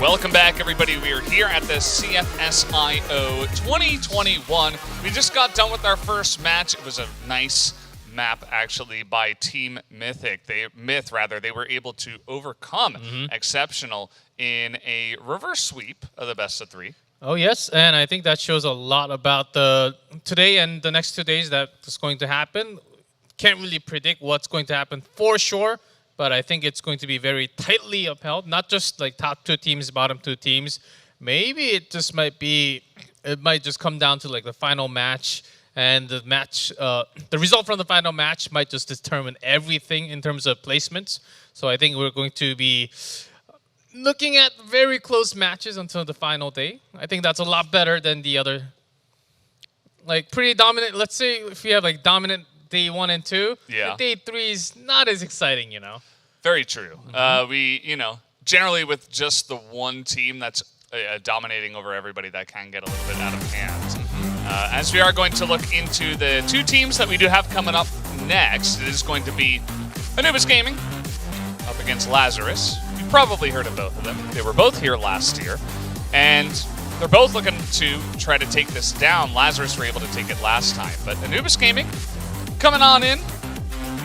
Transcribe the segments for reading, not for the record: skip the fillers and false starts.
Welcome back, everybody. We are here at the CFSIO 2021. We just got done with our first match. It was a nice map, actually, by Team Mythic. They were able to overcome Exceptional in a reverse sweep of the best of 3. Oh, yes, and I think that shows a lot about today and the next 2 days that is going to happen. Can't really predict what's going to happen for sure, but I think it's going to be very tightly upheld, not just like top 2 teams, bottom 2 teams. Maybe it might just come down to like the final match, and the result from the final match might just determine everything in terms of placements. So I think we're going to be looking at very close matches until the final day. I think that's a lot better than the other, like pretty dominant. Let's say if we have like dominant day 1 and 2, day 3 is not as exciting, you know. Very true. Generally with just the one team that's dominating over everybody, that can get a little bit out of hand. As we are going to look into the 2 teams that we do have coming up next, it is going to be Anubis Gaming up against Lazarus. You've probably heard of both of them. They were both here last year, and they're both looking to try to take this down. Lazarus were able to take it last time, but Anubis Gaming coming on in.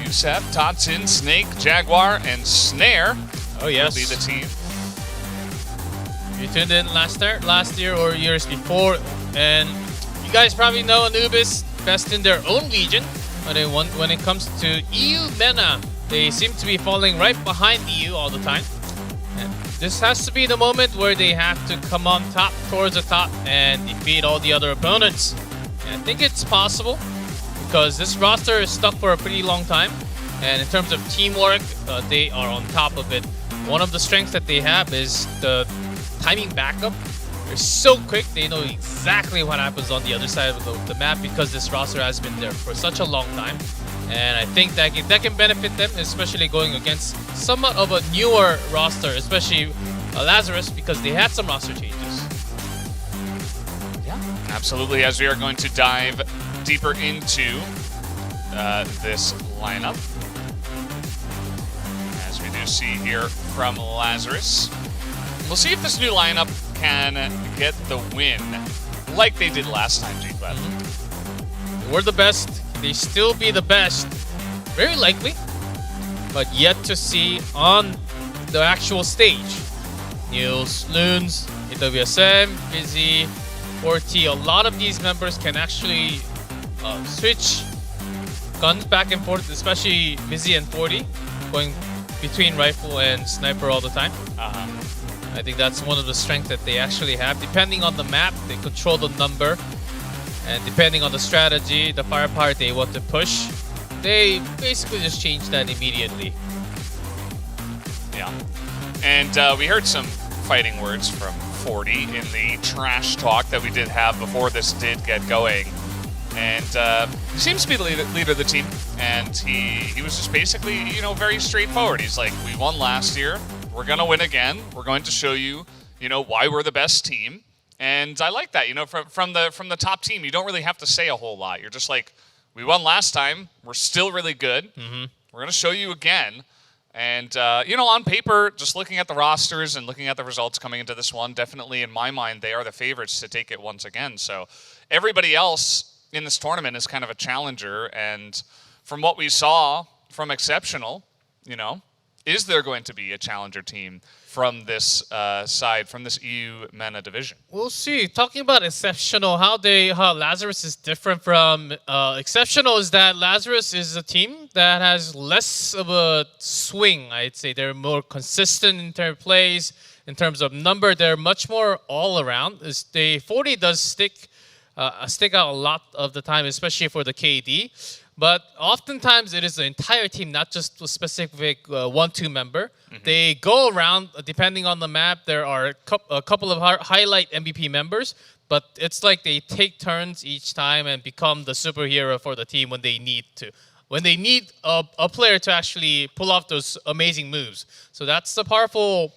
Yusef, Totsin, Snake, Jaguar, and Snare will be the team. You tuned in last year or years before, and you guys probably know Anubis best in their own region, but when it comes to EUMENA, they seem to be falling right behind EU all the time. And this has to be the moment where they have to come on top, towards the top, and defeat all the other opponents. And I think it's possible, because this roster is stuck for a pretty long time, and in terms of teamwork, they are on top of it. One of the strengths that they have is the timing backup. They're so quick, they know exactly what happens on the other side of the map, because this roster has been there for such a long time. And I think that can benefit them, especially going against somewhat of a newer roster, especially Lazarus, because they had some roster changes. Yeah, absolutely. As we are going to dive deeper into this lineup, as we do see here from Lazarus, we'll see if this new lineup can get the win like they did last time, G-Cloud. We're the best. They still be the best. Very likely, but yet to see on the actual stage. Niels, Loons, AWSM, Busy, 4T, a lot of these members can actually switch guns back and forth, especially Busy and 40, going between rifle and sniper all the time. I think that's one of the strengths that they actually have. Depending on the map, they control the number, and depending on the strategy, the firepower they want to push, they basically just change that immediately. Yeah, and we heard some fighting words from 40 in the trash talk that we did have before this did get going. And he seems to be the leader of the team, and he was just basically, very straightforward. He's like, we won last year, we're going to win again, we're going to show you, why we're the best team. And I like that, from the top team, you don't really have to say a whole lot. You're just like, we won last time, we're still really good, we're going to show you again. And, on paper, just looking at the rosters and looking at the results coming into this one, definitely in my mind, they are the favorites to take it once again. So everybody else in this tournament is kind of a challenger, and from what we saw from Exceptional, is there going to be a challenger team from this side, from this EUMENA division? We'll see. Talking about Exceptional, how Lazarus is different from Exceptional is that Lazarus is a team that has less of a swing, I'd say. They're more consistent in their plays. In terms of number, they're much more all around. 40 does stick out a lot of the time, especially for the KD. But oftentimes it is the entire team, not just a specific 1-2 member. They go around, depending on the map. There are a couple of highlight MVP members, but it's like they take turns each time and become the superhero for the team when they need to. When they need a player to actually pull off those amazing moves. So that's the power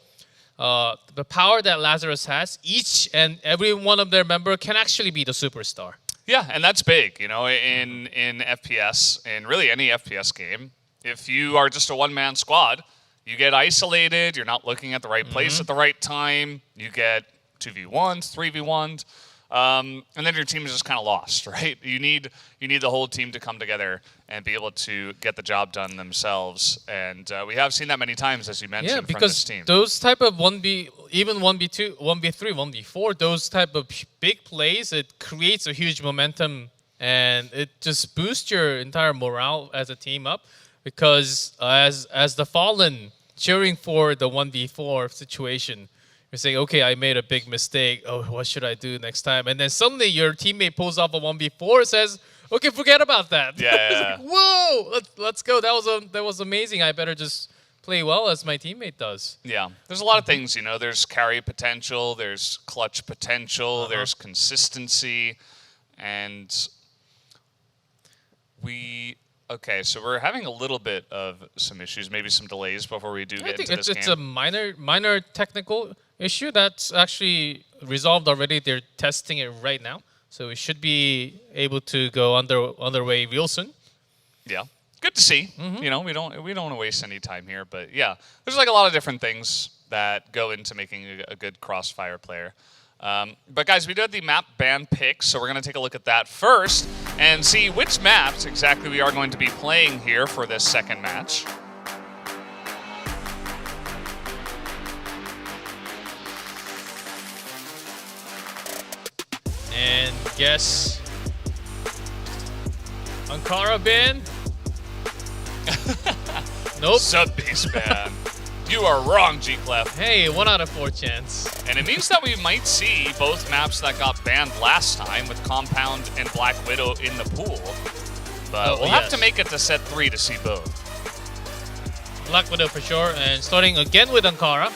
that Lazarus has. Each and every one of their members can actually be the superstar. Yeah, and that's big, in FPS, in really any FPS game. If you are just a one-man squad, you get isolated, you're not looking at the right place at the right time, you get 2v1s, 3v1s, and then your team is just kind of lost, right? You need the whole team to come together and be able to get the job done themselves. And we have seen that many times, as you mentioned, from this team. Those type of 1v, even 1v2, 1v3, 1v4, those type of big plays, it creates a huge momentum and it just boosts your entire morale as a team up. Because as the Fallen cheering for the 1v4 situation, you're saying, okay, I made a big mistake. Oh, what should I do next time? And then suddenly your teammate pulls off a 1v4 and says, okay, forget about that. Yeah. Like, whoa, let's go. That was amazing. I better just play well as my teammate does. Yeah. There's a lot of things, There's carry potential. There's clutch potential. There's consistency. And okay, so we're having a little bit of some issues, maybe some delays before we do get into this game. It's a minor technical issue that's actually resolved already. They're testing it right now, so we should be able to go underway real soon. Yeah, good to see. We don't want to waste any time here, but yeah, there's like a lot of different things that go into making a good Crossfire player. But guys, we did the map ban picks, so we're going to take a look at that first and see which maps exactly we are going to be playing here for this second match. And guess Ankara ban? Nope. Sub-base ban. You are wrong, G-Clef. Hey, 1 out of 4 chance. And it means that we might see both maps that got banned last time with Compound and Black Widow in the pool. But we'll have to make it to set 3 to see both. Black Widow for sure, and starting again with Ankara.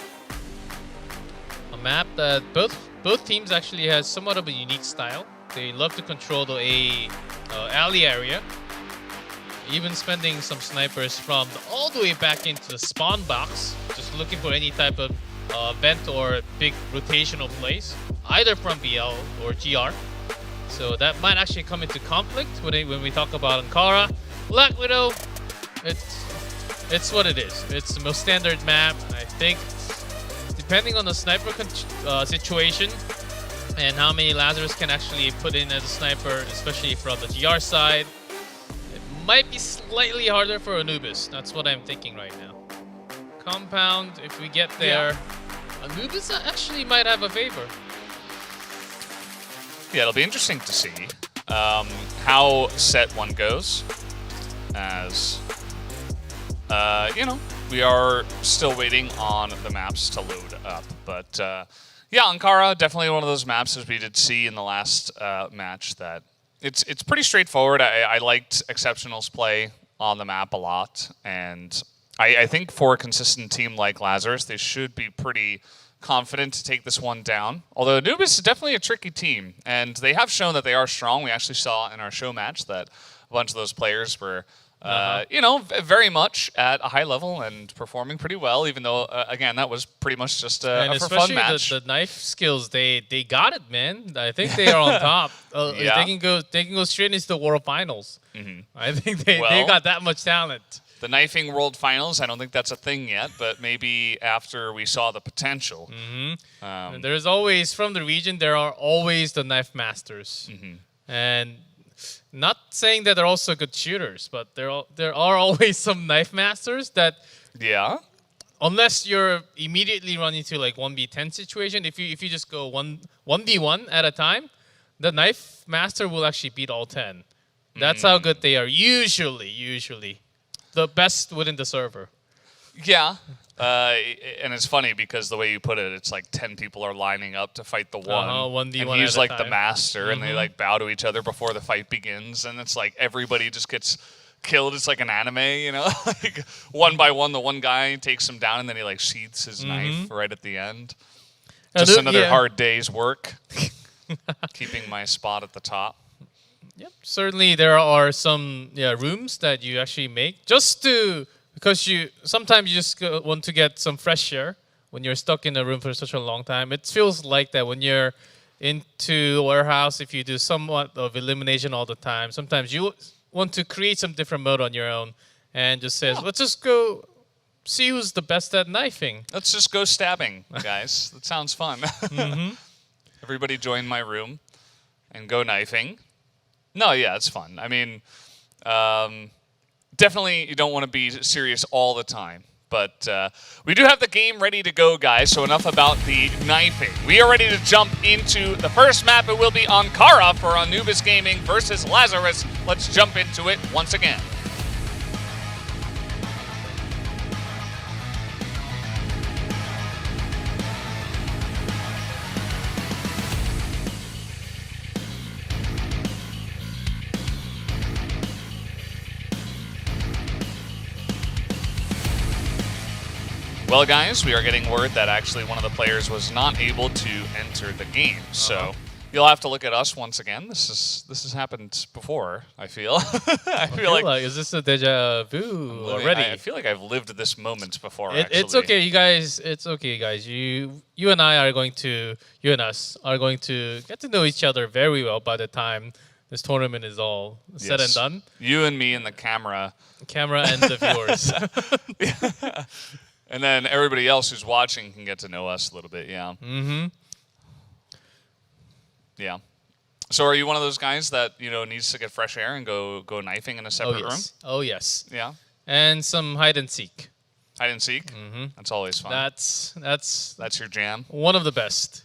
A map that both teams actually has somewhat of a unique style. They love to control the alley area. Even spending some snipers from all the way back into the spawn box, just looking for any type of vent or big rotational plays, either from BL or GR. So that might actually come into conflict when we talk about Ankara. Black Widow, it's what it is. It's the most standard map. I think depending on the sniper situation and how many Lazarus can actually put in as a sniper, especially from the GR side, might be slightly harder for Anubis. That's what I'm thinking right now. Compound, if we get there, Anubis actually might have a favor. Yeah, it'll be interesting to see how set 1 goes. As, we are still waiting on the maps to load up. But, yeah, Ankara, definitely one of those maps, as we did see in the last match, that It's pretty straightforward. I liked Exceptional's play on the map a lot, and I think for a consistent team like Lazarus, they should be pretty confident to take this one down. Although Anubis is definitely a tricky team, and they have shown that they are strong. We actually saw in our show match that a bunch of those players were very much at a high level and performing pretty well, even though, again, that was pretty much just a for fun match. The knife skills, they got it, man. I think they are on top. They can go straight into the World Finals. I think they got that much talent. The knifing World Finals, I don't think that's a thing yet, but maybe after we saw the potential. There's always, from the region, there are always the knife masters. And not saying that they're also good shooters, but there are always some knife masters that, unless you're immediately running to like 1v10 situation, if you just go 1v1 at a time, the knife master will actually beat all 10. That's how good they are. Usually the best within the server. Yeah. And it's funny because the way you put it, it's like 10 people are lining up to fight the one. 1v1 and he's like the time. master, and they like bow to each other before the fight begins, and it's like everybody just gets killed. It's like an anime, like one by one, the one guy takes him down, and then he like sheaths his knife right at the end. Just another hard day's work, keeping my spot at the top. Yep, certainly there are some rooms that you actually make just to. Because sometimes you just want to get some fresh air when you're stuck in a room for such a long time. It feels like that when you're into a warehouse, if you do somewhat of elimination all the time, sometimes you want to create some different mode on your own and just says, let's just go see who's the best at knifing. Let's just go stabbing, guys. That sounds fun. Everybody join my room and go knifing. No, yeah, it's fun. I mean, definitely you don't want to be serious all the time. But we do have the game ready to go, guys, so enough about the knifing. We are ready to jump into the first map. It will be Ankara for Anubis Gaming versus Lazarus. Let's jump into it once again. Well, guys, we are getting word that actually one of the players was not able to enter the game. So you'll have to look at us once again. This has happened before, I feel. I feel like is this a deja vu already? I feel like I've lived this moment before, actually. It's okay, you guys. It's okay, guys. You and us are going to get to know each other very well by the time this tournament is all said and done. You and me and the camera. Camera and the viewers. And then everybody else who's watching can get to know us a little bit, yeah. Mm-hmm. Yeah. So are you one of those guys that, needs to get fresh air and go knifing in a separate room? Oh, yes. Yeah. And some hide and seek. Hide and seek? Mm-hmm. That's always fun. That's your jam? One of the best.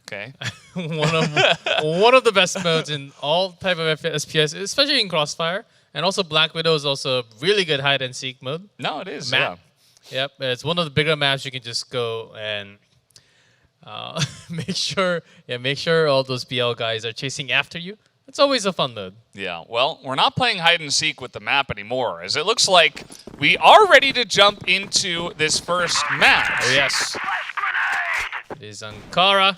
Okay. one of the best modes in all type of SPS, especially in Crossfire. And also Black Widow is also a really good hide and seek mode. No, it is, map. Yep, it's one of the bigger maps you can just go and make sure all those BL guys are chasing after you. It's always a fun mode. Yeah, well, we're not playing hide and seek with the map anymore, as it looks like we are ready to jump into this first match. Oh, yes. It is Ankara.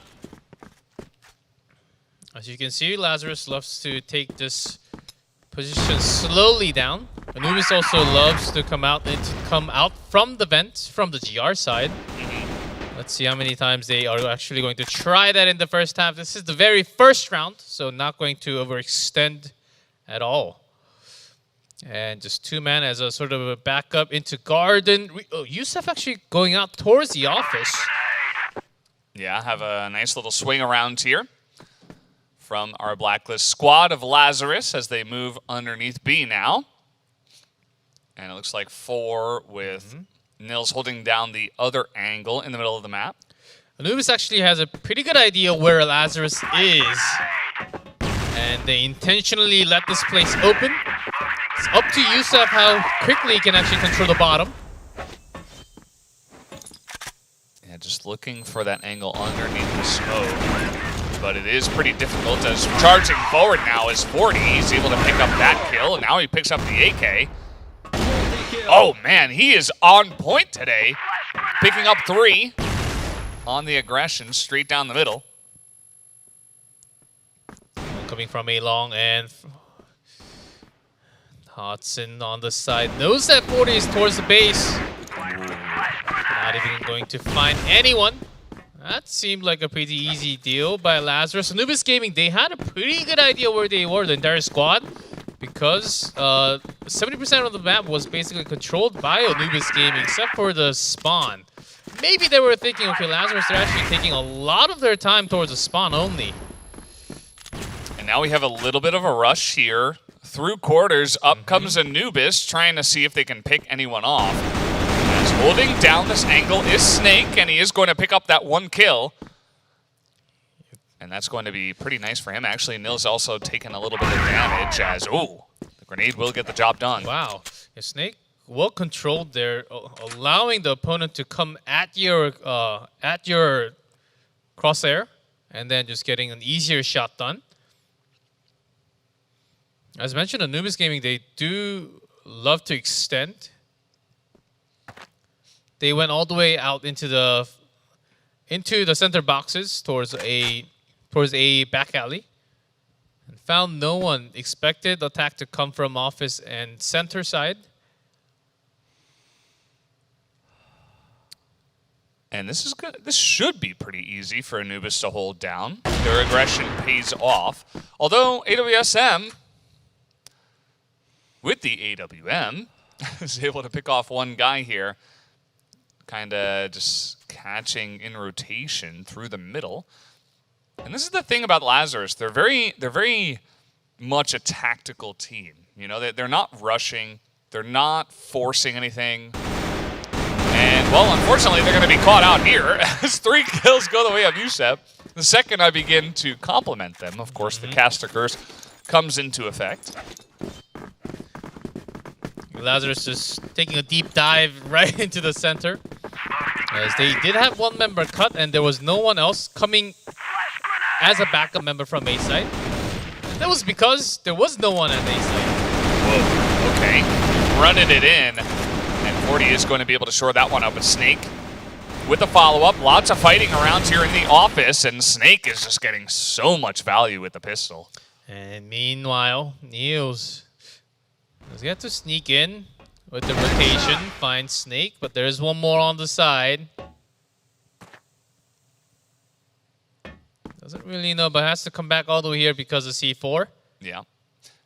As you can see, Lazarus loves to take this position slowly down. Anubis also loves to come out from the vent, from the GR side. Let's see how many times they are actually going to try that in the first half. This is the very first round, so not going to overextend at all. And just 2-man as a sort of a backup into Garden. Yusuf actually going out towards the office. Yeah, have a nice little swing around here from our Blacklist squad of Lazarus as they move underneath B now. And it looks like 4 with Nils holding down the other angle in the middle of the map. Anubis actually has a pretty good idea where Lazarus is. And they intentionally let this place open. It's up to Yusuf how quickly he can actually control the bottom. Yeah, just looking for that angle underneath the smoke. But it is pretty difficult as charging forward now is 40. He's able to pick up that kill, and now he picks up the AK. Oh, man, he is on point today. Picking up 3 on the aggression straight down the middle. Coming from A long and Hodson on the side. Knows that 40 is towards the base. Not even going to find anyone. That seemed like a pretty easy deal by Lazarus. Anubis Gaming, they had a pretty good idea where they were, the entire squad, because 70% of the map was basically controlled by Anubis Gaming, except for the spawn. Maybe they were thinking, okay, Lazarus, they're actually taking a lot of their time towards the spawn only. And now we have a little bit of a rush here. Through quarters, up comes Anubis, trying to see if they can pick anyone off. As holding down this angle is Snake, and he is going to pick up that 1 kill. And that's going to be pretty nice for him. Actually, Nils also taking a little bit of damage as, the grenade will get the job done. Wow. Yeah, Snake well controlled there, allowing the opponent to come at your crosshair, and then just getting an easier shot done. As mentioned, Anubis Gaming, they do love to extend. They went all the way out into the center boxes towards a back alley, and found no one. Expected attack to come from office and center side. And this is good. This should be pretty easy for Anubis to hold down. Their aggression pays off. Although AWSM, with the AWM, is able to pick off 1 guy here. kind of just catching in rotation through the middle. And this is the thing about Lazarus. They're very much a tactical team. You know, they're not rushing. They're not forcing anything. And, well, unfortunately, they're going to be caught out here as 3 kills go the way of Yusef. The second I begin to compliment them, of course, the caster curse comes into effect. Lazarus just taking a deep dive right into the center. As they did have 1 member cut, and there was no one else coming as a backup member from A side. And that was because there was no one at A side. Whoa, okay. Running it in. And 40 is going to be able to shore that one up. But Snake with a follow-up. Lots of fighting around here in the office, and Snake is just getting so much value with the pistol. And meanwhile, Niels does get to sneak in with the rotation, find Snake, but there's one more on the side. Doesn't really know, but has to come back all the way here because of C4. Yeah.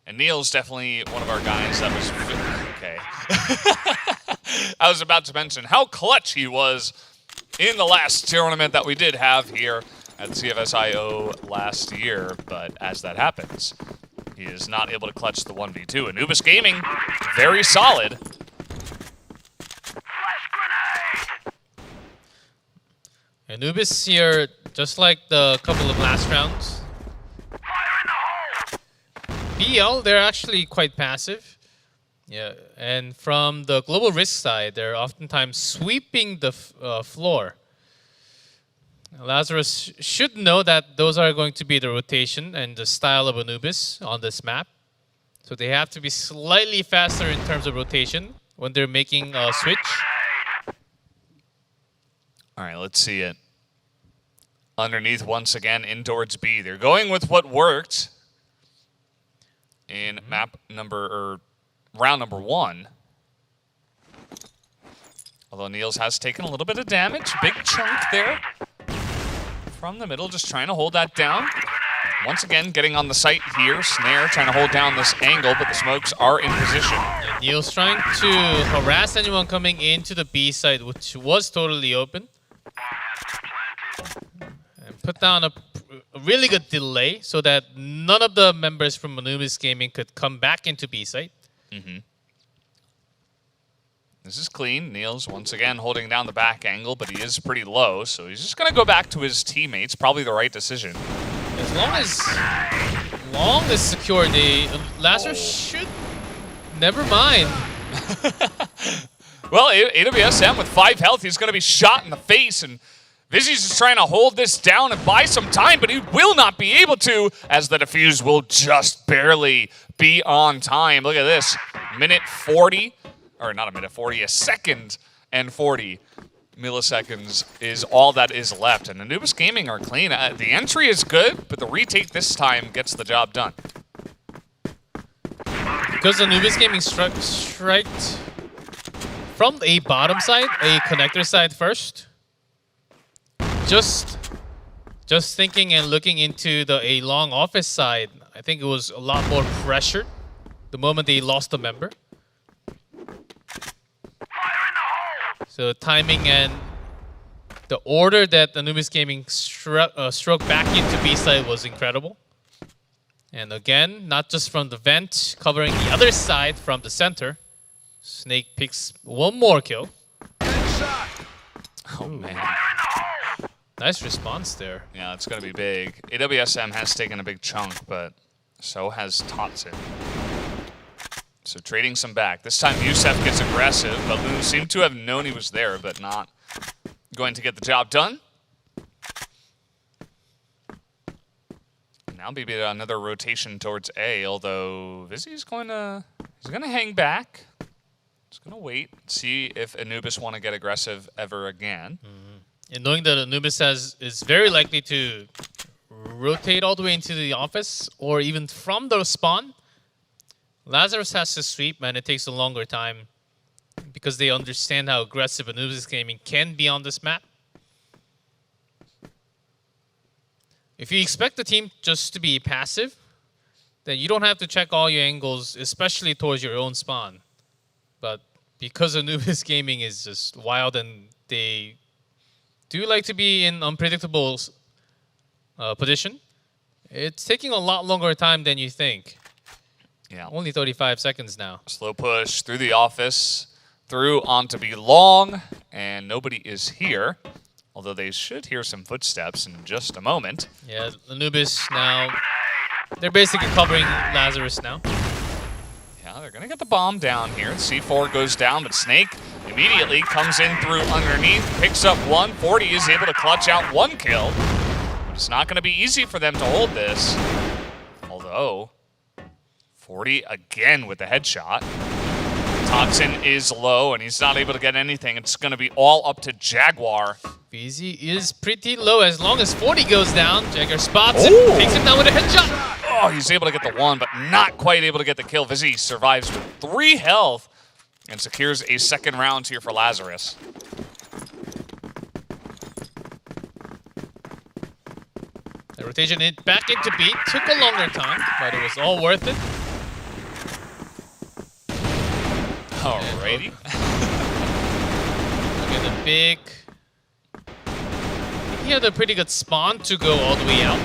And Neil's definitely one of our guys that was... Okay. I was about to mention how clutch he was in the last tournament that we did have here at CFSIO last year, but as that happens, he is not able to clutch the 1v2. Anubis Gaming, very solid. Anubis here, just like the couple of last rounds. BL, they're actually quite passive. Yeah, and from the global risk side, they're oftentimes sweeping the floor. Lazarus should know that those are going to be the rotation and the style of Anubis on this map. So they have to be slightly faster in terms of rotation when they're making a switch. All right, let's see it. Underneath once again, in towards B. They're going with what worked in round number 1. Although Niels has taken a little bit of damage. Big chunk there from the middle, just trying to hold that down. Once again, getting on the site here. Snare trying to hold down this angle, but the smokes are in position. And Niels trying to harass anyone coming into the B side, which was totally open. And put down a really good delay so that none of the members from Anubis Gaming could come back into B side. This is clean. Niels once again holding down the back angle, but he is pretty low, so he's just going to go back to his teammates. Probably the right decision. As long as secure, the Lazarus should never mind. Well, AWSM with 5 health, he's going to be shot in the face, and Vizzy's just trying to hold this down and buy some time, but he will not be able to, as the defuse will just barely be on time. Look at this. Minute 40. Or not a minute 40, a second and 40 milliseconds is all that is left. And Anubis Gaming are clean. The entry is good, but the retake this time gets the job done. Because Anubis Gaming striked from a bottom side, a connector side first. Just thinking and looking into a long office side, I think it was a lot more pressured the moment they lost a member. So timing and the order that Anubis Gaming struck back into B side was incredible. And again, not just from the vent, covering the other side from the center. Snake picks one more kill. Oh, man. Nice response there. Yeah, it's going to be big. AWSM has taken a big chunk, but so has Totson. So trading some back. This time Yusef gets aggressive, but Lou seemed to have known he was there, but not going to get the job done. Now maybe another rotation towards A, although Vizzy's going to hang back. He's going to wait, see if Anubis want to get aggressive ever again. And knowing that Anubis is very likely to rotate all the way into the office or even from the spawn, Lazarus has to sweep, and it takes a longer time because they understand how aggressive Anubis Gaming can be on this map. If you expect the team just to be passive, then you don't have to check all your angles, especially towards your own spawn. But because Anubis Gaming is just wild and they do like to be in unpredictable position, it's taking a lot longer time than you think. Yeah. Only 35 seconds now. Slow push through the office, through onto B long, and nobody is here. Although they should hear some footsteps in just a moment. Yeah, Anubis now, they're basically covering Lazarus now. Yeah, they're going to get the bomb down here. C4 goes down, but Snake immediately comes in through underneath, picks up one. 40 is able to clutch out one kill. But it's not going to be easy for them to hold this. Although, 40 again with the headshot. Toxin is low, and he's not able to get anything. It's going to be all up to Jaguar. BZ is pretty low. As long as 40 goes down, Jagger spots him, Ooh. takes him down with a headshot. Oh, he's able to get the one, but not quite able to get the kill. Vizzy survives with 3 health and secures a second round here for Lazarus. The rotation back into B took a longer time, but it was all worth it. Alrighty. Look at the big. He had a pretty good spawn to go all the way out.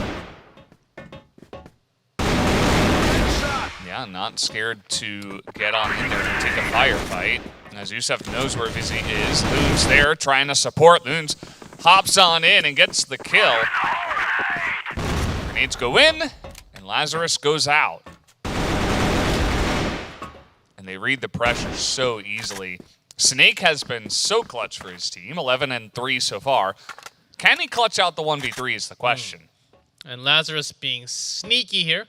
Yeah, not scared to get on in there and take a firefight. As Yusef knows where Vizzy is. Loon's there trying to support. Loons hops on in and gets the kill. Grenades go in, and Lazarus goes out. And they read the pressure so easily. Snake has been so clutch for his team, 11-3 so far. Can he clutch out the 1v3 is the question. And Lazarus being sneaky here,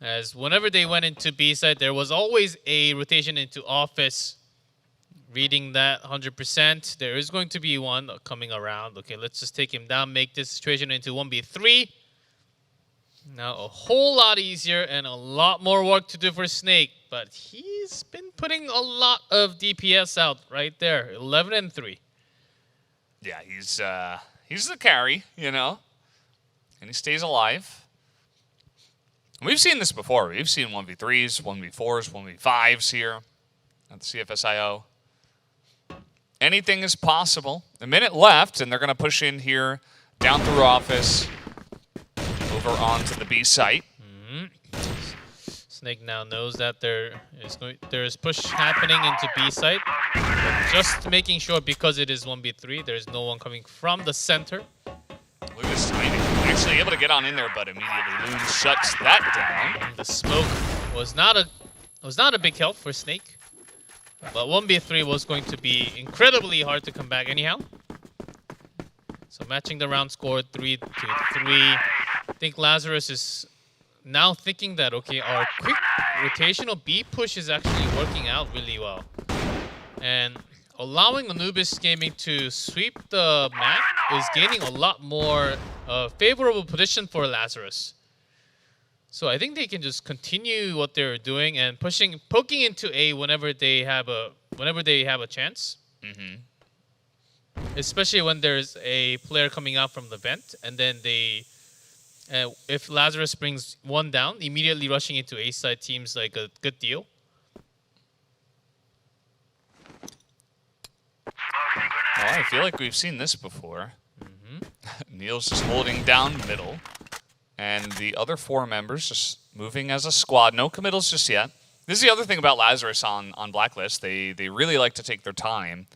as whenever they went into B side, there was always a rotation into office. Reading that 100%, there is going to be one coming around. Okay, let's just take him down, make this situation into 1v3. Now a whole lot easier and a lot more work to do for Snake, but he's been putting a lot of DPS out right there, 11-3. Yeah, he's the carry, you know, and he stays alive. We've seen this before. We've seen 1v3s, 1v4s, 1v5s here at the CFSIO. Anything is possible. A minute left, and they're going to push in here, down through office, over onto the B site. Snake now knows that there is push happening into B site. But just making sure, because it is 1v3, there's no one coming from the center. Look at this timing. Actually able to get on in there, but immediately Loon shuts that down. The smoke was not a big help for Snake. But 1v3 was going to be incredibly hard to come back anyhow. So matching the round score 3-3. I think Lazarus is now thinking that, okay, our quick rotational B push is actually working out really well. And allowing Anubis Gaming to sweep the map is gaining a lot more favorable position for Lazarus. So I think they can just continue what they're doing and poking into A whenever they have a chance. Especially when there's a player coming out from the vent, and then they, if Lazarus brings one down, immediately rushing into A side seems like a good deal. Well, I feel like we've seen this before. Neil's just holding down middle. And the other 4 members just moving as a squad. No committals just yet. This is the other thing about Lazarus on Blacklist. They really like to take their time.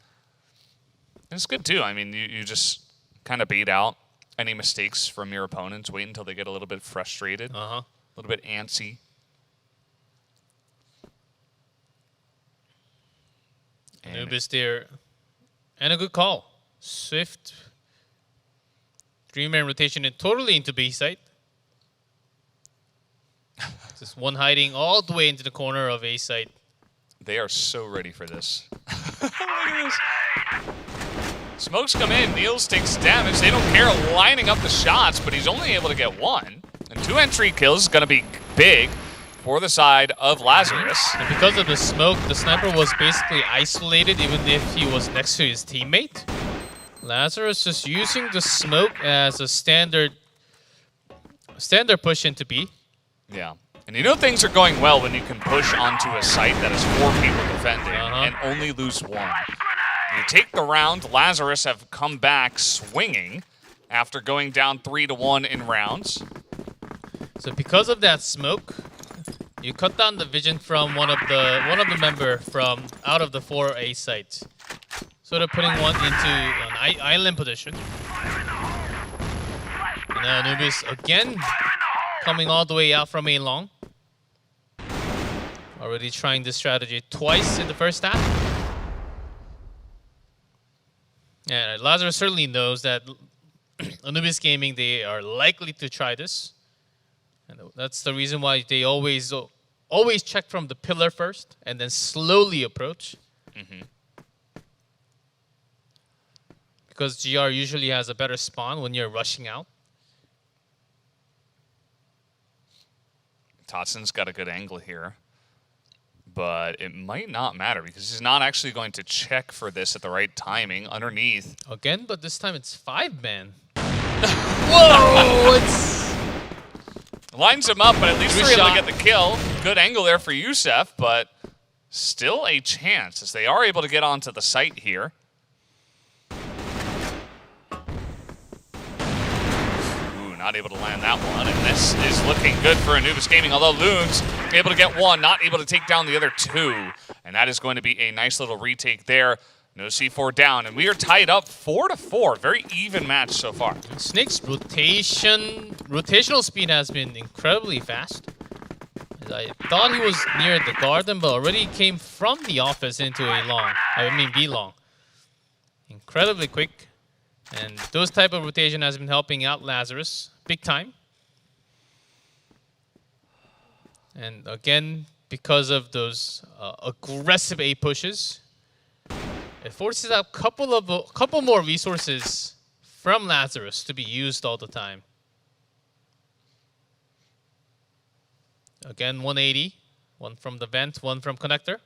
And it's good too. I mean, you just kind of bait out any mistakes from your opponents. Wait until they get a little bit frustrated. A little bit antsy. Anubis there. And a good call. Swift. 3-man rotation and totally into B site. Just one hiding all the way into the corner of A site. They are so ready for this. Look at this. Smokes come in. Niels takes damage. They don't care lining up the shots, but he's only able to get 1. And 2 entry kills is going to be big for the side of Lazarus. And because of the smoke, the sniper was basically isolated even if he was next to his teammate. Lazarus just using the smoke as a standard push into B. Yeah. And you know things are going well when you can push onto a site that has 4 people defending and only lose 1. You take the round. Lazarus have come back swinging after going down 3-1 in rounds. So because of that smoke, you cut down the vision from one of the member from out of the 4A sites. Sort of putting one into an island position. And now Anubis again coming all the way out from A long. Already trying this strategy twice in the first half. And Lazarus certainly knows that Anubis Gaming, they are likely to try this. And that's the reason why they always check from the pillar first and then slowly approach. Because GR usually has a better spawn when you're rushing out. Totson's got a good angle here. But it might not matter because he's not actually going to check for this at the right timing underneath. Again, but this time it's 5-man. Whoa! It's lines him up, but at least they're able to get the kill. Good angle there for Youssef, but still a chance as they are able to get onto the site here. Ooh, not able to land that one, and this is looking good for Anubis Gaming, although Loons able to get 1, not able to take down the other 2, and that is going to be a nice little retake there. No C4 down, and we are tied up 4-4. Very even match so far. Snake's rotational speed has been incredibly fast. I thought he was near the garden, but already came from the office into A long. B long. Incredibly quick. And those type of rotation has been helping out Lazarus big time. And again, because of those aggressive A pushes, it forces out a couple more resources from Lazarus to be used all the time. Again, 180. One from the vent, one from connector.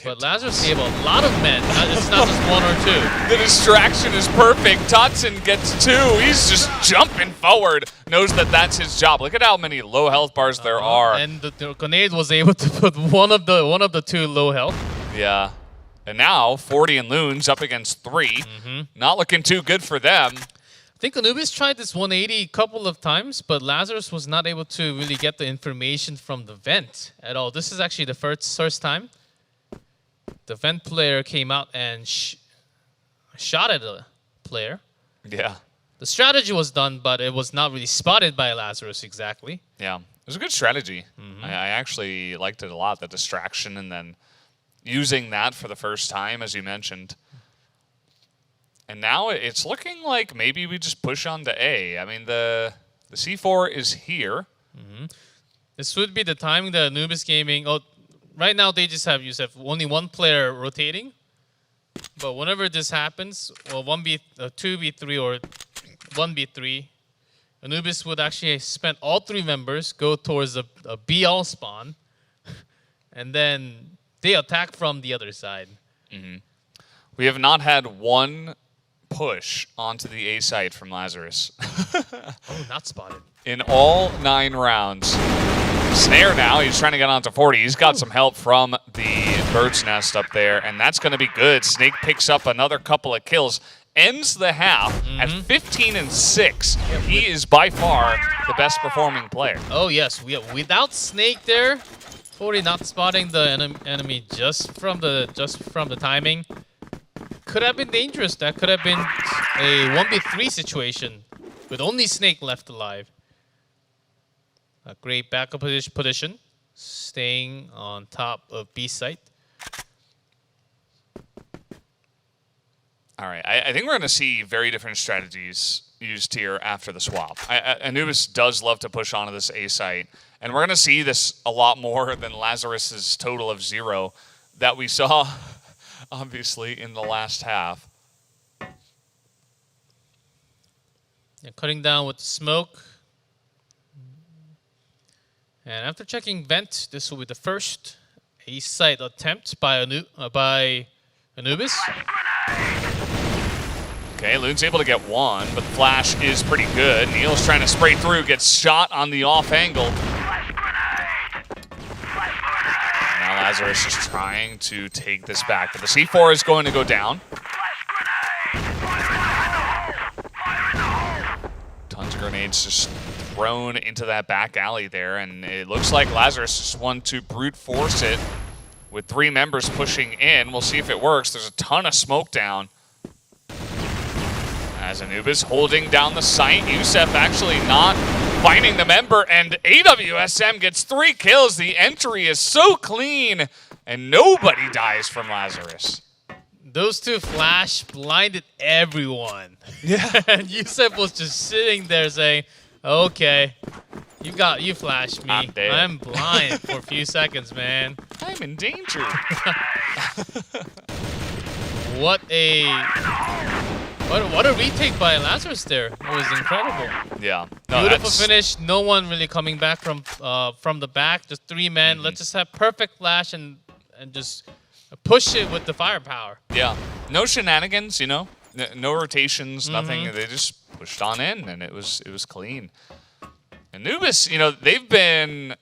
But Lazarus gave a lot of men. It's not just 1 or 2. The distraction is perfect. Totson gets 2. He's just jumping forward. Knows that that's his job. Look at how many low health bars there are. And the grenade was able to put one of the 2 low health. Yeah. And now 40 and Loons up against 3. Not looking too good for them. I think Anubis tried this 180 a couple of times, but Lazarus was not able to really get the information from the vent at all. This is actually the first time the vent player came out and shot at a player. Yeah. The strategy was done, but it was not really spotted by Lazarus exactly. Yeah. It was a good strategy. I actually liked it a lot, the distraction, and then using that for the first time, as you mentioned. And now it's looking like maybe we just push on to A. I mean, the C4 is here. This would be the time that Anubis Gaming... Right now, they just have only 1 player rotating. But whenever this happens, well, 2v3 or 1v3, Anubis would actually spend all 3 members, go towards a BL spawn, and then they attack from the other side. We have not had 1 push onto the A site from Lazarus. Oh, not spotted. In all 9 rounds. Snare now, he's trying to get onto 40. He's got some help from the bird's nest up there, and that's going to be good. Snake picks up another couple of kills, ends the half at 15 and 6. He is by far the best performing player. Oh yes, without Snake there, 40 not spotting the enemy just from the timing, could have been dangerous. That could have been a 1v3 situation with only Snake left alive. A great backup position, staying on top of B site. All right, I think we're going to see very different strategies used here after the swap. Anubis does love to push onto this A site, and we're going to see this a lot more than Lazarus's total of 0 that we saw, obviously, in the last half. Yeah, cutting down with the smoke. And after checking vent, this will be the first A site attempt by Anubis. Okay, Loon's able to get one, but the flash is pretty good. Neil's trying to spray through, gets shot on the off angle. Now Lazarus is trying to take this back, but the C4 is going to go down. Tons of grenades just thrown into that back alley there, and it looks like Lazarus just wants to brute force it with 3 members pushing in. We'll see if it works. There's a ton of smoke down. As Anubis holding down the site, Yusef actually not finding the member, and AWSM gets 3 kills. The entry is so clean, and nobody dies from Lazarus. Those 2 flash blinded everyone. Yeah. And Yusef was just sitting there saying, okay, you flashed me. I'm dead. I'm blind for a few seconds, man. I'm in danger. What a retake by Lazarus there. It was incredible. Yeah. No, Beautiful finish. No one really coming back from the back. Just 3 men. Let's just have perfect flash and just push it with the firepower. Yeah. No shenanigans, you know. No rotations, nothing. They just pushed on in, and it was clean. Anubis, you know, they've been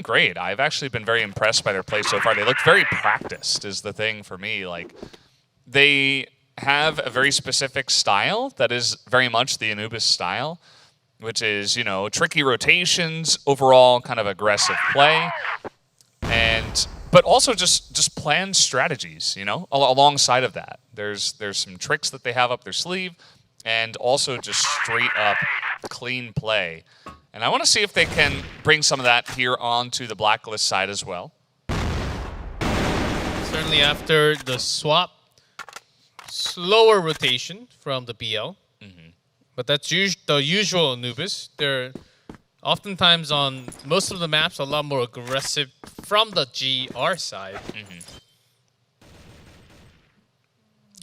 great. I've actually been very impressed by their play so far. They look very practiced is the thing for me. Like, they have a very specific style that is very much the Anubis style, which is, you know, tricky rotations, overall kind of aggressive play, but also just planned strategies, you know, alongside of that. There's some tricks that they have up their sleeve, and also just straight up clean play. And I want to see if they can bring some of that here onto the Blacklist side as well. Certainly after the swap, slower rotation from the BL. But that's the usual Anubis. They're oftentimes on most of the maps a lot more aggressive from the GR side.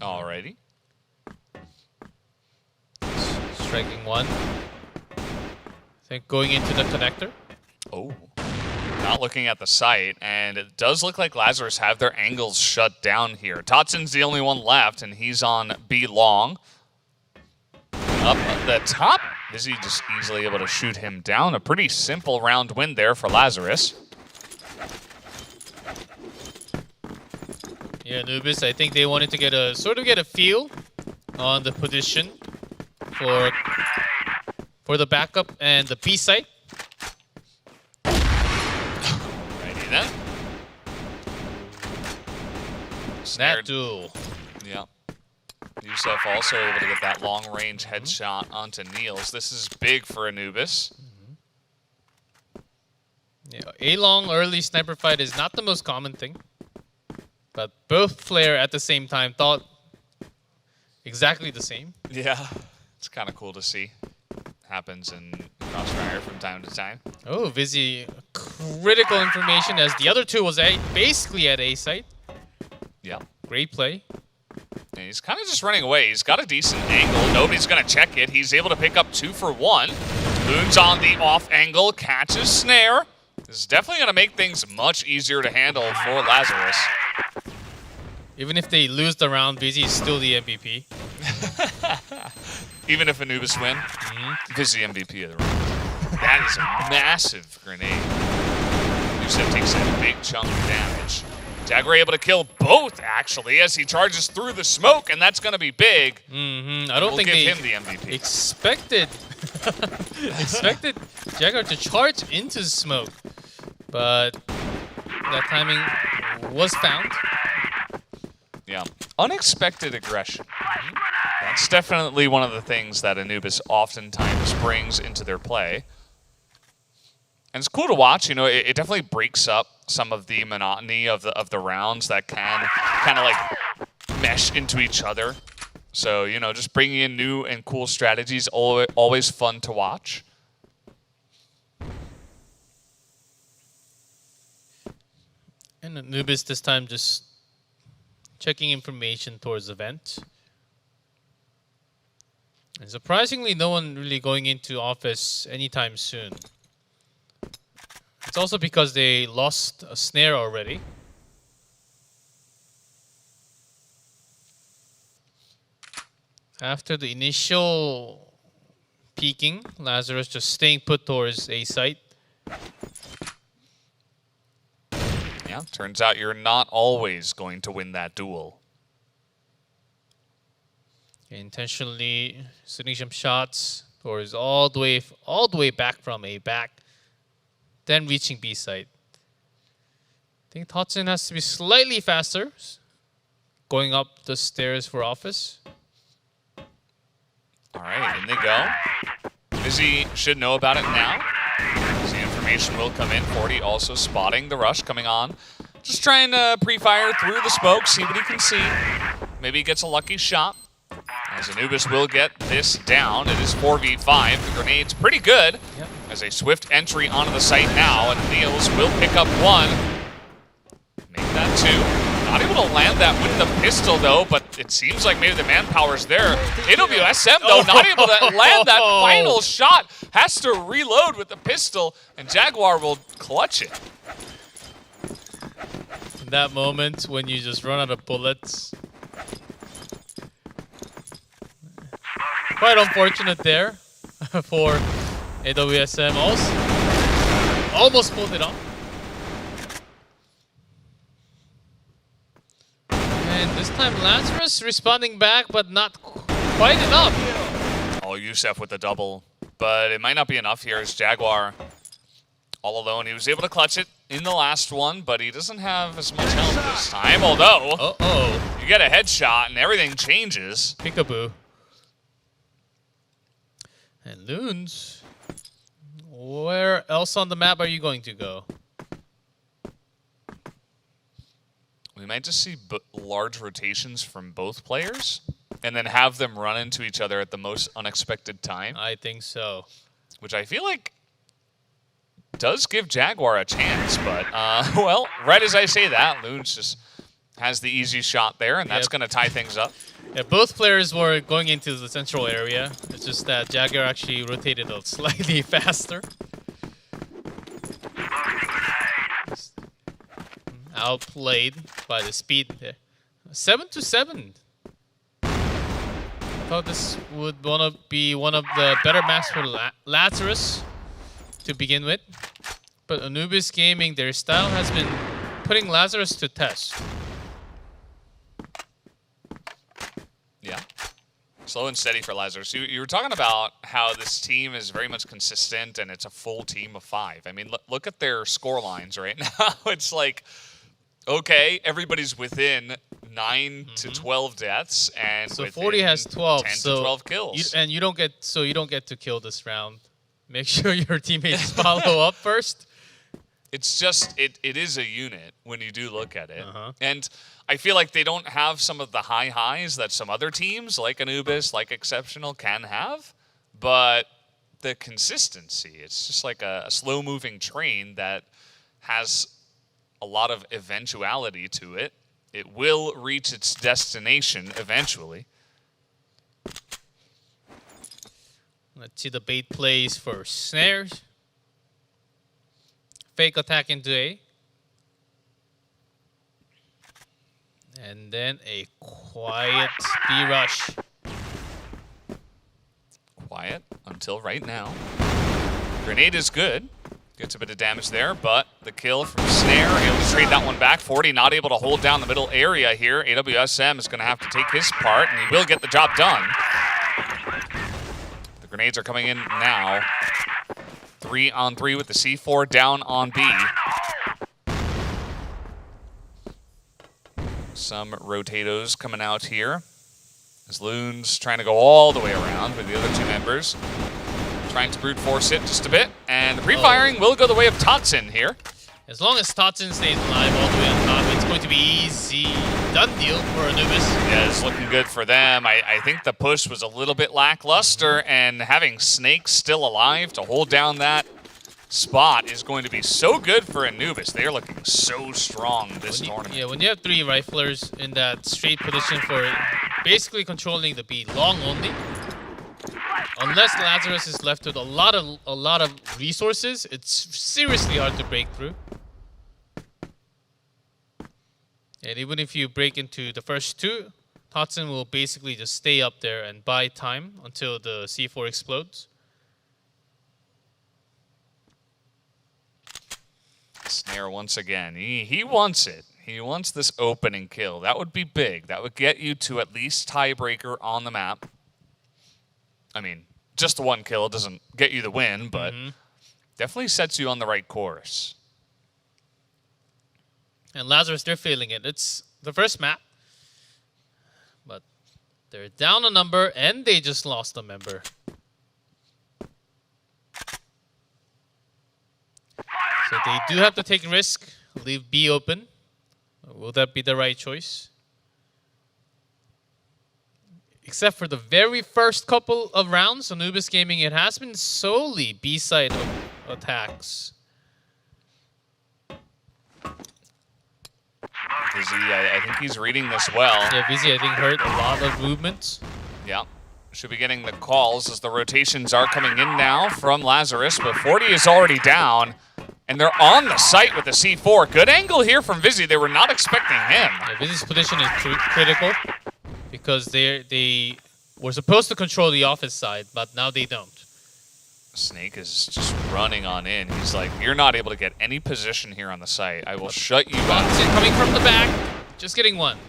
Alrighty. Striking one. I think going into the connector. Oh. Not looking at the site, and it does look like Lazarus have their angles shut down here. Totson's the only one left, and he's on B long. Up at the top, Vizzy just easily able to shoot him down. A pretty simple round win there for Lazarus. Yeah, Anubis, I think they wanted to get a feel on the position for the backup and the B site. Righty then. That duel. Yeah. Yusef also able to get that long-range headshot onto Niels. This is big for Anubis. Yeah, A-long early sniper fight is not the most common thing. But both player at the same time thought exactly the same. Yeah. It's kind of cool to see. Happens in Crossfire from time to time. Oh, Vizzy, critical information as the other 2 was basically at A site. Yeah. Great play. And he's kind of just running away. He's got a decent angle. Nobody's going to check it. He's able to pick up 2 for 1. Moon's on the off angle, catches snare. This is definitely going to make things much easier to handle for Lazarus. Even if they lose the round, Vizzy is still the MVP. Even if Anubis win, Vizzy MVP of the round. That is a massive grenade. Yusef takes a big chunk of damage. Dagger able to kill both, actually, as he charges through the smoke, and that's going to be big. I don't think give they him the MVP. expected Jagger to charge into the smoke, but that timing was found. Yeah, unexpected aggression. That's definitely one of the things that Anubis oftentimes brings into their play. And it's cool to watch. You know, it definitely breaks up some of the monotony of the rounds that can kind of like mesh into each other. So, you know, just bringing in new and cool strategies, always fun to watch. And Anubis this time just checking information towards the vent. And surprisingly, no one really going into office anytime soon. It's also because they lost a snare already. After the initial peeking, Lazarus just staying put towards A site. Yeah, turns out you're not always going to win that duel. Intentionally sitting jump shots towards all the way back from A back, then reaching B site. I think Totson has to be slightly faster, going up the stairs for office. All right, in they go. Busy should know about it now. The information will come in. 40 also spotting the rush coming on. Just trying to pre-fire through the smoke, see what he can see. Maybe he gets a lucky shot. As Anubis will get this down. It is 4v5. The grenade's pretty good. Yep. As a swift entry onto the site now, and Niels will pick up one. Make that two. Not able to land that with the pistol, though, but it seems like maybe the manpower's there. AWSM, though, not able to land that final shot. Has to reload with the pistol, and Jaguar will clutch it. In that moment, when you just run out of bullets. Quite unfortunate there for AWSM. Almost pulled it off. And this time Lazarus responding back, but not quite enough. Oh, Youssef with the double. But it might not be enough here as Jaguar all alone. He was able to clutch it in the last one, but he doesn't have as much health this time. Although, you get a headshot and everything changes. Peekaboo. And Loons, where else on the map are you going to go? We might just see large rotations from both players and then have them run into each other at the most unexpected time. I think so. Which I feel like does give Jaguar a chance, but, well, right as I say that, Loons just has the easy shot there, and that's going to tie things up. Yeah, both players were going into the central area. It's just that Jaguar actually rotated a slightly faster. Outplayed by the speed there. 7-7. I thought this would be one of the better maps for Lazarus to begin with. But Anubis Gaming, their style has been putting Lazarus to test. Yeah. Slow and steady for Lazarus. You were talking about how this team is very much consistent and it's a full team of 5. I mean, look at their score lines right now. It's like, okay, everybody's within 9 to 12 deaths, and so 40 has 12, 10 to 12 kills. You don't get to kill this round. Make sure your teammates follow up first. It's just it is a unit when you do look at it, and I feel like they don't have some of the high highs that some other teams like Anubis, like Exceptional, can have, but the consistency, it's just like a slow-moving train that has a lot of eventuality to it. It will reach its destination eventually. Let's see the bait plays for snares. Fake attack into A. And then a quiet B rush. Quiet until right now. Grenade is good. Gets a bit of damage there, but the kill from Snare, able to trade that one back. 40 not able to hold down the middle area here. AWSM is going to have to take his part, and he will get the job done. The grenades are coming in now. 3-on-3 with the C4 down on B. Some rotatos coming out here. As Loons trying to go all the way around with the other two members. Trying to brute force it just a bit. And the pre-firing will go the way of Totson here. As long as Totson stays alive all the way on top, it's going to be easy. Done deal for Anubis. Yeah, it's looking good for them. I think the push was a little bit lackluster, and having Snake still alive to hold down that spot is going to be so good for Anubis. They are looking so strong this tournament. Yeah, when you have 3 riflers in that straight position for basically controlling the B long only, unless Lazarus is left with a lot of resources, it's seriously hard to break through. And even if you break into the first 2, Hudson will basically just stay up there and buy time until the C4 explodes. Snare once again. He wants it. He wants this opening kill. That would be big. That would get you to at least tiebreaker on the map. I mean, just the one kill doesn't get you the win, but definitely sets you on the right course. And Lazarus, they're feeling it. It's the first map. But they're down a number, and they just lost a member. So they do have to take a risk, leave B open. Will that be the right choice? Except for the very first couple of rounds, Anubis Gaming, it has been solely B-side attacks. Vizzy, I think he's reading this well. Yeah, Vizzy, I think, heard a lot of movement. Yeah. Should be getting the calls as the rotations are coming in now from Lazarus, but 40 is already down, and they're on the site with the C4. Good angle here from Vizzy. They were not expecting him. Yeah, Vizzy's position is critical because they were supposed to control the office side, but now they don't. Snake is just running on in. He's like, you're not able to get any position here on the site. I will shut you out. Coming from the back, just getting one.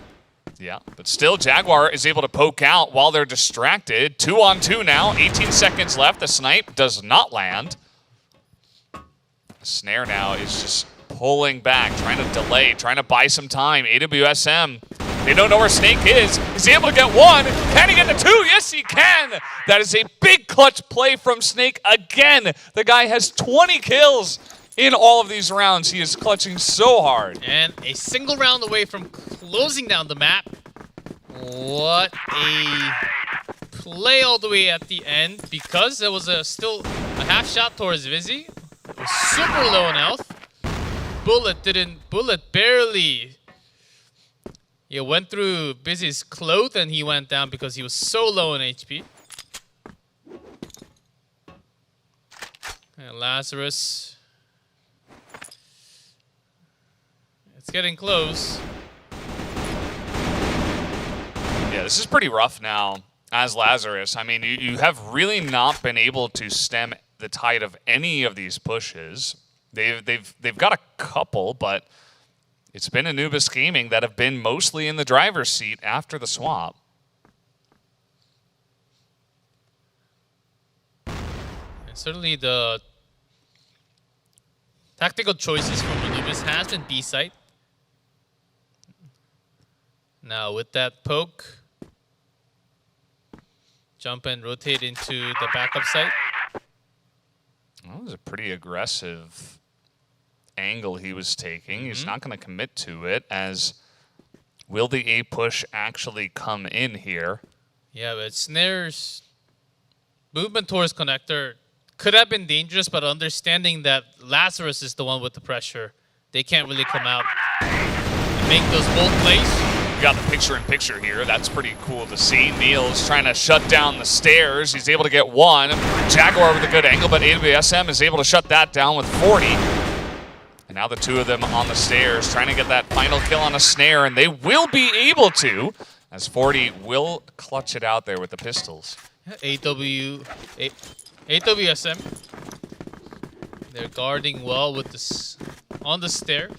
Yeah, but still Jaguar is able to poke out while they're distracted. 2-on-2 now, 18 seconds left. The snipe does not land. Snare now is just pulling back, trying to delay, trying to buy some time. AWSM, they don't know where Snake is. Is he able to get one? Can he get the two? Yes, he can. That is a big clutch play from Snake again. The guy has 20 kills in all of these rounds. He is clutching so hard. And a single round away from closing down the map. What a play all the way at the end, because there was still a half shot towards Vizzy. It was super low on health. Bullet barely went through Vizzy's cloth, and he went down because he was so low in HP. And Lazarus, it's getting close. Yeah, this is pretty rough now as Lazarus. I mean, you have really not been able to stem the tide of any of these pushes. They've got a couple, but it's been Anubis Gaming that have been mostly in the driver's seat after the swap. And certainly the tactical choices from Anubis has been B-site. Now with that poke, jump and rotate into the backup site. That was a pretty aggressive angle he was taking. He's not going to commit to it, as will the A push actually come in here? Yeah, but Snare's movement towards connector could have been dangerous, but understanding that Lazarus is the one with the pressure, they can't really come out and make those bold plays. We got the picture-in-picture here. That's pretty cool to see. Neil's trying to shut down the stairs. He's able to get one. Jaguar with a good angle, but AWSM is able to shut that down with 40. And now the two of them on the stairs trying to get that final kill on a Snare, and they will be able to, as 40 will clutch it out there with the pistols. AWSM, they're guarding well with this on the stairs.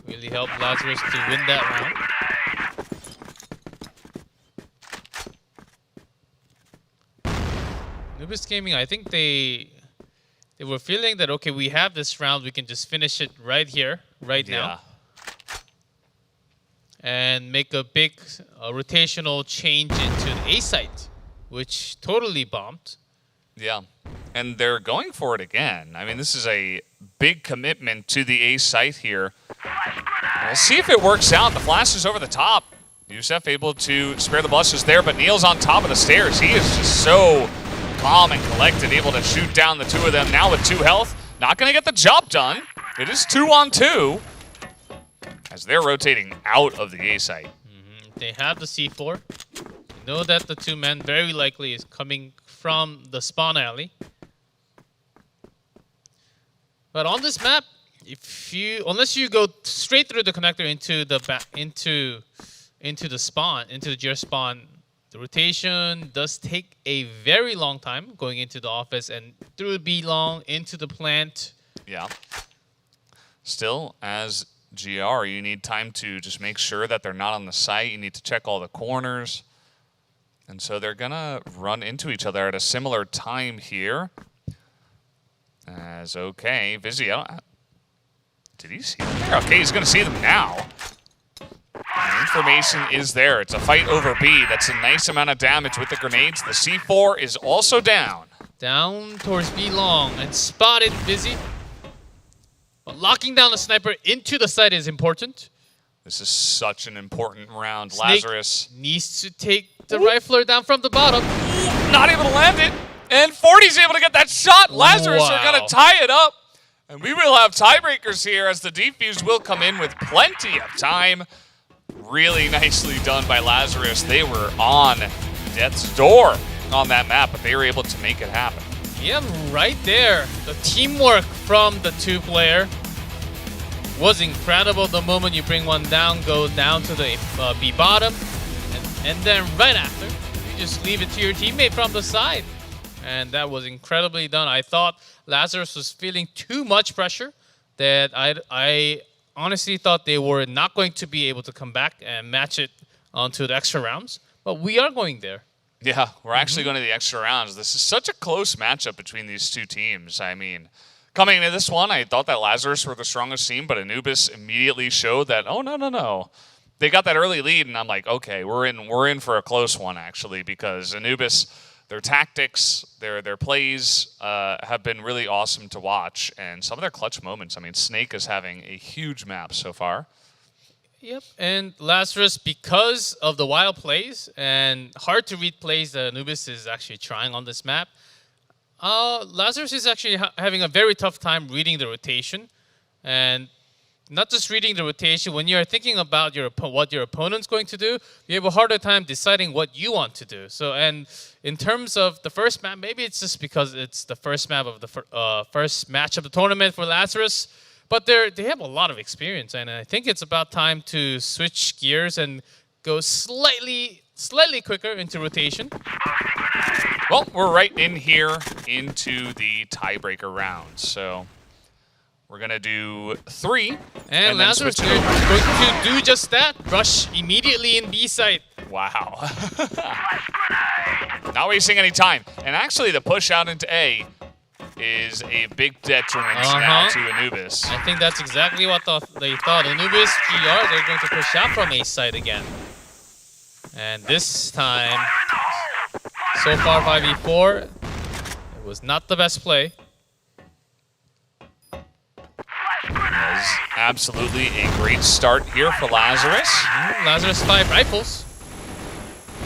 Really helped Lazarus to win that round. Anubis Gaming, I think they were feeling that, okay, we have this round, we can just finish it right here, right now. And make a big rotational change into the A site, which totally bombed. Yeah, and they're going for it again. I mean, this is a big commitment to the A site here. We'll see if it works out. The flash is over the top. Yusef able to spare the blushes there, but Neil's on top of the stairs. He is just so calm and collected, able to shoot down the two of them now with 2 health. Not going to get the job done. It is 2-on-2 as they're rotating out of the A site. They have the C4. They know that the two men very likely is coming from the spawn alley. But on this map, unless you go straight through the connector into into the spawn, into the GR spawn, the rotation does take a very long time going into the office and through B long into the plant. Yeah. Still, as GR, you need time to just make sure that they're not on the site. You need to check all the corners. And so they're going to run into each other at a similar time here. As, okay, Vizio. Did he see them there? Okay, he's going to see them now. The information is there. It's a fight over B. That's a nice amount of damage with the grenades. The C4 is also down. Down towards B long and spotted Busy. But locking down the sniper into the site is important. This is such an important round. Snake Lazarus needs to take the rifler down from the bottom. not able to land it. And 40's able to get that shot. Lazarus are going to tie it up. And we will have tiebreakers here as the defuse will come in with plenty of time. Really nicely done by Lazarus. They were on death's door on that map, but they were able to make it happen. Yeah, right there. The teamwork from the two-player was incredible. The moment you bring one down, go down to the B bottom, and then right after, you just leave it to your teammate from the side. And that was incredibly done. I thought Lazarus was feeling too much pressure, that I honestly thought they were not going to be able to come back and match it onto the extra rounds. But we are going there. Yeah, we're actually going to the extra rounds. This is such a close matchup between these two teams. I mean, coming into this one, I thought that Lazarus were the strongest team, but Anubis immediately showed that, oh, no. They got that early lead, and I'm like, okay, we're in for a close one, actually, because Anubis, their tactics, their plays have been really awesome to watch, and some of their clutch moments. I mean, Snake is having a huge map so far. Yep, and Lazarus, because of the wild plays and hard to read plays that Anubis is actually trying on this map, Lazarus is actually having a very tough time reading the rotation. And not just reading the rotation, when you're thinking about what your opponent's going to do, you have a harder time deciding what you want to do. So, and in terms of the first map, maybe it's just because it's the first map of the first match of the tournament for Lazarus, but they have a lot of experience, and I think it's about time to switch gears and go slightly quicker into rotation. Well, we're right in here into the tiebreaker round, so we're going to do 3. And Lazarus is going to do just that. Rush immediately in B site. Wow. Not wasting any time. And actually, the push out into A is a big detriment now to Anubis. I think that's exactly what they thought. Anubis, GR, they're going to push out from A site again. And this time, so far 5v4, it was not the best play. It was absolutely a great start here for Lazarus. Lazarus 5 rifles.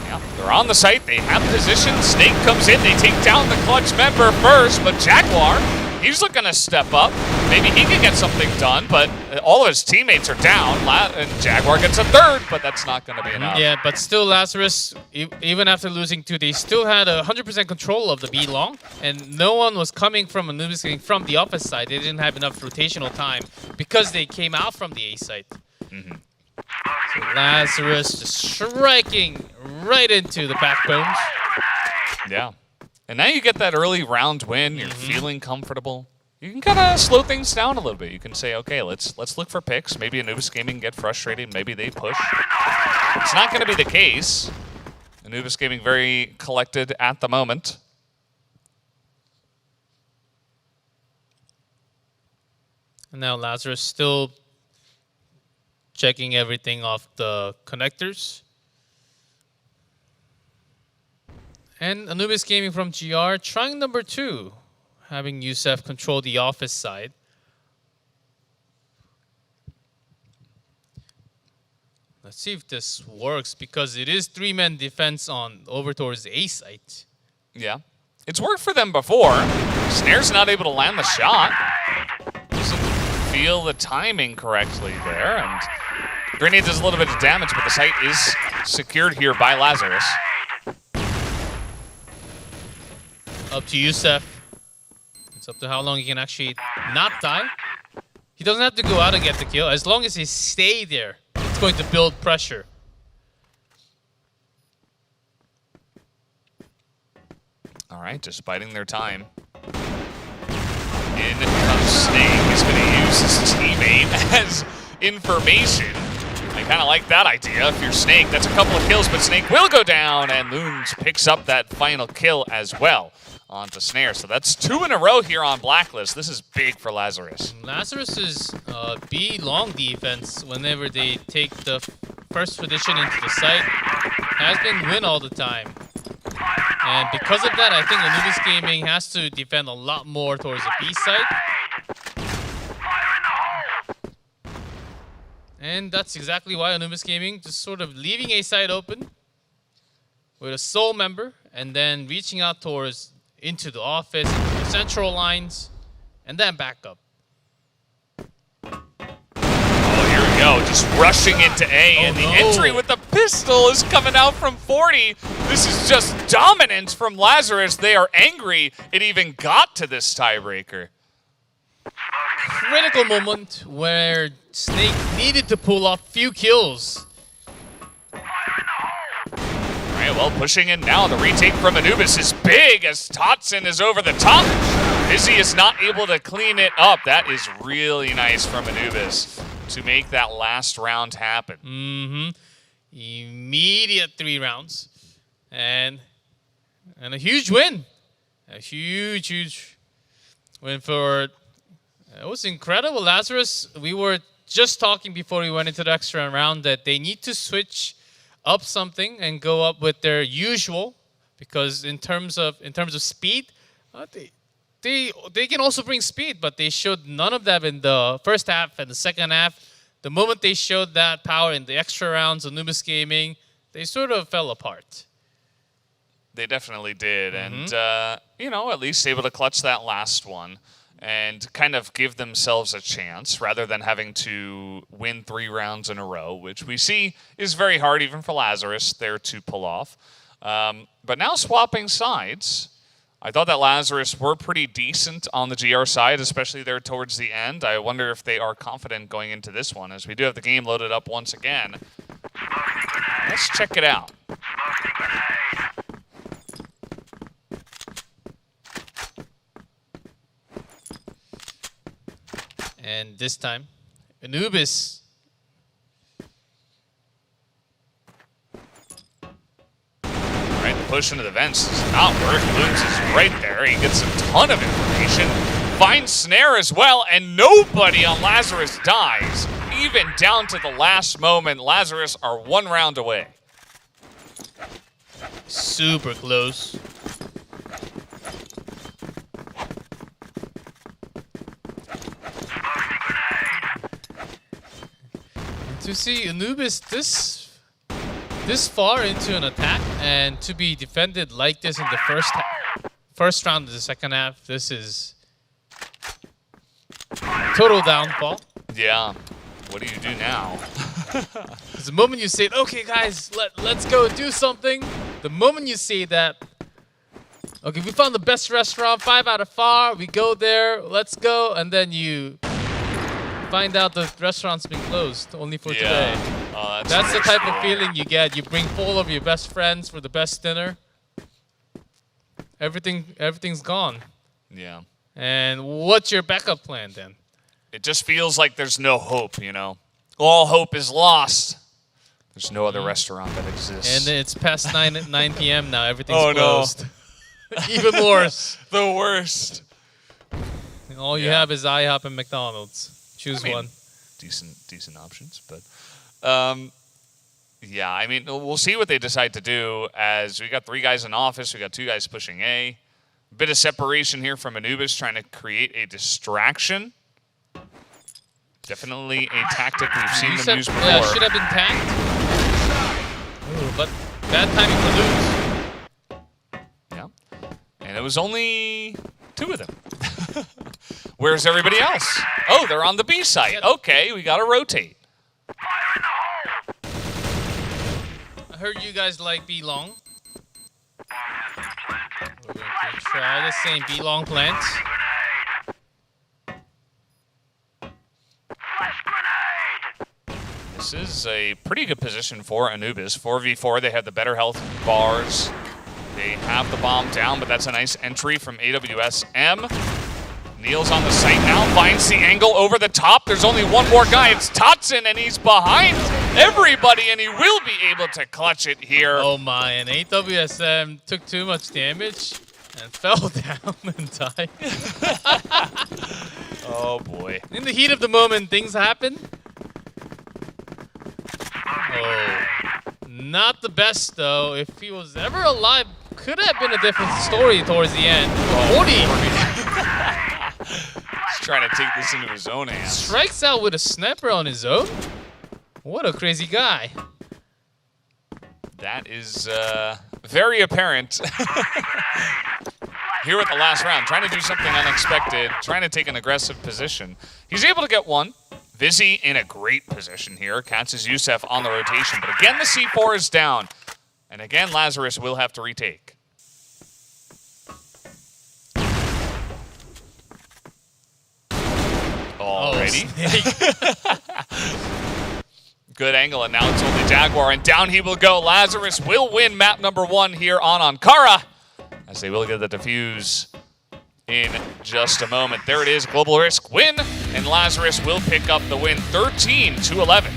Yeah, they're on the site. They have position. Snake comes in. They take down the clutch member first, but Jaguar, he's looking to step up. Maybe he can get something done, but all of his teammates are down, and Jaguar gets a third, but that's not going to be enough. Yeah, but still Lazarus, even after losing 2, they still had 100% control of the B long, and no one was coming from Anubis from the opposite side. They didn't have enough rotational time because they came out from the A site. So Lazarus just striking right into the backbones. Yeah. And now you get that early round win. You're feeling comfortable. You can kind of slow things down a little bit. You can say, okay, let's look for picks. Maybe Anubis Gaming get frustrated. Maybe they push. It's not going to be the case. Anubis Gaming very collected at the moment. And now Lazarus still checking everything off the connectors. And Anubis Gaming from GR trying number 2, having Youssef control the office side. Let's see if this works, because it is 3-man defense on over towards the A site. Yeah. It's worked for them before. Snare's not able to land the shot. Doesn't feel the timing correctly there. And Grenade does a little bit of damage, but the site is secured here by Lazarus. Up to Youssef. It's up to how long he can actually not die. He doesn't have to go out and get the kill. As long as he stays there, it's going to build pressure. right, just biding their time. In comes Snake. He's going to use his teammate as information. I kind of like that idea. If you're Snake, that's a couple of kills, but Snake will go down, and Loons picks up that final kill as well onto Snare. So that's 2 in a row here on Blacklist. This is big for Lazarus. Lazarus's B long defense, whenever they take the first position into the site, has been win all the time. And because of that, I think Anubis Gaming has to defend a lot more towards the B side. And that's exactly why Anubis Gaming just sort of leaving A side open with a sole member and then reaching out towards into the office, into the central lines, and then back up. Oh, here we go. Just rushing into A, and the entry with the pistol is coming out from 40. This is just dominance from Lazarus. They are angry it even got to this tiebreaker. Critical moment where Snake needed to pull off few kills. Alright, well, pushing in now. The retake from Anubis is big as Totson is over the top. Izzy is not able to clean it up. That is really nice from Anubis to make that last round happen. Immediate 3 rounds. And a huge win. A huge win for... It was incredible. Lazarus, we were just talking before we went into the extra round that they need to switch up something and go up with their usual, because in terms of speed, they can also bring speed, but they showed none of that in the first half and the second half. The moment they showed that power in the extra rounds, Anubis Gaming, they sort of fell apart. They definitely did, and you know, at least able to clutch that last one and kind of give themselves a chance rather than having to win 3 rounds in a row, which we see is very hard even for Lazarus there to pull off. But now swapping sides, I thought that Lazarus were pretty decent on the GR side, especially there towards the end. I wonder if they are confident going into this one, as we do have the game loaded up once again. Let's check it out. And this time, Anubis. Right, the push into the vents does not work. Loons is right there. He gets a ton of information. Finds Snare as well, and nobody on Lazarus dies. Even down to the last moment, Lazarus are 1 round away. Super close. To see Anubis this far into an attack and to be defended like this in the first round of the second half, this is total downfall. Yeah. What do you do now? Because the moment you say, okay guys, let's go do something, the moment you say that, okay, we found the best restaurant, 5 out of 5, we go there, let's go, and then you find out the restaurant's been closed only for today. That's the type of feeling you get. You bring 4 of your best friends for the best dinner. Everything's gone. Yeah. And what's your backup plan then? It just feels like there's no hope, you know. All hope is lost. There's no other restaurant that exists. And it's past 9 p.m. now. Everything's Oh, closed. No. Even worse. The worst. And all you have is IHOP and McDonald's. Choose one. Decent options, but yeah, I mean, we'll see what they decide to do, as we got 3 guys in office, we got 2 guys pushing A. Bit of separation here from Anubis, trying to create a distraction. Definitely a tactic we've seen them use before. Yeah, should have been tanked. Ooh, but bad timing for Luz. Yeah, and it was only 2 of them. Where's everybody else? Oh, they're on the B site. Okay, we gotta rotate. I heard you guys like B long. We're going to try the same B long plants. This is a pretty good position for Anubis. 4v4, they have the better health bars. They have the bomb down, but that's a nice entry from AWSM. Neil's on the site now, finds the angle over the top. There's only one more guy. It's Totson, and he's behind everybody, and he will be able to clutch it here. Oh my, and AWSM took too much damage and fell down and died. Oh boy. In the heat of the moment, things happen. Oh, not the best though. If he was ever alive, could have been a different story towards the end. 40 He's trying to take this into his own hands. strikes out with a sniper on his own. What a crazy guy. That is very apparent. Here at the last round, trying to do something unexpected, trying to take an aggressive position. He's able to get one. Vizzy in a great position here. Catches Youssef on the rotation, but again the C4 is down. And again Lazarus will have to retake. Already. Good angle, and now it's only Jaguar, and down he will go. Lazarus will win map number 1 here on Ankara, as they will get the defuse in just a moment. There it is, Global Risk win, and Lazarus will pick up the win, 13-11.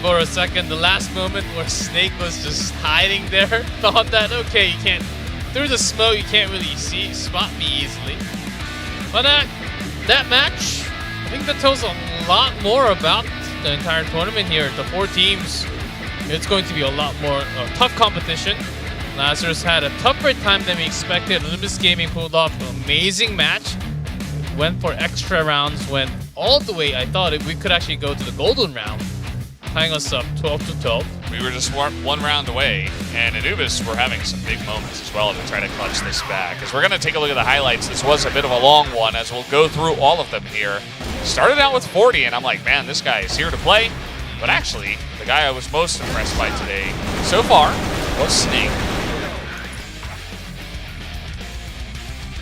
For a second, the last moment where Snake was just hiding there, thought that, okay, you can't, through the smoke, you can't really spot me easily. But that match, I think that tells a lot more about the entire tournament here. The 4 teams, it's going to be a lot more tough competition. Lazarus had a tougher time than we expected. Olympus Gaming pulled off an amazing match. Went for extra rounds, went all the way. I thought we could actually go to the golden round, tying us up 12-12. We were just one round away, and Anubis were having some big moments as well to try to clutch this back. As we're going to take a look at the highlights, this was a bit of a long one, as we'll go through all of them here. Started out with 40, and I'm like, man, this guy is here to play. But actually, the guy I was most impressed by today so far was Snake.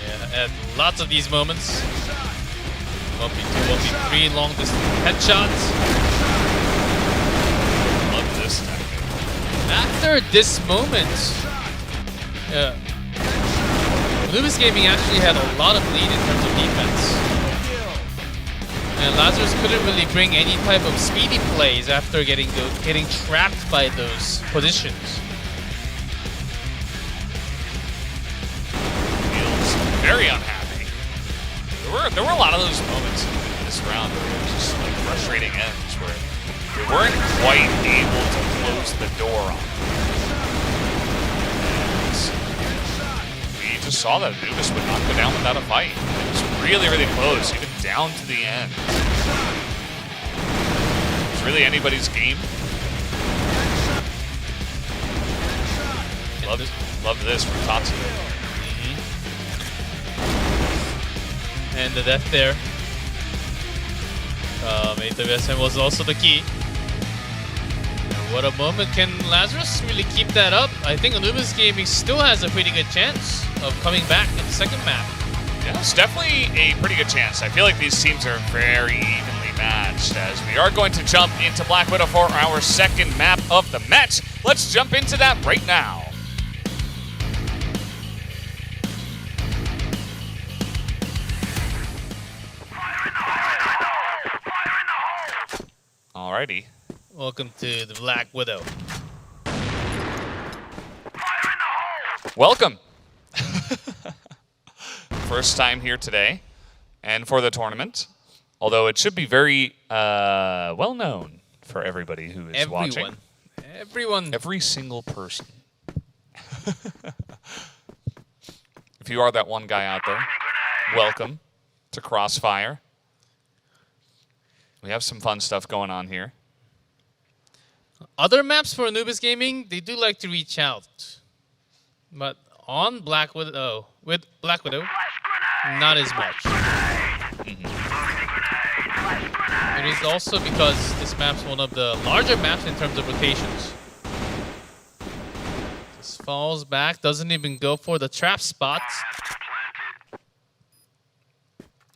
Yeah, and lots of these moments. 1v2, 1v3, long distance headshots. Love this tactic. After this moment, Olympus Gaming actually had a lot of lead in terms of defense. And Lazarus couldn't really bring any type of speedy plays after getting trapped by those positions. Feels very unhappy. There were a lot of those moments in this round where it was just like frustrating ends where they weren't quite able to close the door on them. And we just saw that Anubis would not go down without a fight. It was really, really close, even down to the end. It's really anybody's game. Love this from Tatsu. And the death there. AWSM was also the key. And what a moment. Can Lazarus really keep that up? I think Olympus Gaming still has a pretty good chance of coming back in the second map. Yeah, it's definitely a pretty good chance. I feel like these teams are very evenly matched, as we are going to jump into Black Widow for our second map of the match. Let's jump into that right now. Alrighty. Welcome to the Black Widow. Welcome. First time here today, and for the tournament. Although it should be very well known for everybody who is watching. Everyone. Every single person. If you are that one guy out there, welcome to Crossfire. We have some fun stuff going on here. Other maps for Anubis Gaming, they do like to reach out. But on Black Widow, with Black Widow, not as much. It is also because this map's one of the larger maps in terms of rotations. Just falls back, doesn't even go for the trap spots.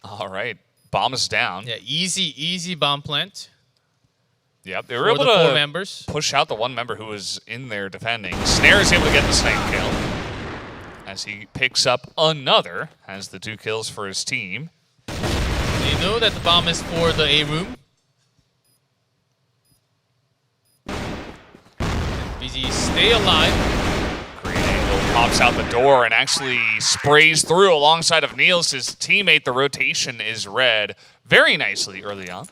All right. Bomb is down. Yeah, easy bomb plant. Yep, they were able to to push out the one member who was in there defending. Snare is able to get the snipe kill. as he picks up another, has the 2 kills for his team. They know that the bomb is for the A room. BZ stay alive. Great angle, pops out the door and actually sprays through alongside of Niels, his teammate. The rotation is read very nicely early on.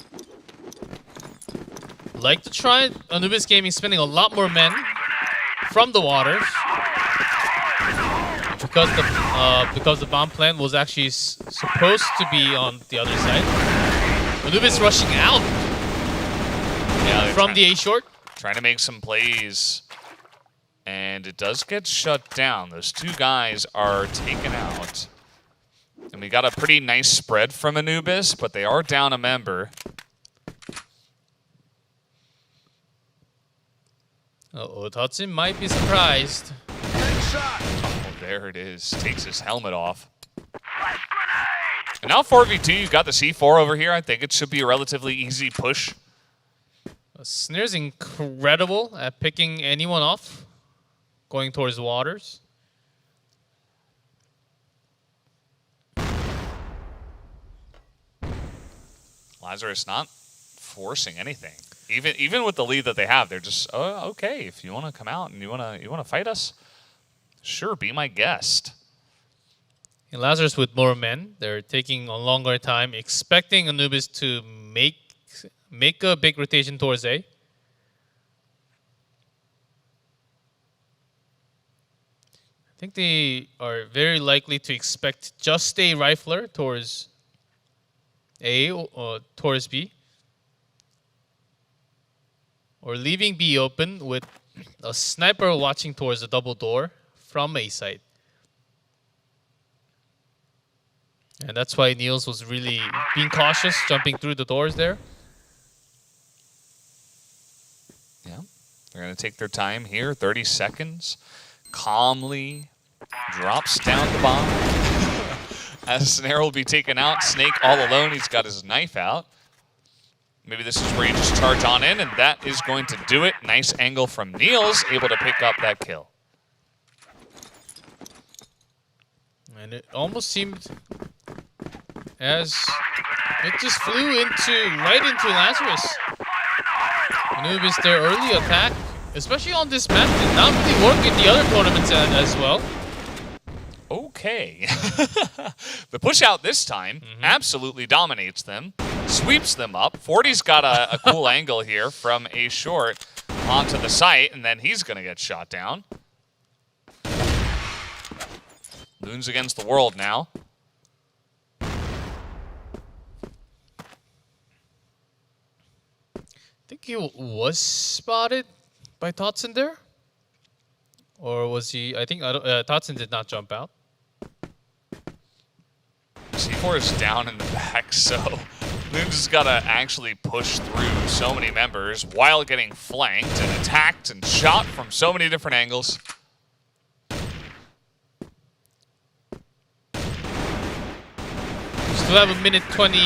Like to try Anubis Gaming spending a lot more men from the waters. Because the bomb plant was actually supposed to be on the other side. Anubis rushing out from the A short. Trying to make some plays. And it does get shut down. Those 2 guys are taken out. And we got a pretty nice spread from Anubis, but they are down a member. Uh-oh, Tatsun might be surprised. Oh, there it is. Takes his helmet off. And now 4v2, you've got the C4 over here. I think it should be a relatively easy push. Snare's incredible at picking anyone off, going towards the waters. Lazarus not forcing anything. Even with the lead that they have, they're just, oh, okay, if you want to come out and you want to fight us, sure, be my guest. And Lazarus with more men, they're taking a longer time, expecting Anubis to make a big rotation towards A. I think they are very likely to expect just a rifler towards A or towards B. Or leaving B open with a sniper watching towards the double door from A side. And that's why Niels was really being cautious, jumping through the doors there. Yeah, they're going to take their time here, 30 seconds. Calmly drops down the bomb. As Snare will be taken out, Snake all alone, he's got his knife out. Maybe this is where you just charge on in, and that is going to do it. Nice angle from Niels, able to pick up that kill. And it almost seemed as it just flew right into Lazarus. Anubis their early attack, especially on this map, did not really work in the other tournaments as well. Okay. The push out this time absolutely dominates them. Sweeps them up. 40's got a cool angle here from A short onto the site, and then he's going to get shot down. Loons against the world now. I think he was spotted by Totson there. Or was he? I think Totson did not jump out. C4 is down in the back, so Loons has got to actually push through so many members while getting flanked and attacked and shot from so many different angles. Still have a minute 20.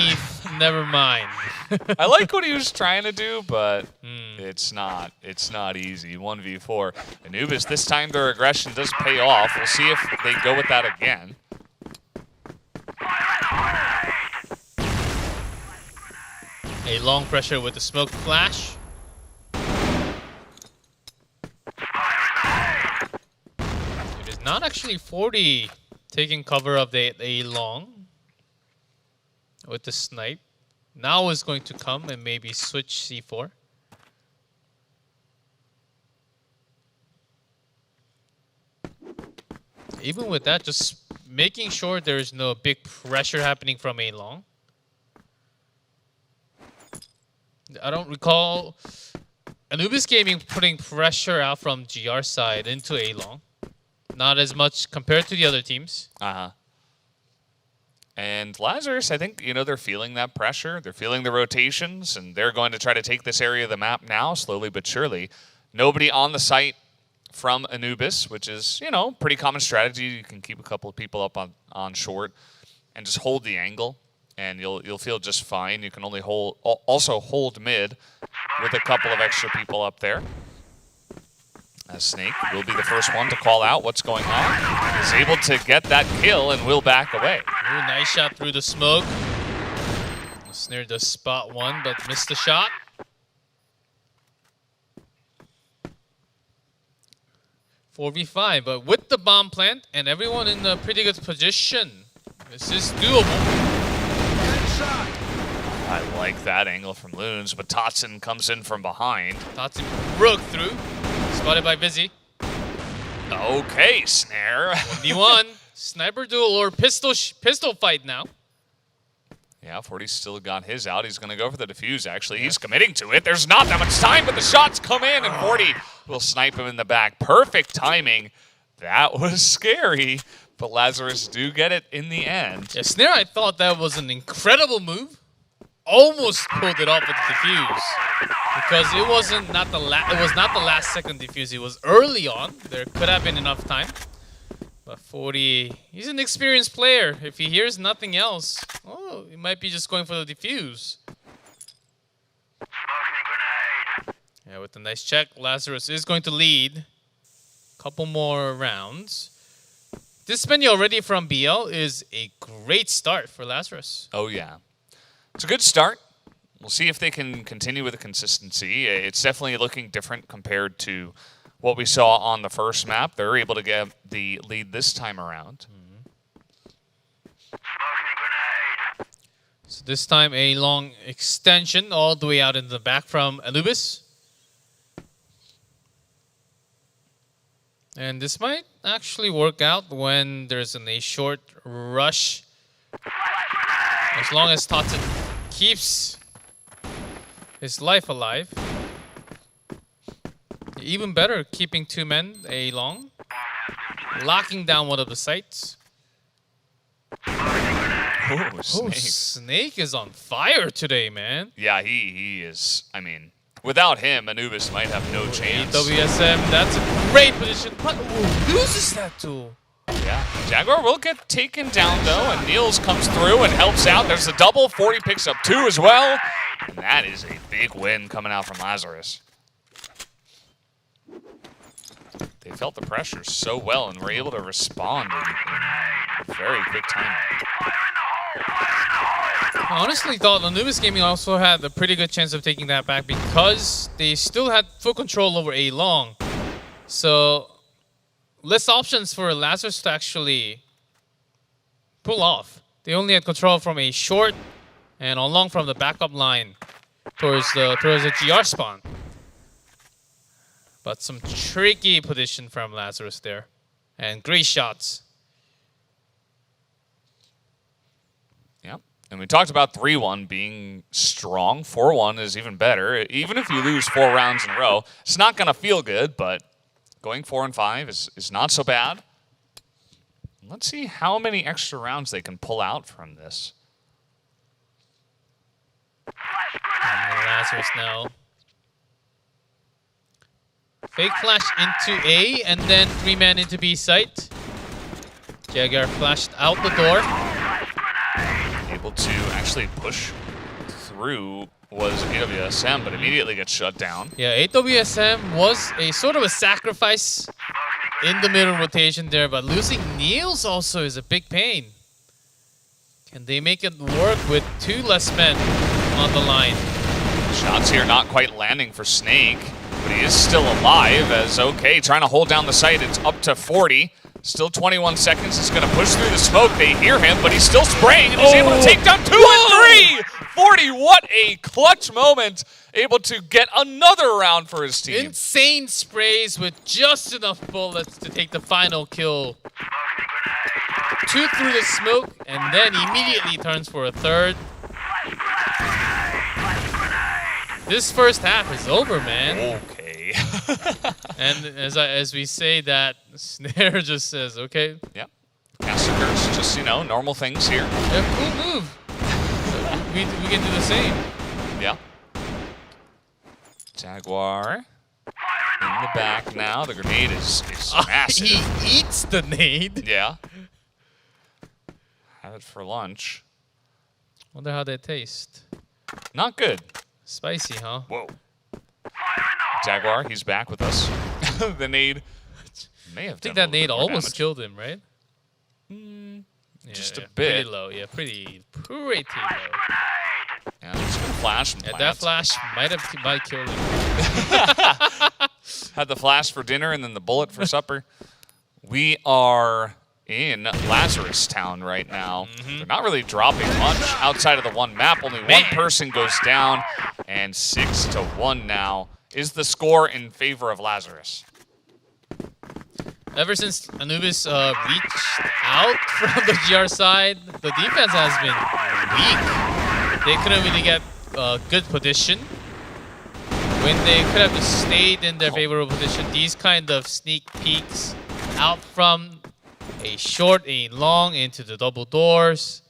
Never mind. I like what he was trying to do, but it's not easy. 1v4. Anubis, this time their aggression does pay off. We'll see if they go with that again. A long pressure with the smoke flash. It is not actually 40 taking cover of the A long with the snipe. Now is going to come and maybe switch C4. Even with that, just making sure there's no big pressure happening from A long. I don't recall Anubis Gaming putting pressure out from GR side into A long. Not as much compared to the other teams. And Lazarus, I think, they're feeling that pressure. They're feeling the rotations, and they're going to try to take this area of the map now, slowly but surely. Nobody on the site from Anubis, which is, pretty common strategy. You can keep a couple of people up on short and just hold the angle, and you'll feel just fine. You can only also hold mid with a couple of extra people up there. as Snake will be the first one to call out what's going on. He's able to get that kill and will back away. Ooh, nice shot through the smoke. Snared the spot one, but missed the shot. .4v5, but with the bomb plant and everyone in a pretty good position, this is doable. I like that angle from Loons, but Totson comes in from behind. Totson broke through, spotted by Vizzy. Okay, Snare. 1v1, sniper duel or pistol fight now. Yeah, 40's still got his out. He's going to go for the defuse, actually. He's committing to it. There's not that much time, but the shots come in, and 40 will snipe him in the back. Perfect timing. That was scary, but Lazarus do get it in the end. Yeah, Snare, I thought that was an incredible move. Almost pulled it off with the defuse. Because it was not the last second defuse. It was early on. There could have been enough time. But 40, he's an experienced player. If he hears nothing else, oh, he might be just going for the defuse. Yeah, with a nice check, Lazarus is going to lead. Couple more rounds. This menu already from BL is a great start for Lazarus. Oh, yeah. It's a good start. We'll see if they can continue with the consistency. It's definitely looking different compared to what we saw on the first map. They're able to get the lead this time around. So this time a long extension all the way out in the back from Anubis. And this might actually work out when there's a short rush. As long as Totson keeps his life alive. Even better, keeping two men a long. Locking down one of the sites. Oh, Snake. Snake is on fire today, man. Yeah, he is. I mean, without him, Anubis might have no chance. WSM, that's a great position. But loses that tool. Yeah, Jaguar will get taken down, though, and Niels comes through and helps out. There's a double. 40 picks up 2 as well. And that is a big win coming out from Lazarus. They felt the pressure so well and were able to respond in very quick time. I honestly thought Anubis Gaming also had a pretty good chance of taking that back because they still had full control over A long. So less options for Lazarus to actually pull off. They only had control from a short and along from the backup line towards the GR spawn. But some tricky position from Lazarus there. And great shots. Yep. And we talked about 3-1 being strong. 4-1 is even better. Even if you lose 4 rounds in a row, it's not going to feel good, but going 4 and 5 is not so bad. Let's see how many extra rounds they can pull out from this. And Lazarus now. Fake flash into A and then 3-man into B site. Jaguar flashed out the door. Able to actually push through was AWSM, but immediately gets shut down. Yeah, AWSM was a sort of a sacrifice in the middle rotation there, but losing Niels also is a big pain. Can they make it work with 2 less men on the line? Shots here not quite landing for Snake, but he is still alive as OK, trying to hold down the site. It's up to 40. Still 21 seconds. He's going to push through the smoke. They hear him, but he's still spraying, and he's able to take down 2 and 3. 40, what a clutch moment. Able to get another round for his team. Insane sprays with just enough bullets to take the final kill. 2 through the smoke, and then immediately turns for a 3rd. This first half is over, man. Okay. And as we say that, Snare just says, okay. Yep. Massacres, just, normal things here. Yeah, cool move. we can do the same. Yeah. Jaguar in the back now. The grenade is massive. He eats the nade. Yeah. Have it for lunch. Wonder how they taste. Not good. Spicy, huh? Whoa. Jaguar, he's back with us. the nade may have I think done that a little nade bit more almost damage. killed him, right? Just a bit. Pretty low, yeah, pretty low. Yeah, just gonna flash and Yeah, plant. that flash might kill him. Had the flash for dinner and then the bullet for supper. We are in Lazarus Town right now. They're not really dropping much outside of the one map. Only one person goes down, and 6-1 now is the score in favor of Lazarus. Ever since Anubis reached out from the GR side, the defense has been weak. They couldn't really get good position. When they could have just stayed in their favorable position, these kind of sneak peeks out from a short, a long into the double doors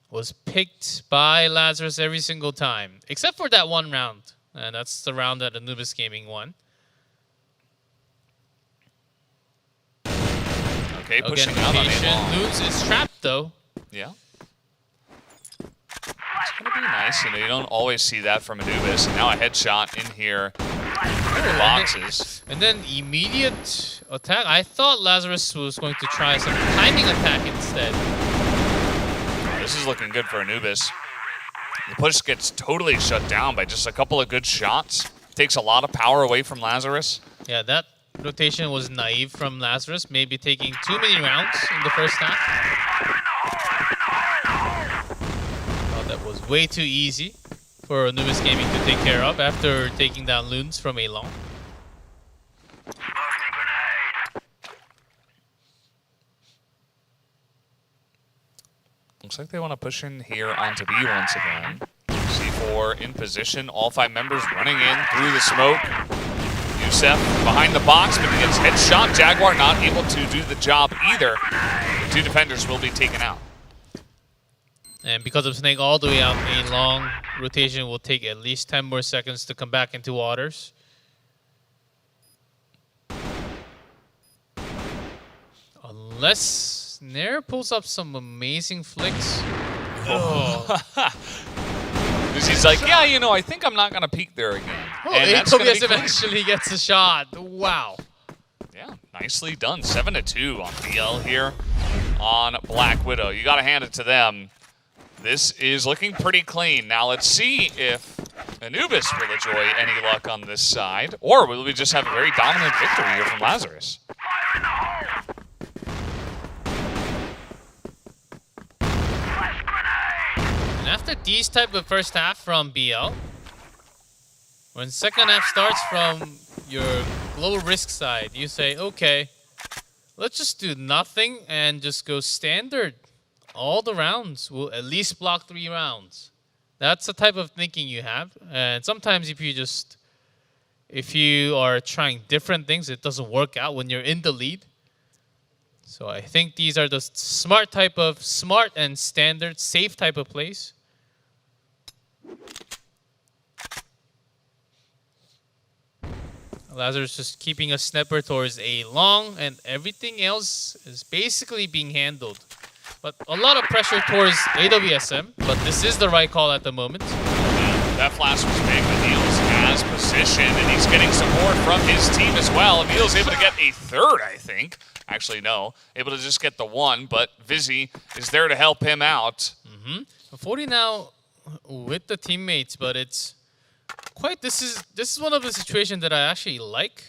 was picked by Lazarus every single time, except for that one round. And that's the round that Anubis Gaming won. Okay, pushing Again, out on rotation. A-long. Loons is trapped though. Yeah. It's going to be nice. You know, you don't always see that from Anubis. And now a headshot in here. Boxes. And then immediate attack. I thought Lazarus was going to try some timing attack instead. This is looking good for Anubis. The push gets totally shut down by just a couple of good shots. Takes a lot of power away from Lazarus. Yeah, that rotation was naive from Lazarus, maybe taking too many rounds in the first half. Oh, that was way too easy for Anubis Gaming to take care of after taking down Loons from A-Long. Looks like they want to push in here onto B once again. C4 in position. All 5 members running in through the smoke. Youssef behind the box, but he gets headshot. Jaguar not able to do the job either. The 2 defenders will be taken out. And because of Snake all the way out, a long rotation will take at least 10 more seconds to come back into waters. Unless Nair pulls up some amazing flicks. Oh, Because he's like, yeah, you know, I think I'm not going to peek there again. And that's gonna be AWS clean. eventually gets a shot. Wow. Yeah, nicely done. 7-2 on BL here on Black Widow. You got to hand it to them. This is looking pretty clean. Now let's see if Anubis will enjoy any luck on this side, or will we just have a very dominant victory here from Lazarus? And after these type of first half from BL, when second half starts from your low risk side, you say, okay, let's just do nothing and just go standard. All the rounds will at least block 3 rounds. That's the type of thinking you have. And sometimes if you are trying different things, it doesn't work out when you're in the lead. So I think these are the smart and standard, safe type of plays. Lazarus just keeping a sniper towards A long, and everything else is basically being handled. But a lot of pressure towards AWSM, but this is the right call at the moment. That flash was big. Emil's has position, and he's getting support from his team as well. Emil's able to get a third, I think. Actually, no. Able to just get the 1, but Vizzy is there to help him out. 40 now with the teammates, but it's quite... This is one of the situations that I actually like.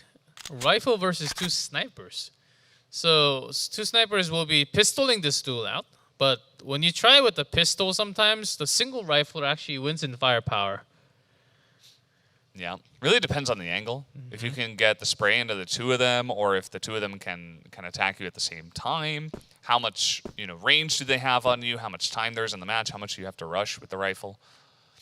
Rifle versus 2 snipers. So 2 snipers will be pistoling this duel out, but when you try with the pistol, sometimes the single rifle actually wins in firepower. Yeah, really depends on the angle. If you can get the spray into the 2 of them, or if the 2 of them can attack you at the same time. How much range do they have on you? How much time there's in the match? How much you have to rush with the rifle?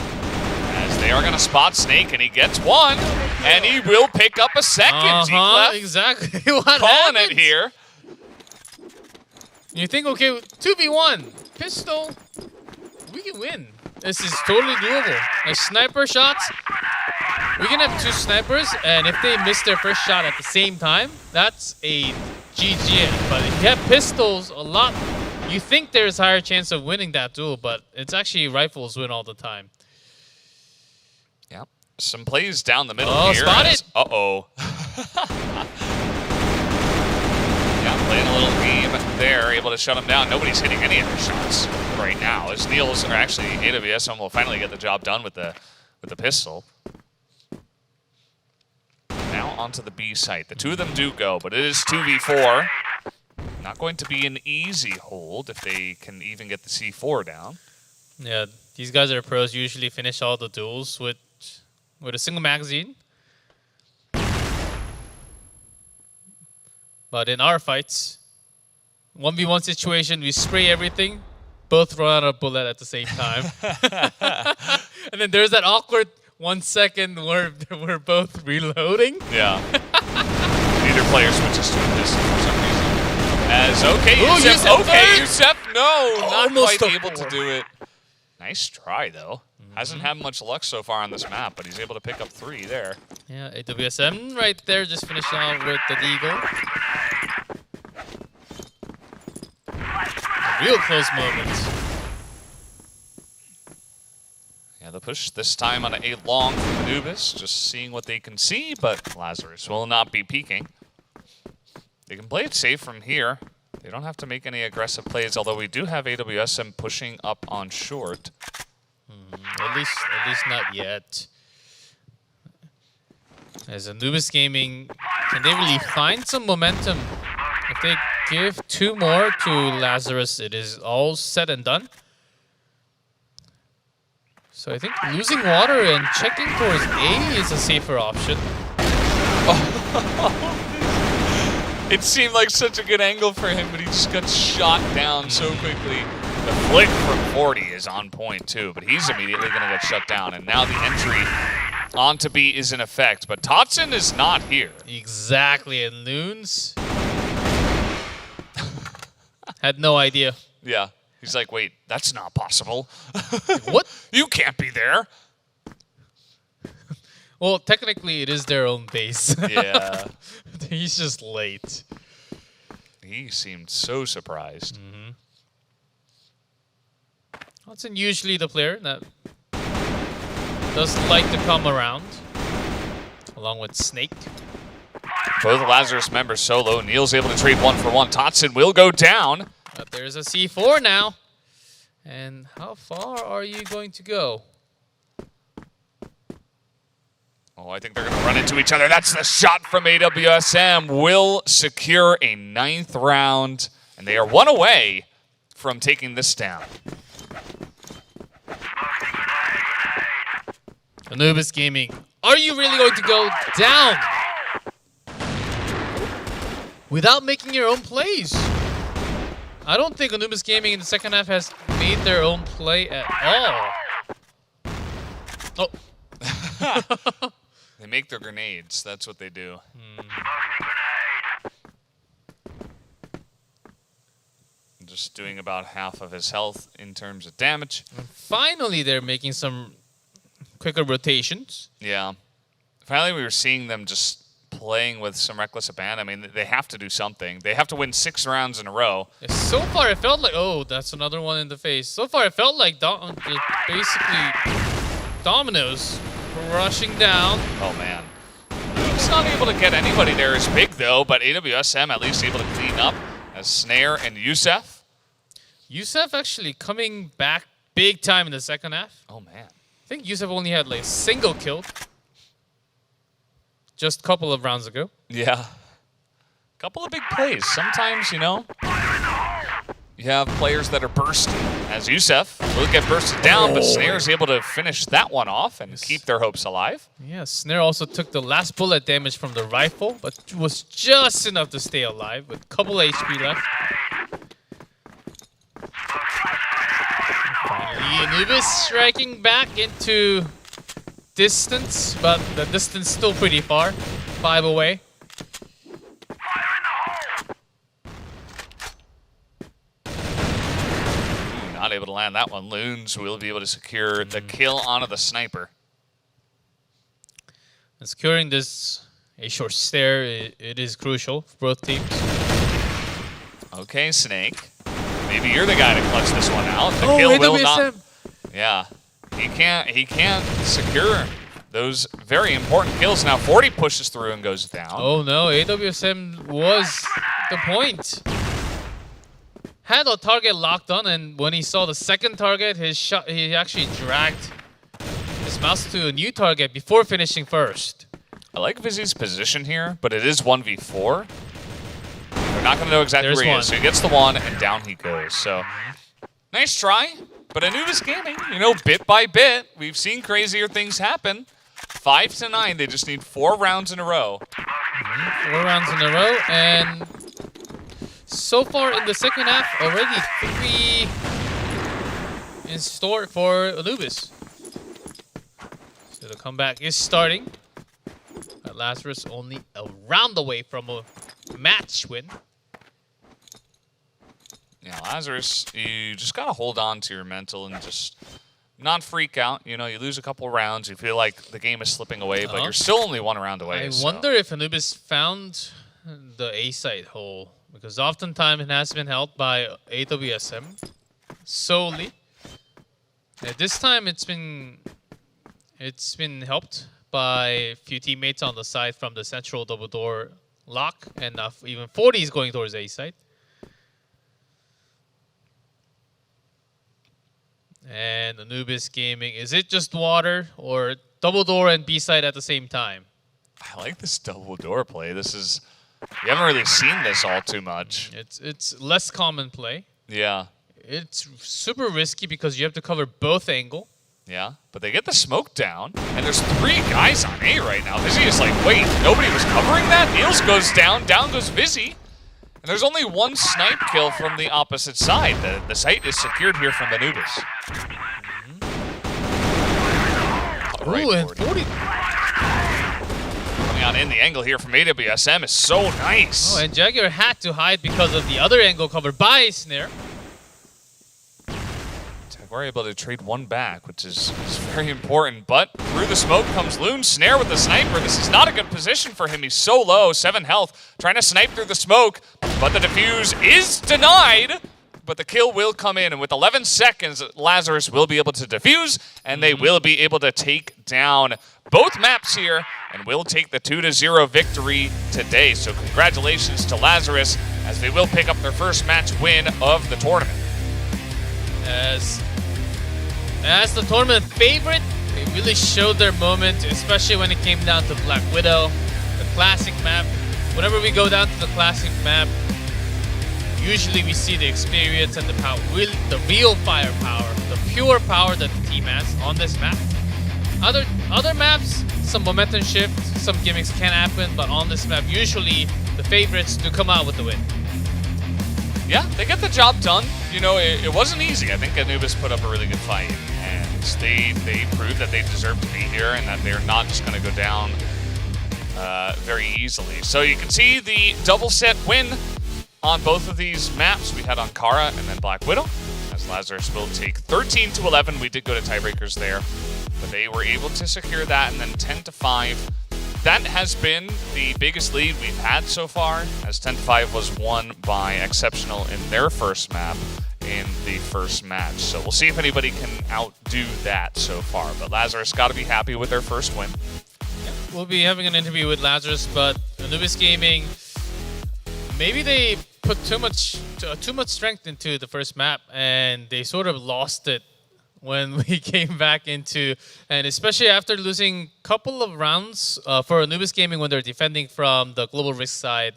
As they are going to spot Snake, and he gets 1, and he will pick up a second. Exactly what calling happens. it here. You think, okay, 2v1, pistol, we can win. This is totally doable. A sniper shots, we can have 2 snipers, and if they miss their first shot at the same time, that's a GG. But if you have pistols, you think there's a higher chance of winning that duel, but it's actually rifles win all the time. Yeah, some plays down the middle Oh, here. spotted! Uh-oh. Yeah, playing a little game there, able to shut him down. Nobody's hitting any of their shots right now. As Niels, or actually AWSM, will finally get the job done with the pistol. Now onto the B site. The two of them do go, but it is 2v4. Not going to be an easy hold if they can even get the C4 down. Yeah, these guys are pros. Usually finish all the duels with a single magazine. But in our fights, 1v1 situation, we spray everything, both run out of bullet at the same time. And then there's that awkward 1 second where we're both reloading. Yeah. Neither player switches to a pistol for some reason. As okay, Ooh, Yusef, Yusef, Yusef, no, not Almost quite a able to four. do it. Nice try though. Hasn't had much luck so far on this map, but he's able to pick up 3 there. Yeah, AWSM right there, just finishing out with the Eagle. A real close moment. Yeah, the push this time on a long from Anubis, just seeing what they can see, but Lazarus will not be peeking. They can play it safe from here. They don't have to make any aggressive plays, although we do have AWSM pushing up on short. At least not yet. As Anubis Gaming, can they really find some momentum? If they give 2 more to Lazarus, it is all said and done. So I think losing water and checking towards A is a safer option. It seemed like such a good angle for him, but he just got shot down so quickly. The flick from 40 is on point too, but he's immediately going to get shut down. And now the entry onto B is in effect, but Totson is not here. Exactly, and Loons had no idea. Yeah, he's like, wait, that's not possible. What? You can't be there. Well, technically it is their own base. Yeah. He's just late. He seemed so surprised. Hudson usually the player that does like to come around, along with Snake. Both Lazarus members solo. Neil's able to trade 1 for 1. Totson will go down. But there's a C4 now. And how far are you going to go? Oh, I think they're going to run into each other. That's the shot from AWSM. Will secure a 9th round. And they are 1 away from taking this down. Anubis Gaming, are you really going to go down without making your own plays? I don't think Anubis Gaming in the second half has made their own play at all. Oh. They make their grenades. That's what they do. Just doing about half of his health in terms of damage. Finally, they're making some quicker rotations. Yeah. Finally, we were seeing them just playing with some reckless abandon. I mean, they have to do something. They have to win 6 rounds in a row. So far, it felt like, oh, that's another one in the face. So far, it felt like basically Dominoes rushing down. Oh, man. He's not able to get anybody there as big, though, but AWSM at least able to clean up as Snare and Yusef. Yusef actually coming back big time in the second half. Oh, man. I think Yusef only had like a single kill just a couple of rounds ago. Yeah. Couple of big plays. Sometimes, you know, you have players that are bursting. As Yusef will get bursted down, but Snare's able to finish that one off and keep their hopes alive. Yeah, Snare also took the last bullet damage from the rifle, but was just enough to stay alive with a couple HP left. Finally, Anubis striking back into distance, but the distance still pretty far. 5 away. Not able to land that one. Loons will be able to secure the kill onto the sniper. And securing this a short stare, it is crucial for both teams. Okay, Snake. Maybe you're the guy to clutch this one out. The kill will not. AWSM. Yeah. He can't secure those very important kills. Now 40 pushes through and goes down. Oh no, AWSM was the point. Had a target locked on, and when he saw the second target, he actually dragged his mouse to a new target before finishing first. I like Vizzy's position here, but it is 1v4. We're not going to know exactly where he is. So he gets the one, and down he goes. So nice try, but Anubis Gaming, you know, bit by bit, we've seen crazier things happen. 5-9, they just need 4 rounds in a row. 4 rounds in a row, and so far in the second half, already 3 in store for Anubis. So the comeback is starting. Lazarus only a round away from a match win. Yeah, Lazarus, you just got to hold on to your mental and just not freak out. You know, you lose a couple rounds, you feel like the game is slipping away, but you're still only 1 round away. I wonder if Anubis found the A-side hole, because oftentimes it has been held by AWSM solely. And this time it's been helped by a few teammates on the side from the central double door lock, and even 40 is going towards A side. And Anubis Gaming, is it just water or double door and B side at the same time? I like this double door play. This is, you haven't really seen this all too much. It's less common play. Yeah. It's super risky because you have to cover both angle. Yeah, but they get the smoke down, and there's 3 guys on A right now. Vizzy is like, wait, nobody was covering that? Niels goes down, down goes Vizzy. And there's only 1 snipe kill from the opposite side. The site is secured here from Anubis. Ooh, and 40. Coming on in, the angle here from AWSM is so nice. Oh, and Jaguar had to hide because of the other angle covered by Snare. We're able to trade 1 back, which is very important. But through the smoke comes Loon. Snare with the sniper. This is not a good position for him. He's so low, 7 health, trying to snipe through the smoke. But the defuse is denied. But the kill will come in. And with 11 seconds, Lazarus will be able to defuse. And they will be able to take down both maps here. And will take the 2-0 victory today. So congratulations to Lazarus as they will pick up their first match win of the tournament. As the tournament favorite, they really showed their moment, especially when it came down to Black Widow, the classic map. Whenever we go down to the classic map, usually we see the experience and the power, the real firepower, the pure power that the team has on this map. Other maps, some momentum shift, some gimmicks can happen, but on this map, usually the favorites do come out with the win. Yeah, they get the job done. You know, it wasn't easy. I think Anubis put up a really good fight, and they proved that they deserve to be here and that they're not just going to go down very easily. So you can see the double set win on both of these maps. We had Ankara and then Black Widow, as Lazarus will take 13-11. We did go to tiebreakers there, but they were able to secure that, and then 10-5. That has been the biggest lead we've had so far, as 10-5 was won by Exceptional in their first map in the first match. So we'll see if anybody can outdo that so far. But Lazarus got to be happy with their first win. Yeah, we'll be having an interview with Lazarus, but Anubis Gaming, maybe they put too much strength into the first map, and they sort of lost it when we came back into, and especially after losing a couple of rounds for Anubis Gaming when they're defending from the Global Risk side,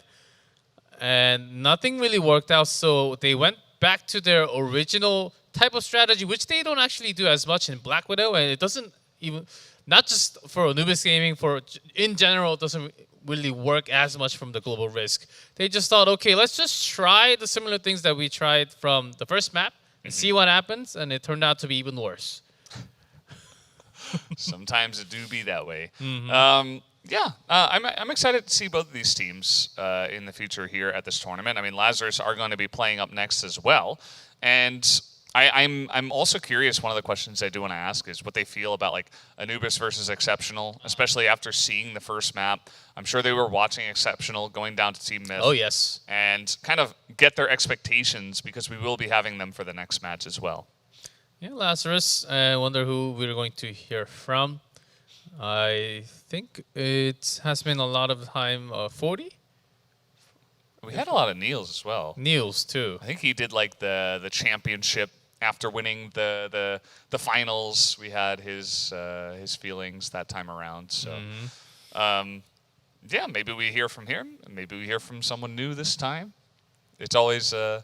and nothing really worked out, so they went back to their original type of strategy, which they don't actually do as much in Black Widow, and it doesn't even, not just for Anubis Gaming, for in general, it doesn't really work as much from the Global Risk. They just thought, okay, let's just try the similar things that we tried from the first map, and see what happens, and it turned out to be even worse. Sometimes it do be that way. I'm excited to see both of these teams in the future here at this tournament. I mean, Lazarus are going to be playing up next as well, and I'm also curious. One of the questions I do want to ask is what they feel about like Anubis versus Exceptional, especially after seeing the first map. I'm sure they were watching Exceptional going down to Team Myth. Oh yes, and kind of get their expectations because we will be having them for the next match as well. Yeah, Lazarus. I wonder who we're going to hear from. I think it has been a lot of time. 40 We had a lot of Niels as well. Niels too. I think he did like the championship after winning the finals. We had his feelings that time around. So yeah, maybe we hear from him. Maybe we hear from someone new this time. It's always a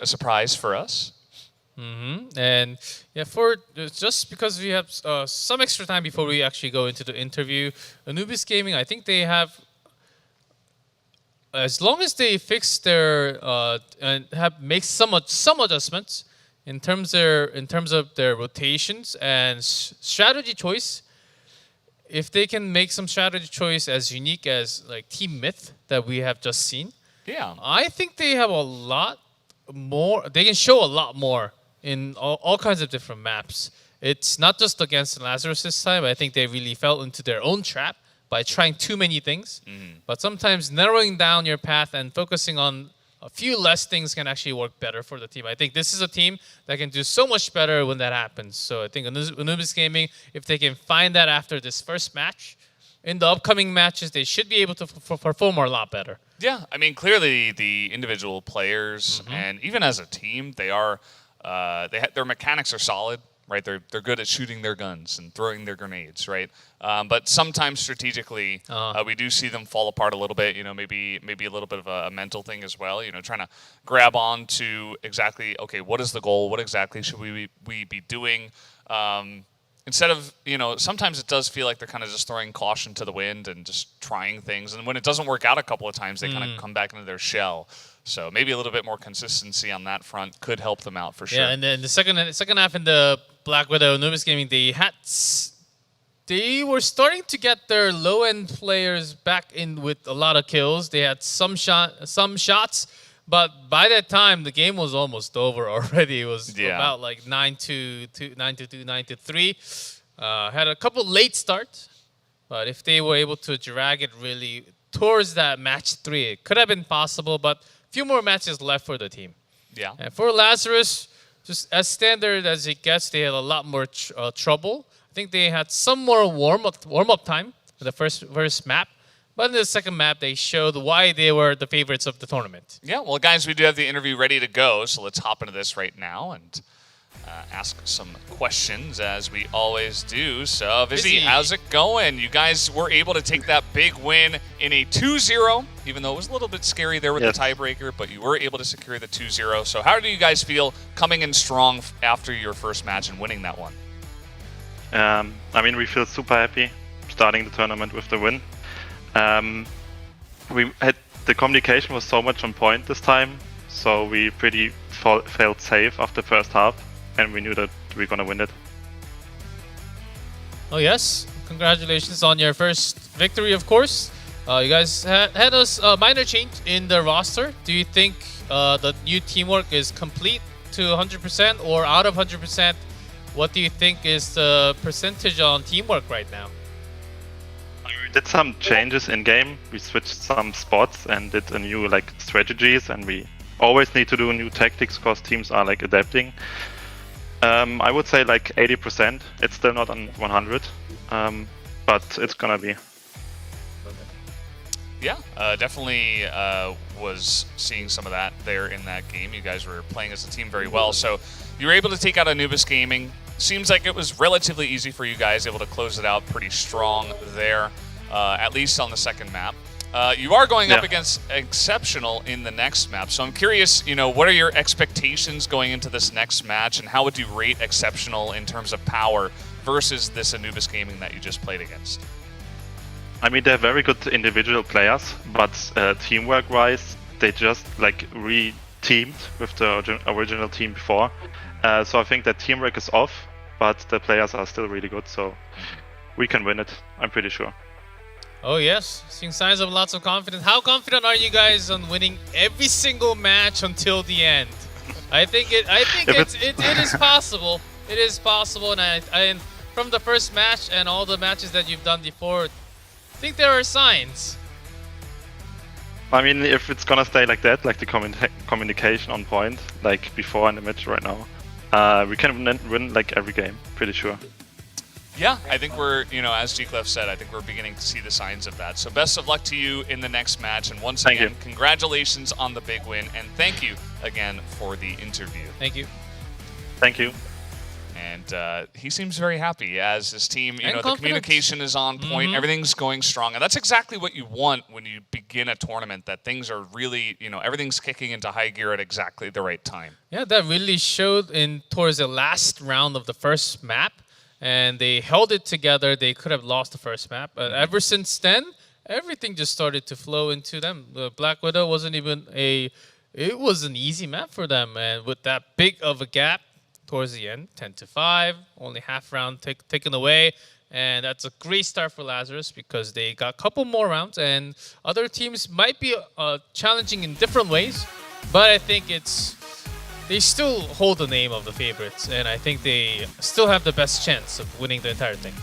surprise for us. And yeah, for just because we have some extra time before we actually go into the interview, Anubis Gaming, I think they have, as long as they fix their and have make some adjustments in terms of their rotations and strategy choice. If they can make some strategy choice as unique as like Team Myth that we have just seen, Yeah. I think they have a lot more. They can show a lot more in all kinds of different maps. It's not just against Lazarus this time. I think they really fell into their own trap by trying too many things. But sometimes narrowing down your path and focusing on a few less things can actually work better for the team. I think this is a team that can do so much better when that happens. So I think Anubis Gaming, if they can find that after this first match, in the upcoming matches, they should be able to perform a lot better. Yeah, I mean, clearly the individual players and even as a team, they are their mechanics are solid, right? They're good at shooting their guns and throwing their grenades, right? But sometimes strategically, we do see them fall apart a little bit. You know, maybe a little bit of a mental thing as well. You know, trying to grab on to exactly, okay, what is the goal? What exactly should we be doing? Instead of, you know, sometimes it does feel like they're kind of just throwing caution to the wind and just trying things. And when it doesn't work out a couple of times, they kind of come back into their shell. So maybe a little bit more consistency on that front could help them out for sure. Yeah, and then the second half in the Black Widow Anubis Gaming, they were starting to get their low-end players back in with a lot of kills. They had some shots, but by that time the game was almost over already. It was about like 9-2, 9-2, 9-3. Had a couple late starts, but if they were able to drag it really towards that match 3, it could have been possible. But a few more matches left for the team. Yeah. And for Lazarus, just as standard as it gets, they had a lot more trouble. I think they had some more warm up time for the first map. But in the second map, they showed why they were the favorites of the tournament. Yeah, well, guys, we do have the interview ready to go, so let's hop into this right now and ask some questions, as we always do. So, Vizzy, how's it going? You guys were able to take that big win in a 2-0, even though it was a little bit scary there with the tiebreaker, but you were able to secure the 2-0. So how do you guys feel coming in strong after your first match and winning that one? I mean, we feel super happy starting the tournament with the win. We had the communication was so much on point this time, so we pretty felt safe after the first half, and we knew that we were gonna win it. Oh yes, congratulations on your first victory, of course. You guys had a minor change in the roster. Do you think the new teamwork is complete to 100% or out of 100%? What do you think is the percentage on teamwork right now? We did some changes in game. We switched some spots and did a new strategies, and we always need to do new tactics because teams are adapting. I would say 80%. It's still not on 100, but it's gonna be. Yeah, definitely was seeing some of that there in that game. You guys were playing as a team very well, so you were able to take out Anubis Gaming. Seems like it was relatively easy for you guys, able to close it out pretty strong there, at least on the second map. You are going up against Exceptional in the next map, so I'm curious, what are your expectations going into this next match, and how would you rate Exceptional in terms of power versus this Anubis Gaming that you just played against? I mean, they're very good individual players, but teamwork-wise, they just re-teamed with the original team before. So I think that teamwork is off, but the players are still really good, so we can win it, I'm pretty sure. Oh yes, seeing signs of lots of confidence. How confident are you guys on winning every single match until the end? I think it is possible. It is possible, and from the first match and all the matches that you've done before, I think there are signs. I mean, if it's gonna stay like that, the communication on point, like before in the match right now, we can win every game, pretty sure. Yeah, I think we're, as G-Clef said, I think we're beginning to see the signs of that. So best of luck to you in the next match. And once again, congratulations on the big win. And thank you again for the interview. Thank you. Thank you. And he seems very happy as his team, And the confident. communication is on point. Everything's going strong. And that's exactly what you want when you begin a tournament, that things are really, everything's kicking into high gear at exactly the right time. Yeah, that really showed towards the last round of the first map. And they held it together. They could have lost the first map. But ever since then, everything just started to flow into them. The Black Widow wasn't even it was an easy map for them. And with that big of a gap towards the end, 10-5, only half round taken away. And that's a great start for Lazarus because they got a couple more rounds. And other teams might be challenging in different ways. But I think they still hold the name of the favorites, and I think they still have the best chance of winning the entire thing.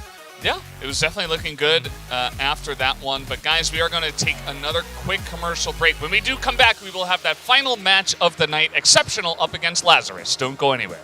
Yeah, it was definitely looking good after that one. But guys, we are going to take another quick commercial break. When we do come back, we will have that final match of the night, Exceptional up against Lazarus. Don't go anywhere.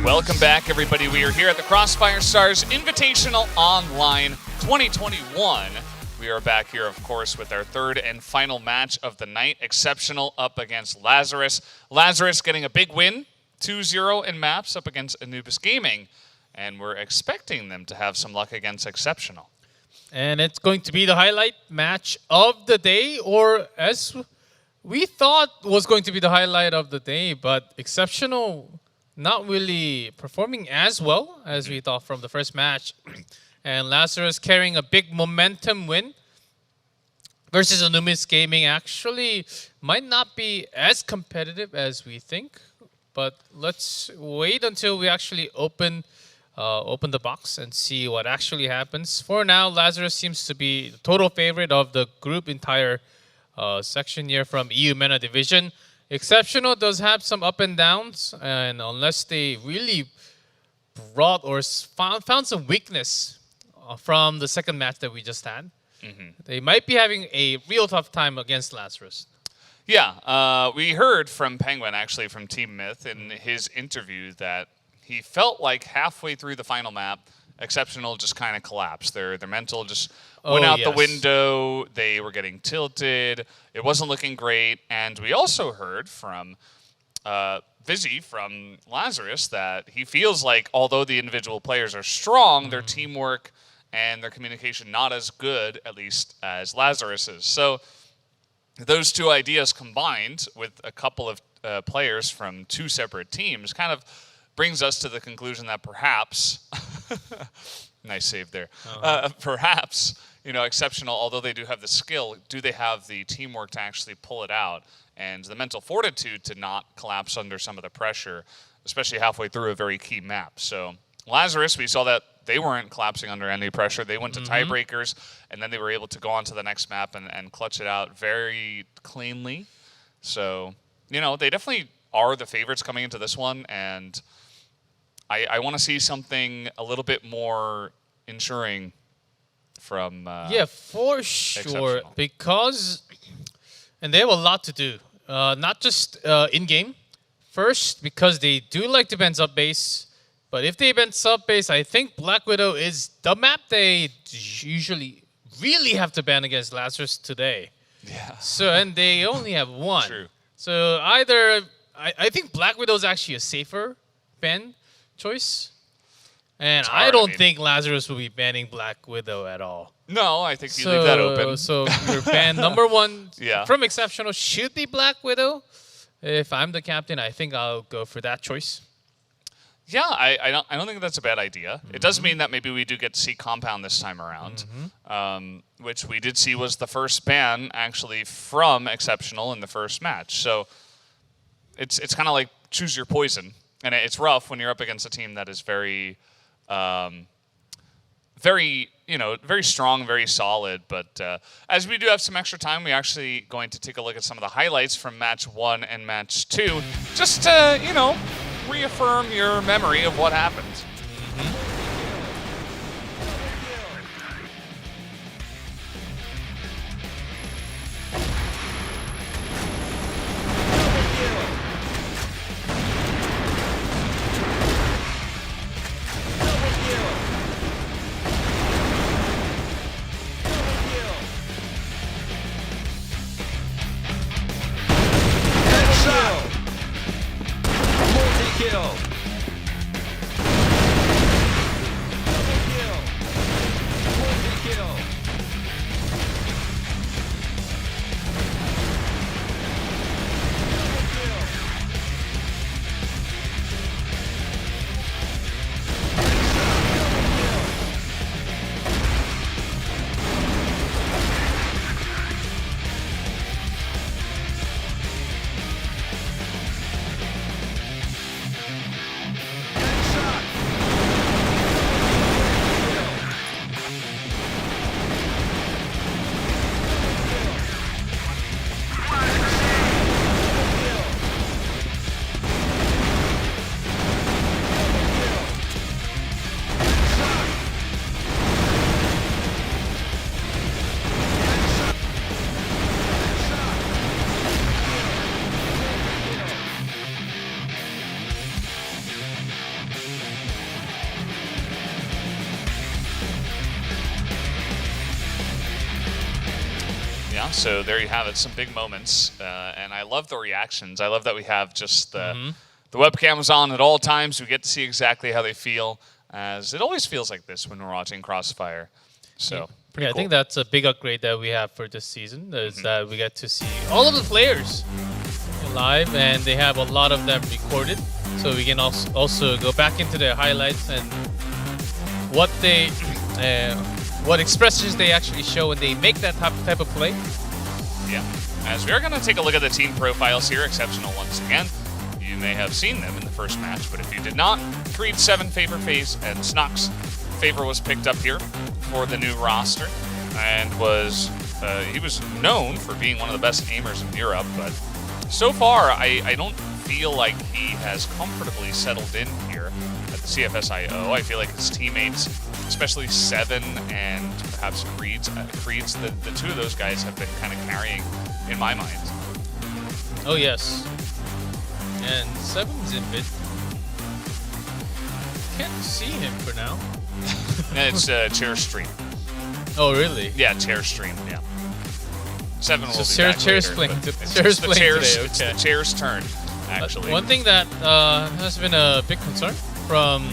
Welcome back, everybody. We are here at the Crossfire Stars Invitational Online 2021. We are back here, of course, with our third and final match of the night. Exceptional up against Lazarus. Lazarus getting a big win, 2-0 in maps up against Anubis Gaming. And we're expecting them to have some luck against Exceptional. And it's going to be the highlight match of the day, or as we thought was going to be the highlight of the day, but Exceptional not really performing as well as we thought from the first match. And Lazarus carrying a big momentum win versus Anubis Gaming actually might not be as competitive as we think. But let's wait until we actually open the box and see what actually happens. For now, Lazarus seems to be the total favorite of the group entire section here from EUMENA division. Exceptional does have some up and downs, and unless they really brought or found some weakness from the second match that we just had, they might be having a real tough time against Lazarus. Yeah, we heard from Penguin, actually, from Team Myth in his interview that he felt like halfway through the final map, Exceptional just kind of collapsed. Their mental just went out the window. They were getting tilted. It wasn't looking great. And we also heard from Vizzy from Lazarus that he feels like although the individual players are strong, their teamwork and their communication not as good, at least as Lazarus's. So those two ideas combined with a couple of players from two separate teams kind of brings us to the conclusion that perhaps, nice save there, perhaps, Exceptional, although they do have the skill, do they have the teamwork to actually pull it out and the mental fortitude to not collapse under some of the pressure, especially halfway through a very key map. So Lazarus, we saw that they weren't collapsing under any pressure. They went to tiebreakers, and then they were able to go on to the next map and clutch it out very cleanly. So, they definitely are the favorites coming into this one, and I want to see something a little bit more ensuring from yeah, for sure, because and they have a lot to do, not just in game. First, because they do like to ban sub base, but if they ban sub base, I think Black Widow is the map they usually really have to ban against Lazarus today. Yeah. So and they only have one. True. So either I think Black Widow is actually a safer ban choice. And I don't think Lazarus will be banning Black Widow at all. No, I think you leave that open. So your ban number one Yeah. from Exceptional should be Black Widow. If I'm the captain, I think I'll go for that choice. Yeah, I don't think that's a bad idea. It does mean that maybe we do get to see Compound this time around, which we did see was the first ban actually from Exceptional in the first match. So it's kind of like choose your poison, and it's rough when you're up against a team that is very, very strong, very solid. But as we do have some extra time, we're actually going to take a look at some of the highlights from match 1 and match 2, just to reaffirm your memory of what happened. Yeah, so there you have it, some big moments, and I love the reactions. I love that we have just the webcams on at all times. We get to see exactly how they feel, as it always feels like this when we're watching Crossfire. So, yeah, I cool. think that's a big upgrade that we have for this season, is that we get to see all of the players live, and they have a lot of them recorded, so we can also go back into their highlights and what they, what expressions they actually show when they make that type of play. Yeah, as we are going to take a look at the team profiles here, Exceptional once again. You may have seen them in the first match, but if you did not, Creed 7, Favor, FaZe, and Snox. Favor was picked up here for the new roster, and he was known for being one of the best aimers in Europe, but so far I don't feel like he has comfortably settled in here at the CFS IO. I feel like his teammates, especially Seven and perhaps Creed's, the two of those guys have been kind of carrying in my mind. Oh yes, and Seven's in mid. Can't see him for now. It's chair stream. Oh really? Yeah, chair stream. Yeah. Seven will So be back Chair's later, playing. but it's Chair's the playing Chair's- today. It's Okay. the chair's turn, actually. One thing that has been a big concern from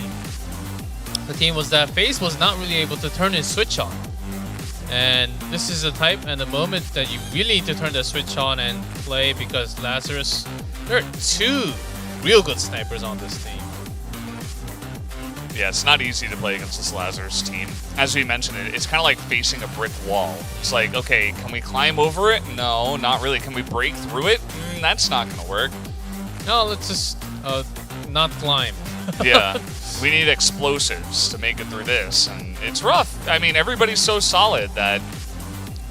the team was that FaZe was not really able to turn his switch on. And this is the type and the moment that you really need to turn the switch on and play, because Lazarus, there are two real good snipers on this team. Yeah, it's not easy to play against this Lazarus team. As we mentioned, it's kind of like facing a brick wall. It's like, okay, can we climb over it? No, not really. Can we break through it? That's not going to work. No, let's just not climb. Yeah, we need explosives to make it through this, and it's rough. I mean, everybody's so solid that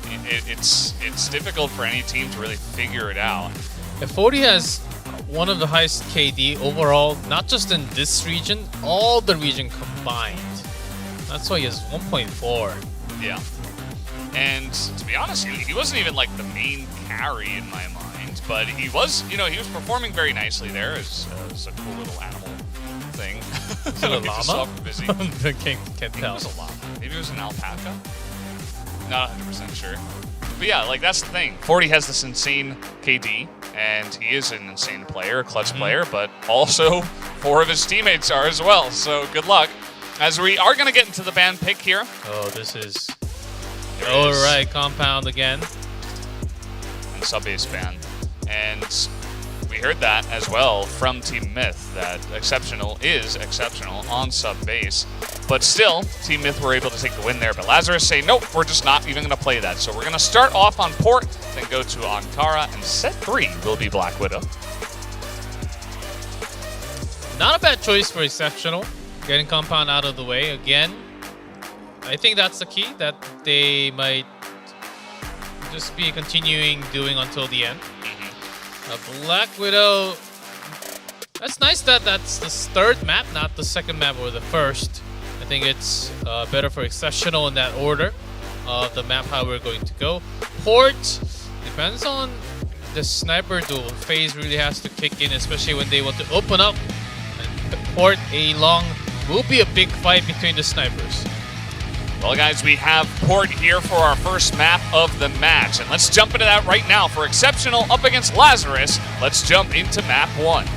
it's difficult for any team to really figure it out. If 40 has one of the highest KD overall, not just in this region, all the region combined. That's why he has 1.4. Yeah. And to be honest, he wasn't even like the main carry in my mind, but he was, he was performing very nicely there as a cool little animal thing. Is it a He just llama? saw busy. can't I think tell. it was a llama. Maybe it was an alpaca. Not 100% sure. But yeah, like that's the thing. 40 has this insane KD, and he is an insane player, a clutch player, but also 4 of his teammates are as well. So good luck. As we are going to get into the ban pick here. Oh, this is... There it All is. right, compound again. And sub-base ban. And we heard that as well from Team Myth, that Exceptional is exceptional on sub-base. But still, Team Myth were able to take the win there. But Lazarus say, nope, we're just not even going to play that. So we're going to start off on Port, then go to Ankara, and set 3 will be Black Widow. Not a bad choice for Exceptional. Getting compound out of the way again. I think that's the key that they might just be continuing doing until the end. Black Widow. That's nice that that's the third map, not the second map or the first. I think it's better for Exceptional in that order of the map how we're going to go. Port depends on the sniper duel. FaZe really has to kick in, especially when they want to open up and Port a long. Will be a big fight between the snipers. Well, guys, we have Port here for our first map of the match. And let's jump into that right now. For Exceptional up against Lazarus, let's jump into map 1.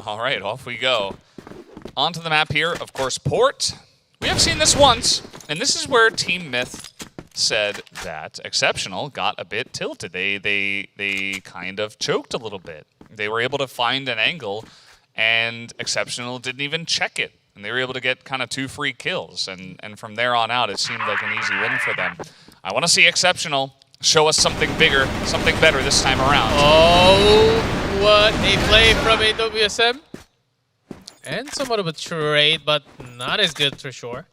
All right, off we go. Onto the map here, of course, Port. We have seen this once, and this is where Team Myth said that Exceptional got a bit tilted. They kind of choked a little bit. They were able to find an angle, and Exceptional didn't even check it. And they were able to get kind of 2 free kills. And from there on out, it seemed like an easy win for them. I want to see Exceptional show us something bigger, something better this time around. Oh, what a play from AWSM. And somewhat of a trade, but not as good for sure.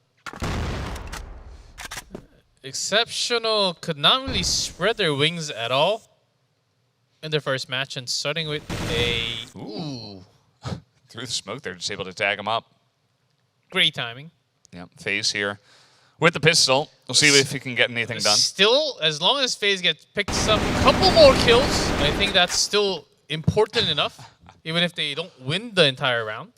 Exceptional could not really spread their wings at all in their first match, and starting with a Through the smoke, they're just able to tag him up. great timing. Yeah, FaZe here with the pistol. We'll see if he can get anything done. Still, as long as FaZe gets picks up a couple more kills, I think that's still important enough even if they don't win the entire round.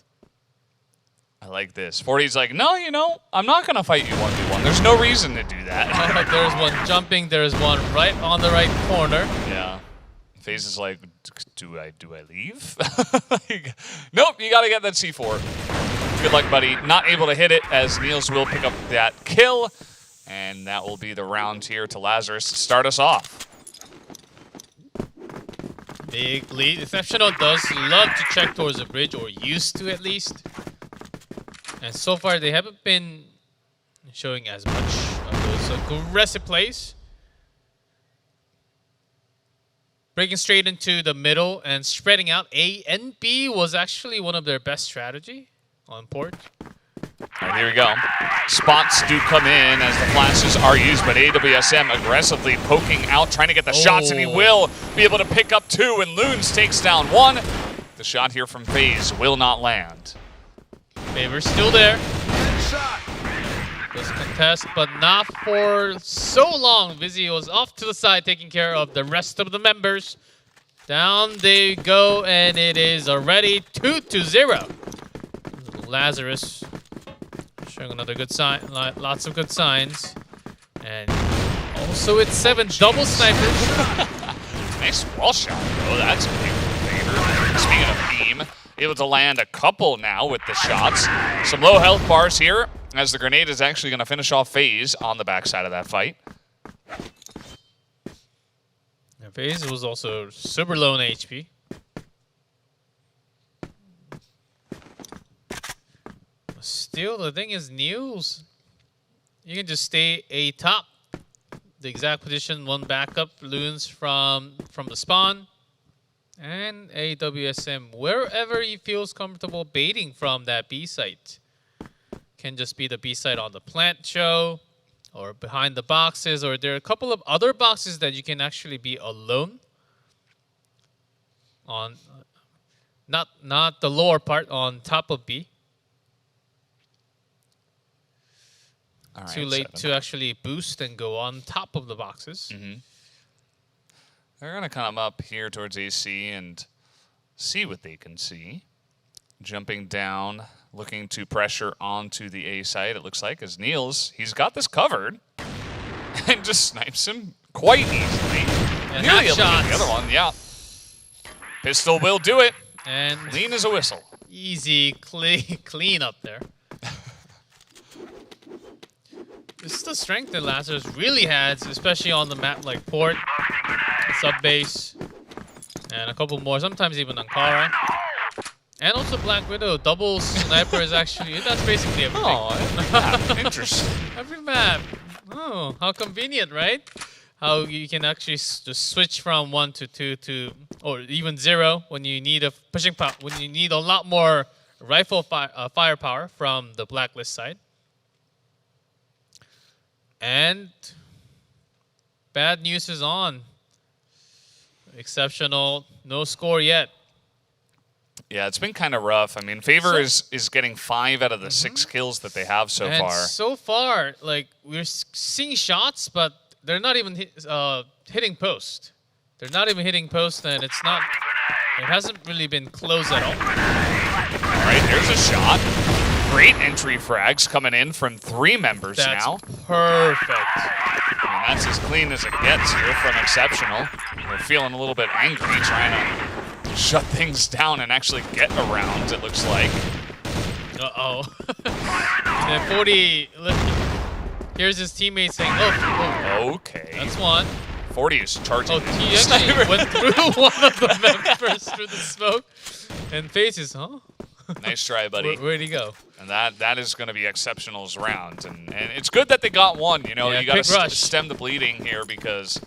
I like this. 40's like, no, you know, I'm not going to fight you 1v1. There's no reason to do that. There's one jumping. There's one right on the right corner. Yeah. FaZe is like, do I leave? Nope, you got to get that C4. Good luck, buddy. Not able to hit it as Niels will pick up that kill. And that will be the round here to Lazarus to start us off. Big lead. Exceptional does love to check towards the bridge, or used to at least. And so far, they haven't been showing as much of those aggressive plays. Breaking straight into the middle and spreading out. A and B was actually one of their best strategy on port. All right, here we go. Spots do come in as the flashes are used, but AWSM aggressively poking out, trying to get the shots, and he will be able to pick up 2, and Loons takes down 1. The shot here from FaZe will not land. Favor's still there. Does contest, but not for so long. Vizzy was off to the side, taking care of the rest of the members. Down they go, and it is already 2-0. Lazarus showing another good sign, lots of good signs. And also it's 7 double snipers. Nice wall shot, though. That's a big favor. Speaking of beam, able to land a couple now with the shots. Some low health bars here, as the grenade is actually going to finish off FaZe on the backside of that fight. And FaZe was also super low in HP. Still, the thing is, Niels, you can just stay a top. The exact position, one backup, Loons from the spawn. And AWSM, wherever he feels comfortable baiting from that B site. Can just be the B site on the plant show, or behind the boxes, or there are a couple of other boxes that you can actually be alone. On, not the lower part, on top of B. All right, Too late to actually boost and go on top of the boxes. They're going to come up here towards AC and see what they can see. Jumping down, looking to pressure onto the A side, it looks like, as Niels, he's got this covered. And just snipes him quite easily. And Nearly able to get shots. the other one, yeah. Pistol will do it. And Clean as a whistle. easy, clean up there. This is the strength that Lazarus really has, especially on the map like Port, Subbase, and a couple more, sometimes even Ankara. And also Black Widow, double sniper is actually, that's basically everything. Oh, interesting. Every map. Oh, how convenient, right? How you can actually just switch from 1 to 2 to, or even 0 when you need a pushing power, when you need a lot more rifle firepower from the Blacklist side. And bad news is on. Exceptional, no score yet. Yeah, it's been kind of rough. I mean, Favor is getting 5 out of the 6 kills that they have so And far. so far, like, we're seeing shots, but they're not even hitting post. They're not even hitting post, and it hasn't really been close at all. All right, there's a shot. Great entry frags coming in from 3 members That's now. perfect. And that's as clean as it gets here from Exceptional. They're feeling a little bit angry, trying to shut things down and actually get around, it looks like. Uh-oh. And then 40, here's his teammate saying, oh. Okay. That's one. 40 is charging. Oh, he actually went through one of the members through the smoke. And faces, huh? Nice try, buddy. Where'd he go? And that is going to be Exceptional's round. And it's good that they got one. You know, Yeah, you got to stem the bleeding here, because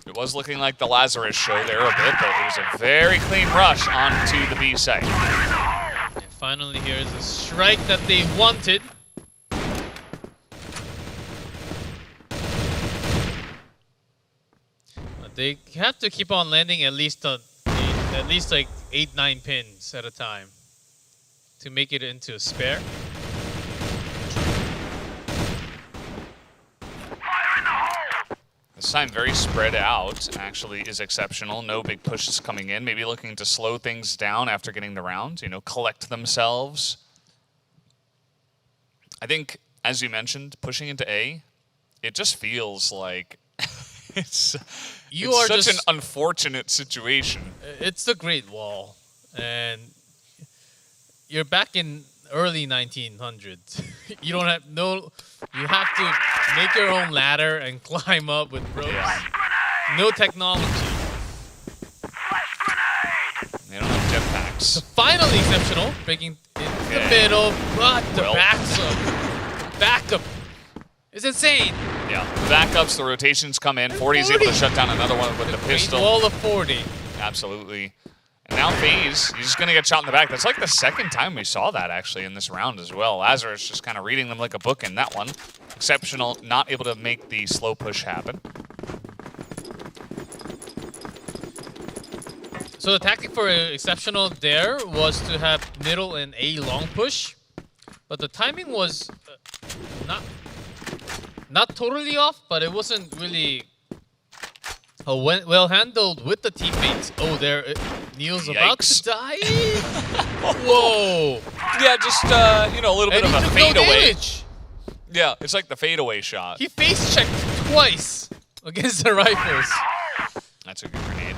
it was looking like the Lazarus show there a bit, but it was a very clean rush onto the B site. And finally, here's a strike that they wanted. But they have to keep on landing at least like 8-9 pins at a time to make it into a spare. This time very spread out, actually, is exceptional. No big pushes coming in. Maybe looking to slow things down after getting the round, you know, collect themselves. I think, as you mentioned, pushing into A, it just feels like it's such an unfortunate situation. It's the Great Wall, and you're back in early 1900s. You don't have you have to make your own ladder and climb up with ropes. Yeah. No technology. They don't have jetpacks. Finally exceptional, breaking in the middle, but the backup is insane. Yeah, the backups, the rotations come in. 40 is able to shut down another one with the pistol. Wall of 40. Absolutely. And now FaZe, he's just going to get shot in the back. That's like the second time we saw that, actually, in this round as well. Lazarus just kind of reading them like a book in that one. Exceptional, not able to make the slow push happen. So the tactic for Exceptional there was to have middle and A long push. But the timing was not totally off, but it wasn't really well handled with the teammates. Oh, there, Neil's about to die. Whoa! Yeah, just you know, a little bit of a fadeaway. Yeah, it's like the fadeaway shot. He face checked twice against the rifles. That's a good grenade.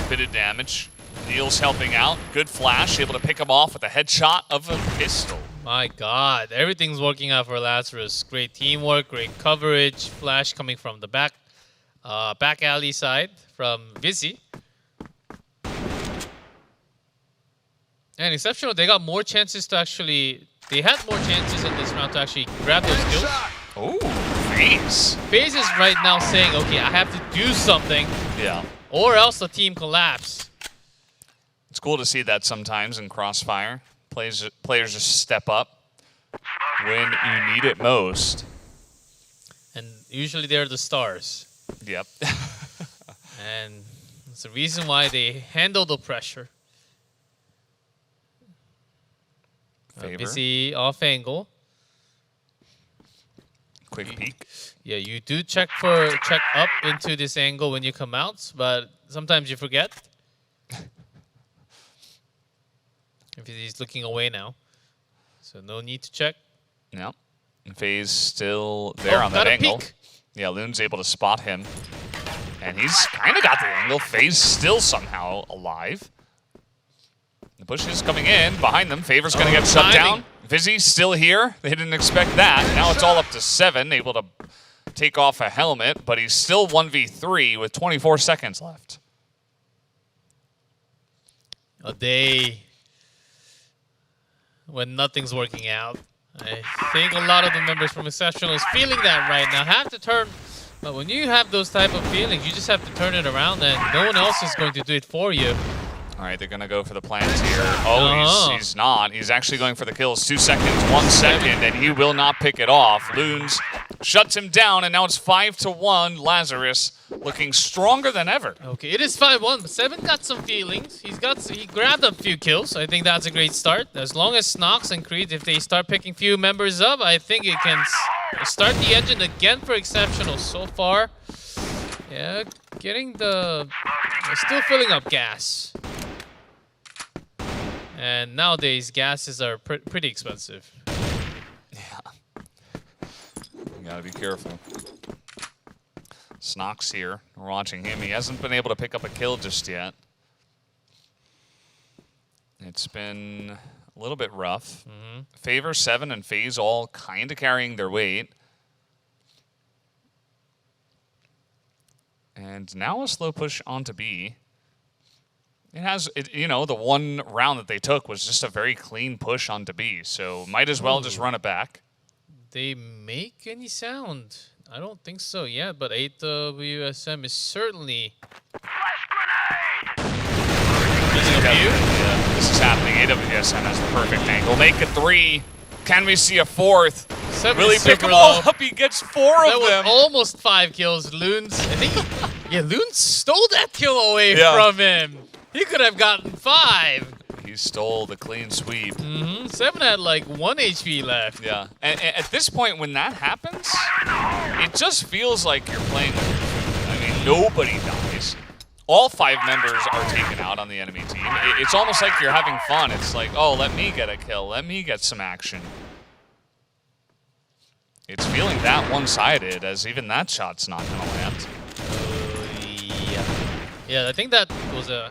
Bit of damage. Neil's helping out. Good flash, able to pick him off with a headshot of a pistol. My God, everything's working out for Lazarus. Great teamwork, great coverage. Flash coming from the back alley side from Vizzy. And Exceptional, they got more chances to actually... They had more chances in this round to actually grab those kills. Oh, FaZe. FaZe is right now saying, okay, I have to do something. Yeah. Or else the team collapse. It's cool to see that sometimes in Crossfire. Players just step up when you need it most. And usually they're the stars. Yep. And it's the reason why they handle the pressure. Busy off angle. Quick peek. Yeah, you do check up into this angle when you come out, but sometimes you forget. If he's looking away now, so no need to check. No, FaZe still there on that angle. Peek. Yeah, Loon's able to spot him, and he's kind of got the angle. FaZe still somehow alive. The push is coming in behind them. Favor's going to get shut down. Vizzy still here. They didn't expect that. Now it's all up to 7, able to take off a helmet, but he's still 1v3 with 24 seconds left. A day when nothing's working out. I think a lot of the members from Exceptional is feeling that right now. Have to turn, but when you have those type of feelings, you just have to turn it around, and no one else is going to do it for you. All right, they're going to go for the plant here. Oh, he's not. He's actually going for the kills. 2 seconds, 1 second, and he will not pick it off. Loons shuts him down, and now it's 5-1. Lazarus looking stronger than ever. Okay, it is 5-1, but 7 got some feelings. He grabbed a few kills. I think that's a great start. As long as Snox and Creed, if they start picking few members up, I think it can start the engine again for Exceptional so far. Yeah, still filling up gas. And nowadays, gases are pretty expensive. Yeah. You gotta be careful. Snox here. We're watching him. He hasn't been able to pick up a kill just yet. It's been a little bit rough. Favor, 7, and FaZe all kind of carrying their weight. And now a slow push onto B. You know, the one round that they took was just a very clean push onto B, so might as well just run it back. They make any sound? I don't think so yet, but AWSM is certainly... Yeah, this is happening. AWSM has the perfect angle. Make a 3. Can we see a 4th? Really pick them all up. He gets 4 of them. That was almost 5 kills. Loons, I think Loons stole that kill away from him. He could have gotten 5. He stole the clean sweep. 7 had like 1 HP left. Yeah. And at this point, when that happens, it just feels like you're playing with nobody dies. All 5 members are taken out on the enemy team. It's almost like you're having fun. It's like, oh, let me get a kill. Let me get some action. It's feeling that one-sided, as even that shot's not going to land. Yeah. Yeah, I think that was a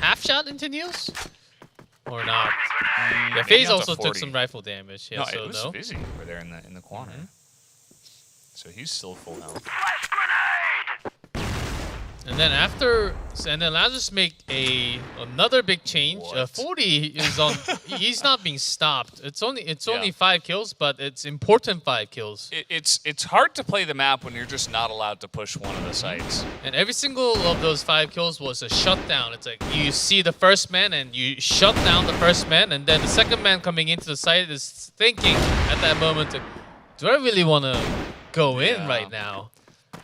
half shot into Niels? Or not? Yeah, FaZe also took some rifle damage. Yeah, no, so it was busy over there in the corner. So he's still full health. And then Lazarus make another big change. 40 is on. He's not being stopped. It's only 5 kills, but it's important 5 kills. It's hard to play the map when you're just not allowed to push one of the sites. And every single of those 5 kills was a shutdown. It's like you see the first man and you shut down the first man, and then the second man coming into the site is thinking at that moment, do I really want to go in right now?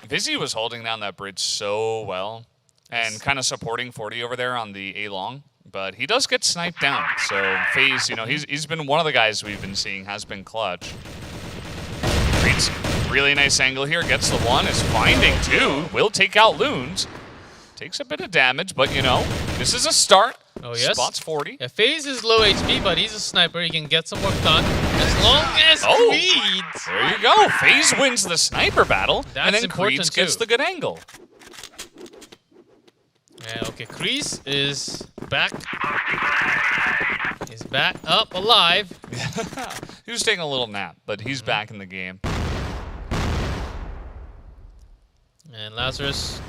Vizzy was holding down that bridge so well and kind of supporting 40 over there on the A-long, but he does get sniped down. So FaZe, you know, he's been one of the guys we've been seeing has been clutch. Creed's really nice angle here, gets the 1, is finding 2, will take out Loons. Takes a bit of damage, but you know, this is a start. Oh, yes. Spots 40. Yeah, FaZe is low HP, but he's a sniper. He can get some work done as long as Creed. There you go. FaZe wins the sniper battle, and then Creed gets the good angle. Yeah, okay, Creed is back. He's back up alive. He was taking a little nap, but he's back in the game. And Lazarus,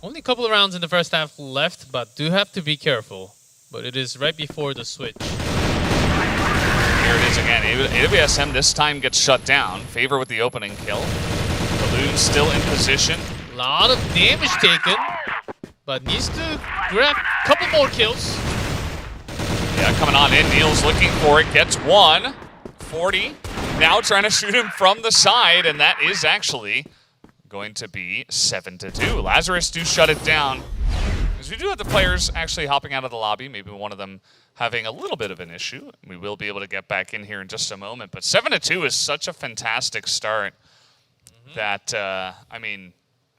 only a couple of rounds in the first half left, but do have to be careful. But it is right before the switch. Here it is again. AWSM this time gets shut down. Favor with the opening kill. Balloon still in position. A lot of damage taken, but needs to grab a couple more kills. Yeah, coming on in. Neil's looking for it. Gets 1. 40. Now trying to shoot him from the side, and that is actually going to be 7-2. Lazarus do shut it down. Because we do have the players actually hopping out of the lobby, maybe one of them having a little bit of an issue. We will be able to get back in here in just a moment. But 7-2 is such a fantastic start that, I mean,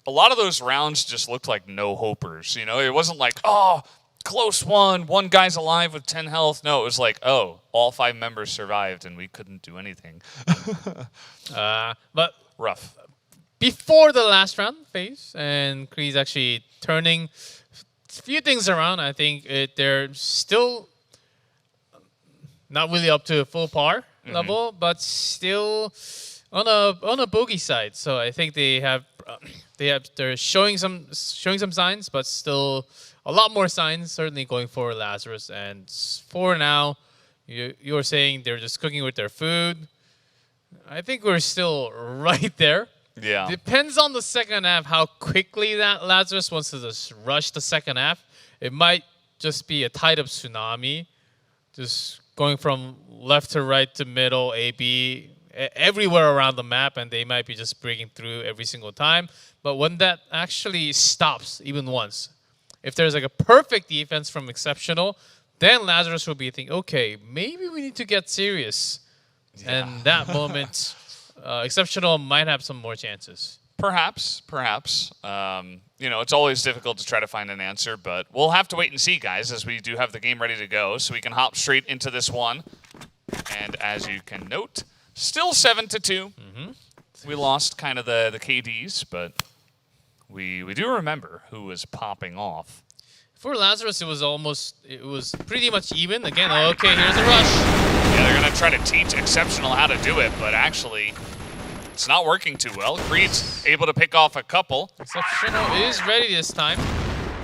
a lot of those rounds just looked like no-hopers. You know, it wasn't like, oh, close one guy's alive with 10 health. No, it was like, oh, all 5 members survived and we couldn't do anything. But rough. Before the last round phase, and Creed's actually turning a few things around. I think they're still not really up to a full par level, but still on a bogey side. So I think they're showing some signs, but still a lot more signs. Certainly going for Lazarus, and for now, you're saying they're just cooking with their food. I think we're still right there. Yeah. Depends on the second half how quickly that Lazarus wants to just rush the second half. It might just be a tied up tsunami, just going from left to right to middle, A, B, everywhere around the map, and they might be just breaking through every single time. But when that actually stops even once, if there's like a perfect defense from Exceptional, then Lazarus will be thinking, okay, maybe we need to get serious. Yeah. And that moment, Exceptional might have some more chances. Perhaps. You know, it's always difficult to try to find an answer, but we'll have to wait and see, guys, as we do have the game ready to go, so we can hop straight into this one. And as you can note, still 7-2. We lost kind of the KDs, but we do remember who was popping off. For Lazarus, it was pretty much even. Again, okay, here's a rush. Yeah, they're going to try to teach Exceptional how to do it, but actually, it's not working too well. Creed's able to pick off a couple. Exceptional is ready this time.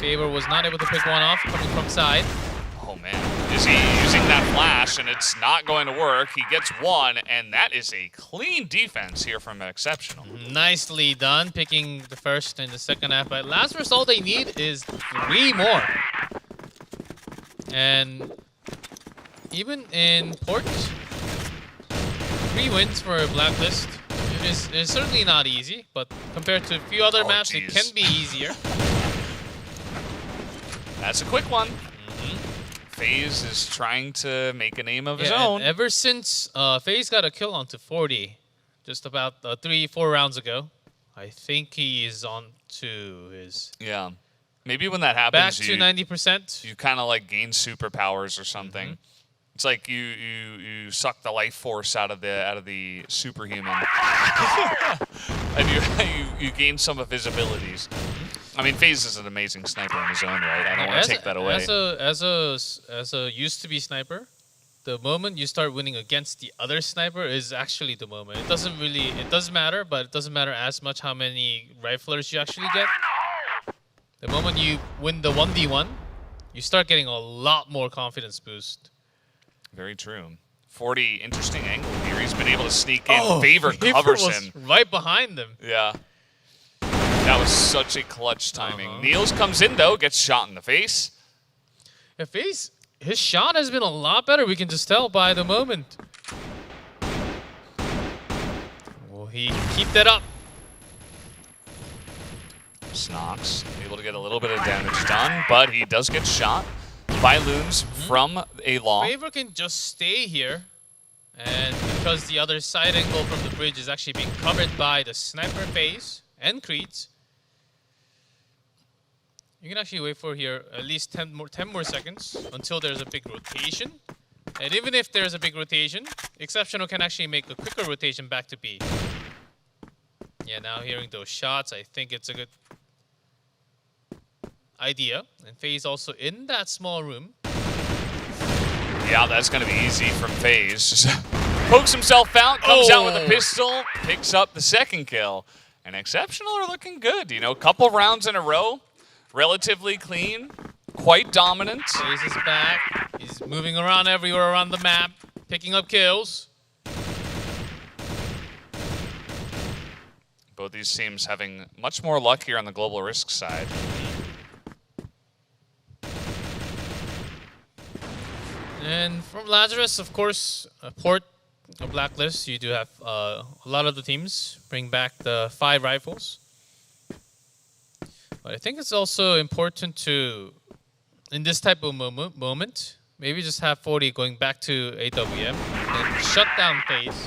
Favor was not able to pick one off coming from side. Oh, man. Is he using that flash, and it's not going to work. He gets 1, and that is a clean defense here from Exceptional. Nicely done, picking the first and the second half. But Lazarus, all they need is 3 more. And even in Port, 3 wins for Blacklist. It's certainly not easy, but compared to a few other maps, it can be easier. That's a quick one. FaZe is trying to make a name of his own. Ever since FaZe got a kill onto 40, just about 3-4 rounds ago, I think he is on to his Yeah. Maybe when that back happens, to 90%. you kind of like gain superpowers or something. It's like you suck the life force out of the superhuman, and you gain some of his abilities. I mean, FaZe is an amazing sniper in his own right. I don't want to take that away. As a used to be sniper, the moment you start winning against the other sniper is actually the moment. It doesn't matter, but it doesn't matter as much how many riflers you actually get. The moment you win the 1v1, you start getting a lot more confidence boost. Very true. 40, interesting angle here. He's been able to sneak in. Oh, Favor covers was him. right behind them. Yeah. That was such a clutch timing. Niels comes in, though, gets shot in the face. If his shot has been a lot better, we can just tell by the moment. Will he keep that up? Snox able to get a little bit of damage done, but he does get shot by Loons from a law. Favor can just stay here, and because the other side angle from the bridge is actually being covered by the sniper phase and Creeds, you can actually wait for here at least 10 more seconds until there's a big rotation. And even if there's a big rotation, Exceptional can actually make a quicker rotation back to B. Yeah, now hearing those shots, I think it's a good idea. And FaZe also in that small room. Yeah, that's going to be easy from FaZe. Just pokes himself out, comes out with a pistol, picks up the second kill. And Exceptional are looking good. You know, a couple rounds in a row, relatively clean, quite dominant. FaZe is back. He's moving around everywhere around the map, picking up kills. Both these teams having much more luck here on the Global Risk side. And from Lazarus, of course, a port, a blacklist. You do have a lot of the teams bring back the 5 rifles. But I think it's also important to, in this type of moment, maybe just have 40 going back to AWM and shut down FaZe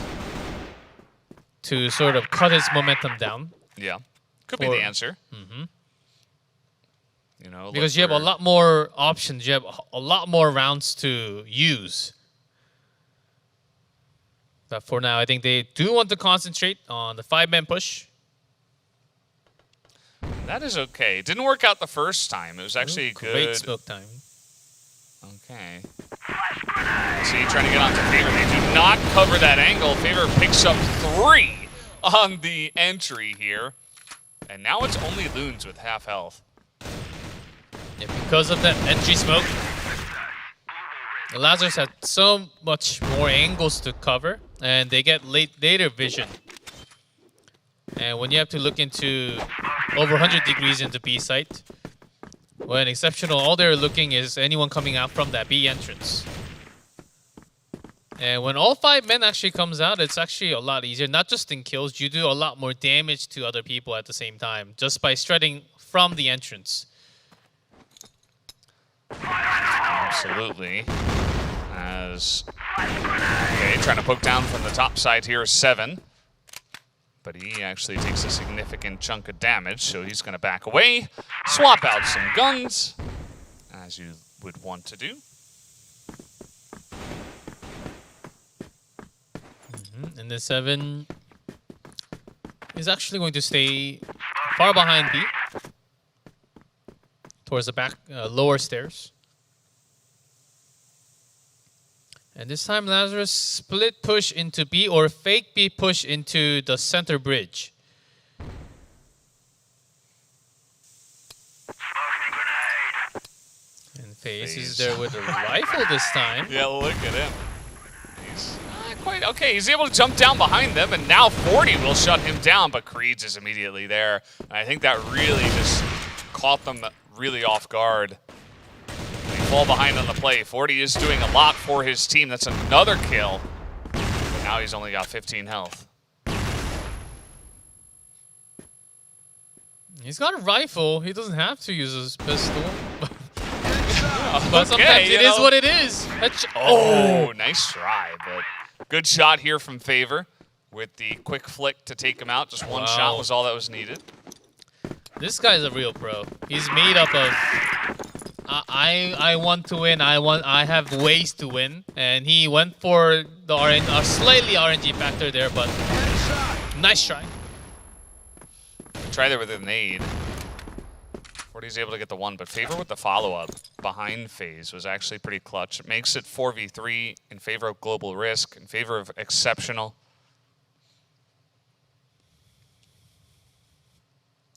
to sort of cut his momentum down. Yeah, could be the answer. You know, Because you have a lot more options. You have a lot more rounds to use. But for now, I think they do want to concentrate on the 5-man push. That is okay. It didn't work out the first time. It was actually good. Great smoke time. Okay. See, trying to get onto Favor. They do not cover that angle. Favor picks up 3 on the entry here. And now it's only Loons with half health. Yeah, because of that entry smoke, the Lazarus had so much more angles to cover, and they get later vision. And when you have to look into over 100 degrees into B site, when Exceptional, all they're looking is anyone coming out from that B entrance. And when all 5 men actually comes out, it's actually a lot easier. Not just in kills, you do a lot more damage to other people at the same time, just by strutting from the entrance. Absolutely. Okay, trying to poke down from the top side here is 7. But he actually takes a significant chunk of damage, so he's going to back away, swap out some guns, as you would want to do. And the 7 is actually going to stay far behind B, towards the back lower stairs. And this time Lazarus split push into B or fake B push into the center bridge. And FaZe is there with a rifle this time. Yeah, look at him. He's not quite okay. He's able to jump down behind them, and now 40 will shut him down, but Creeds is immediately there. And I think that really just caught them really off guard. They fall behind on the play. 40 is doing a lot for his team. That's another kill. But now he's only got 15 health. He's got a rifle. He doesn't have to use his pistol. But sometimes it is what it is. Oh, nice try, but good shot here from Favor. with the quick flick to take him out. Just one shot was all that was needed. This guy's a real pro. He's made up of I want to win. I have ways to win, and he went for the slightly RNG factor there, but nice try. Try there with a nade. 40's able to get the one, but Favor with the follow-up behind FaZe was actually pretty clutch. It makes it 4v3 in favor of Global Risk, in favor of Exceptional.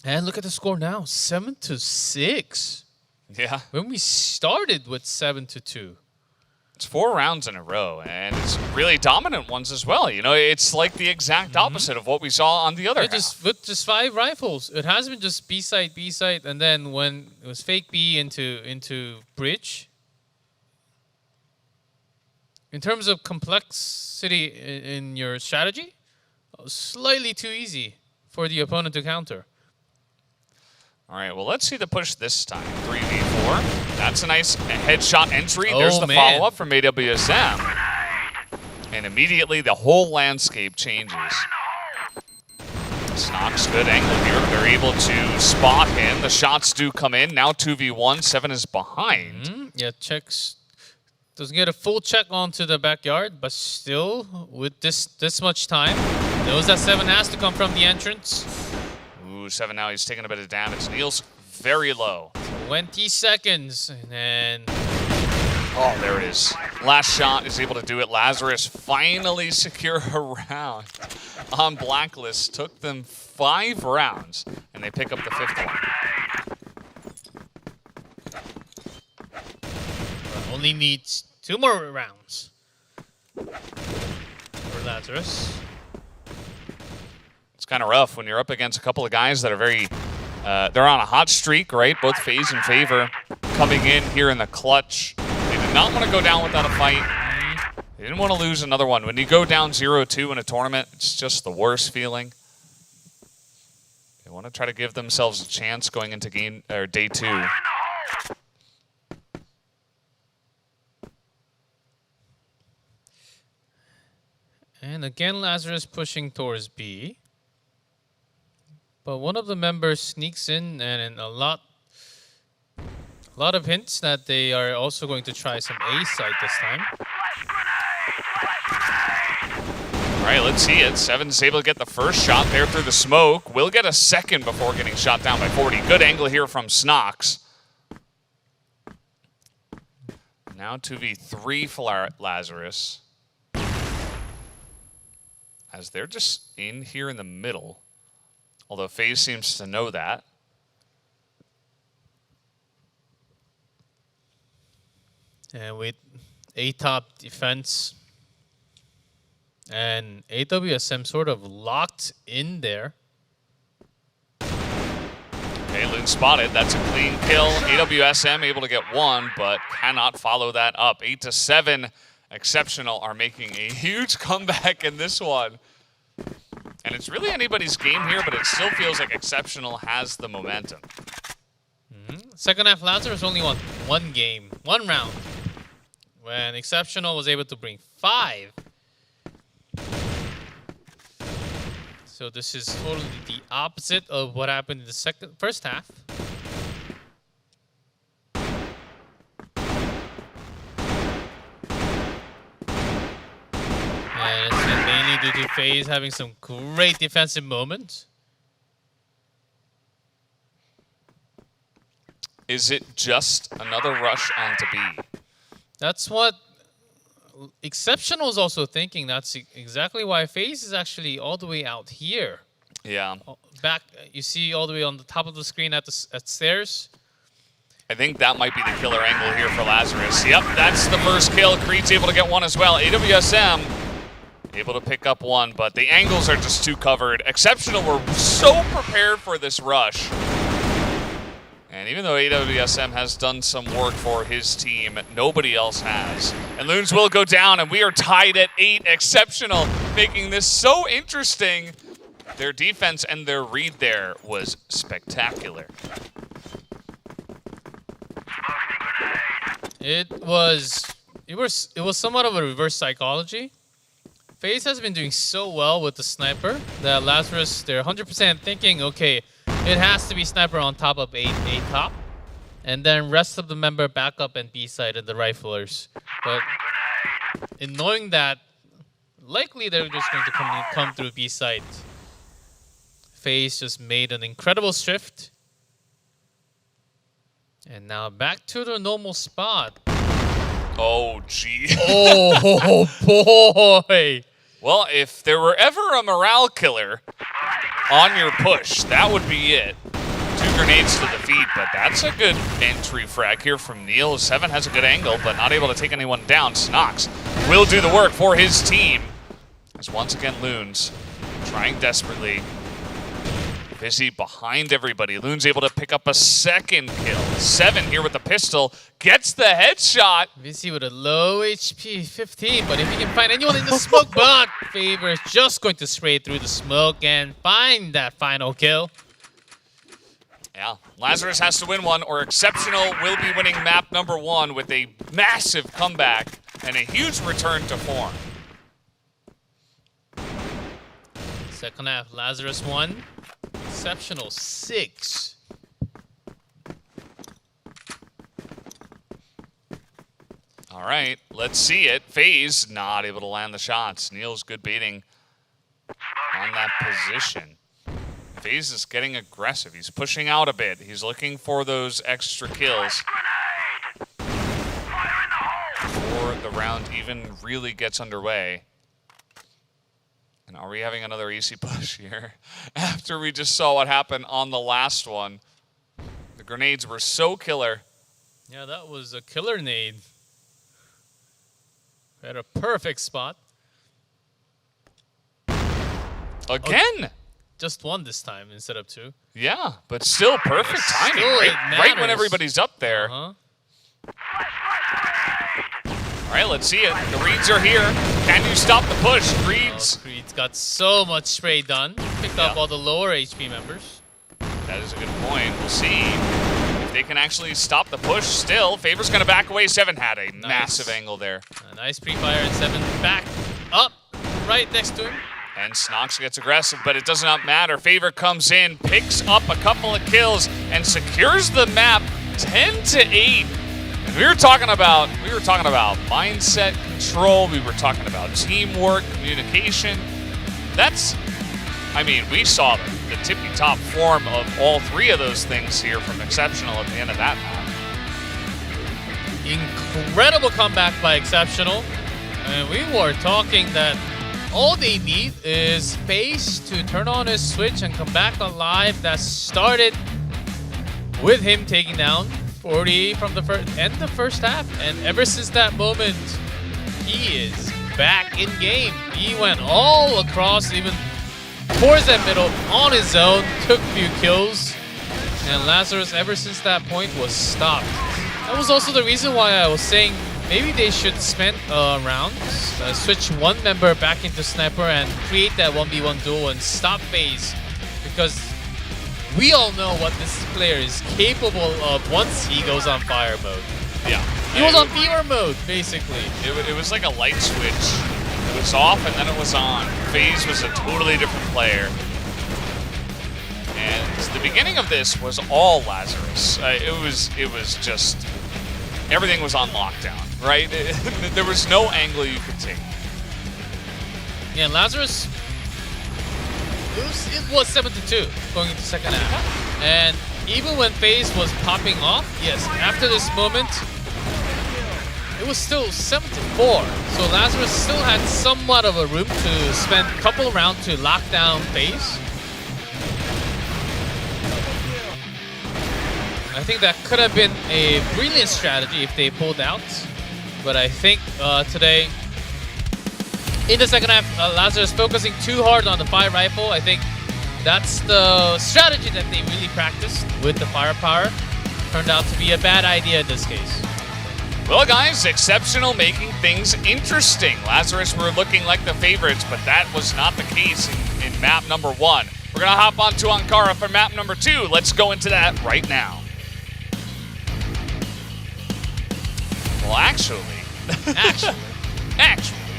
And look at the score now, 7-6. Yeah. When we started with 7-2. It's 4 rounds in a row, and it's really dominant ones as well. You know, it's like the exact opposite of what we saw on the other half. With just 5 rifles. It has been just B site, and then when it was fake B into bridge. In terms of complexity in your strategy, slightly too easy for the opponent to counter. All right, well, let's see the push this time. 3v4. That's a nice headshot entry. There's the follow-up from AWSM. And immediately the whole landscape changes. Snox, good angle here. They're able to spot him. The shots do come in. Now 2v1. 7 is behind. Yeah, checks. Doesn't get a full check onto the backyard, but still, with this much time, knows that 7 has to come from the entrance. 7 now, he's taking a bit of damage. Neil's very low. 20 seconds, and then... Oh, there it is. Last shot is able to do it. Lazarus finally secure a round on Blacklist. Took them 5 rounds, and they pick up the 5th one. Only needs 2 more rounds for Lazarus. It's kind of rough when you're up against a couple of guys that are very, they're on a hot streak, right? Both FaZe and Favor coming in here in the clutch. They did not want to go down without a fight. They didn't want to lose another one. When you go down 0-2 in a tournament, it's just the worst feeling. They want to try to give themselves a chance going into day 2. And again, Lazarus pushing towards B. But one of the members sneaks in, and a lot of hints that they are also going to try some A site this time. All right, let's see it. 7's able to get the first shot there through the smoke. Will get a second before getting shot down by 40. Good angle here from Snox. Now 2v3 for Lazarus. As they're just in here in the middle. Although FaZe seems to know that. And with A-top defense and AWSM sort of locked in there. Okay, Loon spotted. That's a clean kill. AWSM able to get 1, but cannot follow that up. 8-7. Exceptional are making a huge comeback in this one. And it's really anybody's game here, but it still feels like Exceptional has the momentum. Second half, Lazarus only won 1 game, 1 round. When Exceptional was able to bring 5. So this is totally the opposite of what happened in the first half. And it's been mainly due to FaZe having some great defensive moments. Is it just another rush onto B? That's what Exceptional is also thinking. That's exactly why FaZe is actually all the way out here. Yeah. Back, you see all the way on the top of the screen at stairs. I think that might be the killer angle here for Lazarus. Yep, that's the first kill. Creed's able to get 1 as well. AWSM able to pick up 1, but the angles are just too covered. Exceptional were so prepared for this rush. And even though AWSM has done some work for his team, nobody else has. And Loons will go down, and we are tied at 8. Exceptional, making this so interesting. Their defense and their read there was spectacular. It was somewhat of a reverse psychology. FaZe has been doing so well with the sniper that Lazarus, they're 100% thinking, okay, it has to be sniper on top of A top. And then rest of the member back up and B side and the riflers. But in knowing that, likely they're just going to come through B side. FaZe just made an incredible shift. And now back to the normal spot. Oh, gee. Oh, boy. Well, if there were ever a morale killer on your push, that would be it. 2 grenades to the feet, but that's a good entry frag here from Neil. 7 has a good angle, but not able to take anyone down. Snox will do the work for his team. As once again, Loons trying desperately. Busy behind everybody. Loon's able to pick up a second kill. 7 here with the pistol. Gets the headshot. Visi with a low HP, 15, but if he can find anyone in the smoke, but Favor is just going to spray through the smoke and find that final kill. Yeah, Lazarus has to win one, or Exceptional will be winning map number 1 with a massive comeback and a huge return to form. Second half, Lazarus 1, Exceptional 6. All right, let's see it. FaZe not able to land the shots. Neil's good baiting on that position. FaZe is getting aggressive. He's pushing out a bit. He's looking for those extra kills before the round even really gets underway. And are we having another easy push here? After we just saw what happened on the last one. The grenades were so killer. Yeah, that was a killer nade. At a perfect spot. Again! Just 1 this time instead of 2. Yeah, but still perfect timing, Still, it right when matters. everybody's up there. Uh-huh. All right, let's see it. The Reeds are here. Can you stop the push? Reeds. Creed's got so much spray done. Picked up Yeah. all the lower HP members. That is a good point. We'll see if they can actually stop the push still. Favor's going to back away. 7 had a massive angle there. A nice pre-fire and 7 back up right next to him. And Snox gets aggressive, but it does not matter. Favor comes in, picks up a couple of kills, and secures the map 10-8. And we were talking about mindset control. We were talking about teamwork, communication. We saw the tippy-top form of all 3 of those things here from Exceptional at the end of that map. Incredible comeback by Exceptional. And we were talking that all they need is FaZe to turn on his switch and come back alive. That started with him taking down 40 from the first half. And ever since that moment, he is back in game. He went all across, even towards that middle on his own, took a few kills. And Lazarus, ever since that point, was stopped. That was also the reason why I was saying maybe they should spend a round, switch 1 member back into Sniper and create that 1v1 duel and stop FaZe. Because we all know what this player is capable of once he goes on fire mode. Yeah. He was on fever mode, basically. It was like a light switch. It was off and then it was on. FaZe was a totally different player. And the beginning of this was all Lazarus. It was just, everything was on lockdown, right? There was no angle you could take. Yeah, Lazarus, it was 7-2 going into second half. And even when FaZe was popping off, yes, after this moment, it was still 7-4. So Lazarus still had somewhat of a room to spend a couple rounds to lock down FaZe. I think that could have been a brilliant strategy if they pulled out. But I think today, in the second half, Lazarus focusing too hard on the fire rifle. I think that's the strategy that they really practiced with the firepower. Turned out to be a bad idea in this case. Well, guys, Exceptional making things interesting. Lazarus were looking like the favorites, but that was not the case in map number 1. We're going to hop on to Ankara for map number 2. Let's go into that right now. Well, actually,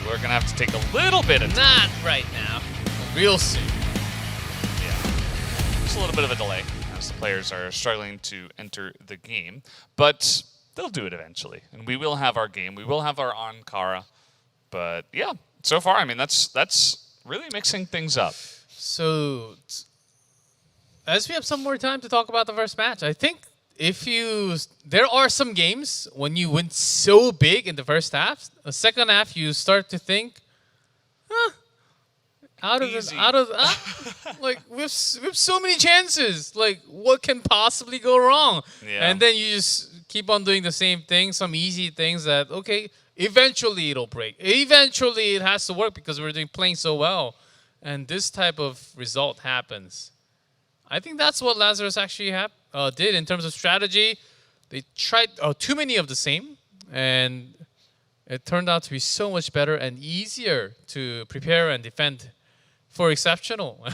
we're gonna have to take a little bit of time. Not right now. Real soon. Yeah, just a little bit of a delay as the players are struggling to enter the game, but they'll do it eventually, and we will have our game. We will have our Ankara, but yeah, so far, I mean, that's really mixing things up. So, as we have some more time to talk about the first match, I think there are some games when you win so big in the first half, the second half you start to think, like we have so many chances. Like, what can possibly go wrong? Yeah. And then you just keep on doing the same thing, some easy things that eventually it'll break. Eventually it has to work because we're playing so well, and this type of result happens. I think that's what Lazarus actually did in terms of strategy. They tried too many of the same, and it turned out to be so much better and easier to prepare and defend for Exceptional.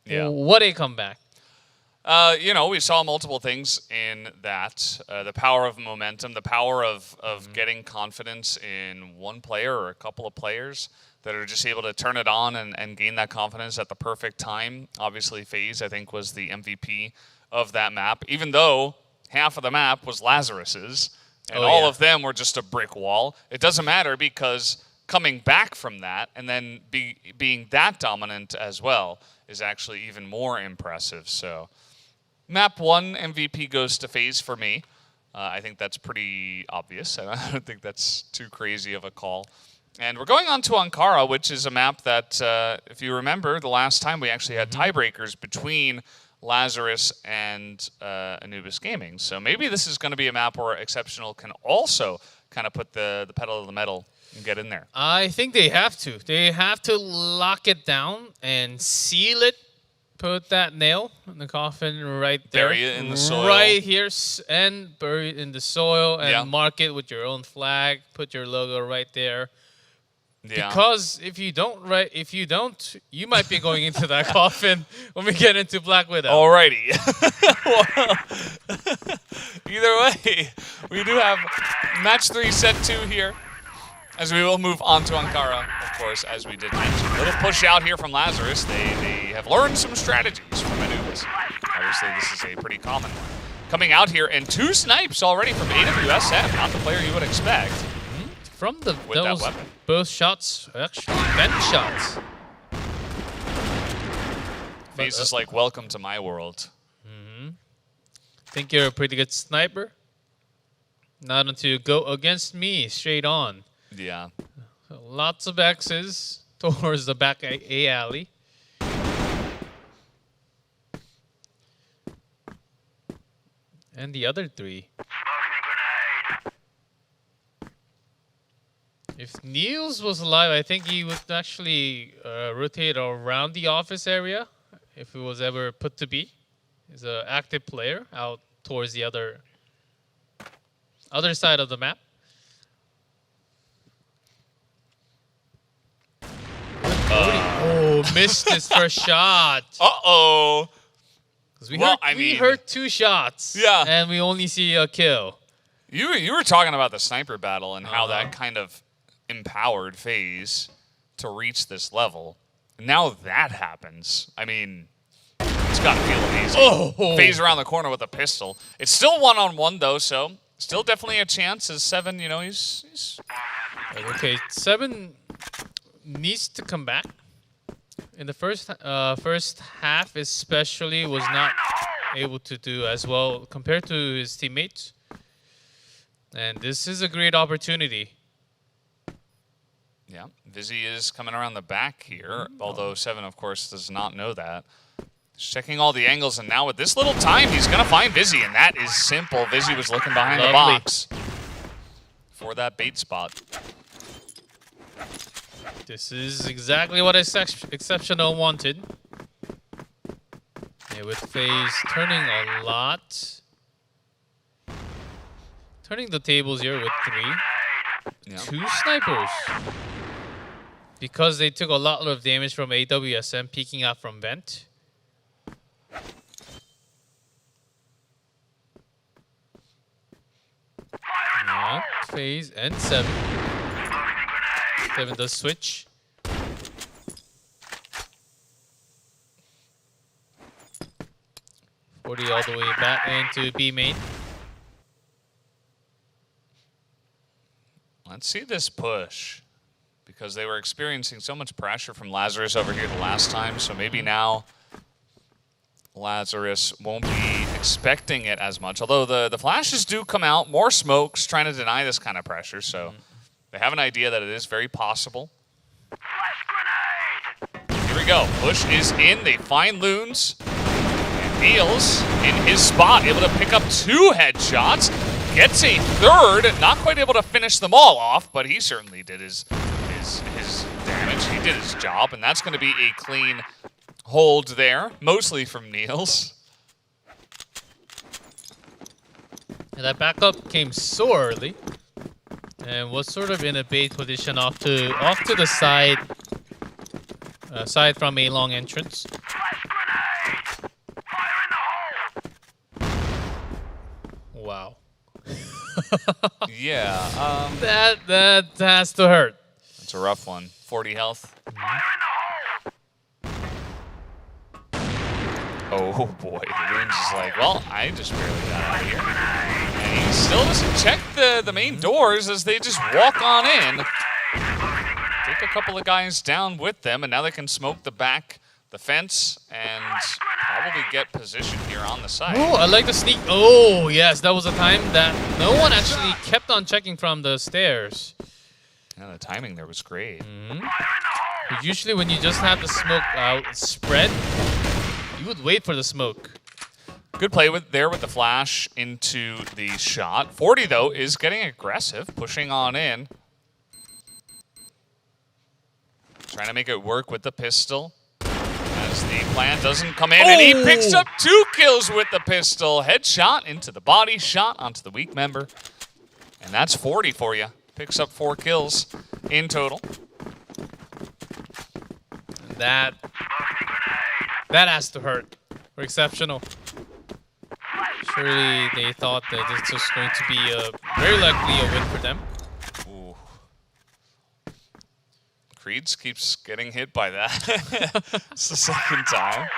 Yeah. What a comeback. We saw multiple things in that. The power of momentum, the power of getting confidence in one player or a couple of players that are just able to turn it on and gain that confidence at the perfect time. Obviously, FaZe, I think, was the MVP of that map, even though half of the map was Lazarus's, and all of them were just a brick wall. It doesn't matter because coming back from that and then being that dominant as well is actually even more impressive. So map 1 MVP goes to FaZe for me. I think that's pretty obvious. I don't think that's too crazy of a call. And we're going on to Ankara, which is a map that, if you remember, the last time we actually had tiebreakers between Lazarus and Anubis Gaming. So maybe this is going to be a map where Exceptional can also kind of put the pedal to the metal and get in there. I think they have to. They have to lock it down and seal it. Put that nail in the coffin right there. Bury it in the soil. Right here, and bury it in the soil and mark it with your own flag. Put your logo right there. Yeah. Because if you don't, you might be going into that coffin when we get into Black Widow. Alrighty. Well, either way, we do have match 3, set 2 here, as we will move on to Ankara, of course, as we did mention. A little push out here from Lazarus. They have learned some strategies from Anubis. Obviously, this is a pretty common one. Coming out here, and 2 snipes already from AWSM, not the player you would expect. From both shots, actually, vent shots. FaZe is like, welcome to my world. Think you're a pretty good sniper? Not until you go against me, straight on. Yeah. So lots of X's towards the back A alley. And the other 3. If Niels was alive, I think he would actually rotate around the office area if it was ever put to be. He's an active player out towards the other side of the map. Missed his first shot. Uh-oh. We heard 2 shots. Yeah. And we only see a kill. You were talking about the sniper battle and how that kind of empowered FaZe to reach this level. Now that happens, I mean, it's got to feel amazing. FaZe around the corner with a pistol. It's still 1-on-1 though, so still definitely a chance as 7, he's... Okay, 7 needs to come back. In the first half especially, was not able to do as well compared to his teammates. And this is a great opportunity. Yeah, Vizzy is coming around the back here, although 7, of course, does not know that. He's checking all the angles, and now with this little time, he's going to find Vizzy, and that is simple. Vizzy was looking behind the box for that bait spot. This is exactly what Exceptional wanted. Yeah, with FaZe turning a lot. Turning the tables here with 3. Yeah. 2 snipers. Because they took a lot of damage from AWSM peeking out from vent. Yeah, FaZe and 7. Devin does switch. All the way back into B main. Let's see this push, because they were experiencing so much pressure from Lazarus over here the last time, so maybe now Lazarus won't be expecting it as much. Although the flashes do come out, more smokes trying to deny this kind of pressure, so they have an idea that it is very possible. Here we go. Push is in. They find Loons. And Niels in his spot, able to pick up 2 headshots. Gets a 3rd. Not quite able to finish them all off, but he certainly did his damage. He did his job, and that's going to be a clean hold there, mostly from Niels. And that backup came so early, and was sort of in a bait position off to the side, side from a long entrance. Wow. Yeah, that has to hurt. it's a rough one. 40 health. Oh boy, the Loons is like, well, I just barely got out of here. And he still doesn't check the main doors as they just walk on in. Take a couple of guys down with them, and now they can smoke the fence, and probably get position here on the side. Oh, I like the sneak. Oh, yes, that was a time that no one actually kept on checking from the stairs. Yeah, the timing there was great. But usually when you just have the smoke spread, you would wait for the smoke. Good play with the flash into the shot. 40, though, is getting aggressive, pushing on in. Trying to make it work with the pistol. As the plan doesn't come in, and he picks up 2 kills with the pistol. Headshot into the body, shot onto the weak member. And that's 40 for you. Picks up 4 kills in total. That has to hurt. We're exceptional. Surely they thought that this was going to be very likely a win for them. Ooh. Creeds keeps getting hit by that. It's the 2nd time.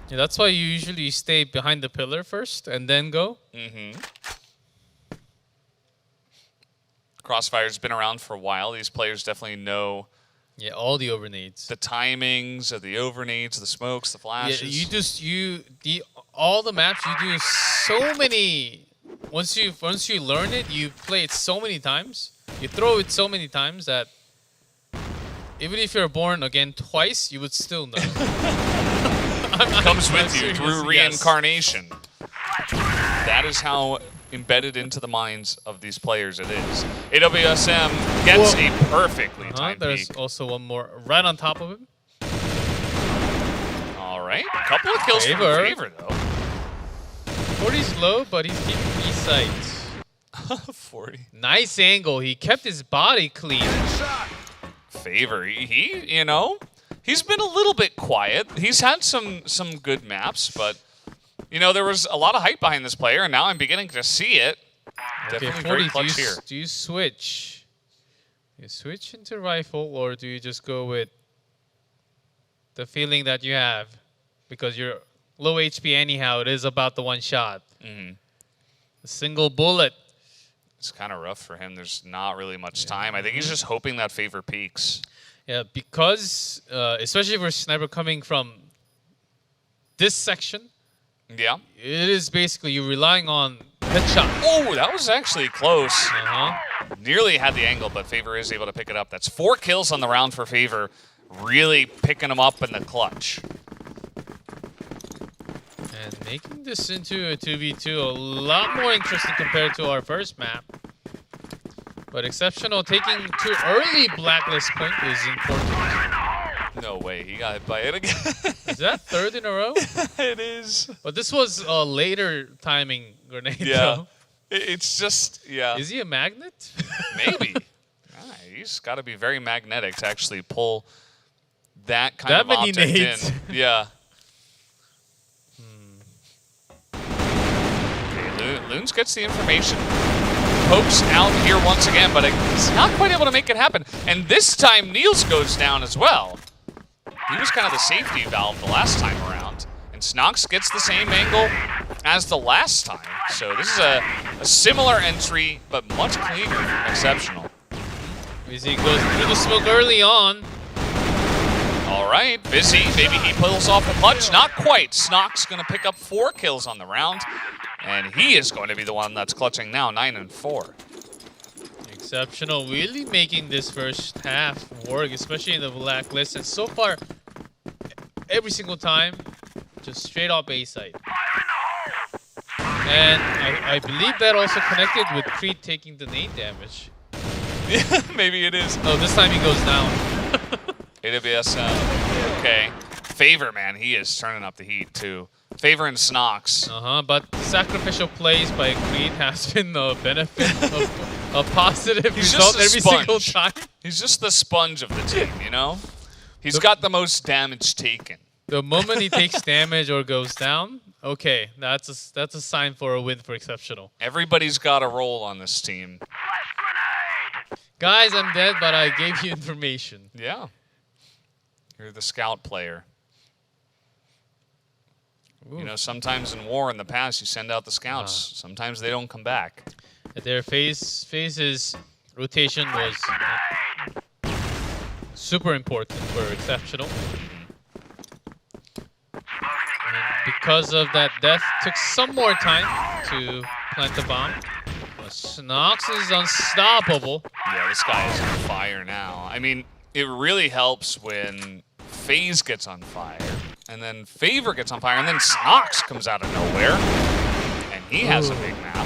Yeah, that's why you usually stay behind the pillar first and then go. Crossfire's been around for a while. These players definitely know Yeah, all the overnades. the timings of the overnades, the smokes, the flashes. Yeah, all the maps you do so many. Once you learn it, you play it so many times. You throw it so many times that even if you're born again twice, you would still know. Comes with you serious, through reincarnation. That is how embedded into the minds of these players it is. AWSM gets a perfectly timed There's peek. also one more right on top of him. All right, a couple of kills from Favor, though. 40's low, but he's keeping these sights. 40. Nice angle. He kept his body clean. Favor, he he's been a little bit quiet. He's had some good maps, but there was a lot of hype behind this player, and now I'm beginning to see it. Definitely very 40, clutch here. do you switch? You switch into rifle, or do you just go with the feeling that you have? Because you're low HP anyhow, it is about the one shot. A single bullet. It's kind of rough for him. There's not really much time. I think he's just hoping that Favor peaks. Yeah, because especially for sniper coming from this section, Yeah. it is basically you relying on headshot. Oh, that was actually close. Nearly had the angle, but Favor is able to pick it up. That's 4 kills on the round for Favor. Really picking him up in the clutch. And making this into a 2v2 a lot more interesting compared to our first map. But exceptional, taking 2 early blacklist point is important. No way, he got hit by it again. Is that 3rd in a row? It is. But this was a later timing grenade. Yeah. Though. It's just, yeah. Is he a magnet? Maybe. He's got to be very magnetic to actually pull that kind of many object nades. in. Yeah. Okay, Loons gets the information. pokes out here once again, but he's not quite able to make it happen. And this time, Niels goes down as well. He was kind of the safety valve the last time around. And Snox gets the same angle as the last time. So this is a similar entry, but much cleaner from Exceptional. Vizzy goes through the smoke early on. All right, Vizzy, maybe he pulls off a punch. Not quite. Snox going to pick up 4 kills on the round. And he is going to be the one that's clutching now, 9 and 4. Exceptional, really making this first half work, especially in the blacklist. And so far, every single time, just straight up A side. And I believe that also connected with Creed taking the nade damage. Yeah, maybe it is. Oh, this time he goes down. AWS, okay. Favor, man, he is turning up the heat too. Favor and Snox. But sacrificial plays by Creed has been the benefit of a positive result every single time. He's just the sponge of the team, you know? He's got the most damage taken. The moment he takes damage or goes down, okay, that's a sign for a win for Exceptional. Everybody's got a role on this team. Guys, I'm dead, but I gave you information. Yeah. You're the scout player. Ooh. You know, sometimes in war in the past, you send out the scouts. Sometimes they don't come back. Their phases rotation was super important for Exceptional. And because of that death, took some more time to plant the bomb. But Snox is unstoppable. Yeah, this guy is on fire now. I mean, it really helps when FaZe gets on fire, and then Favor gets on fire, and then Snox comes out of nowhere, and he has a big map.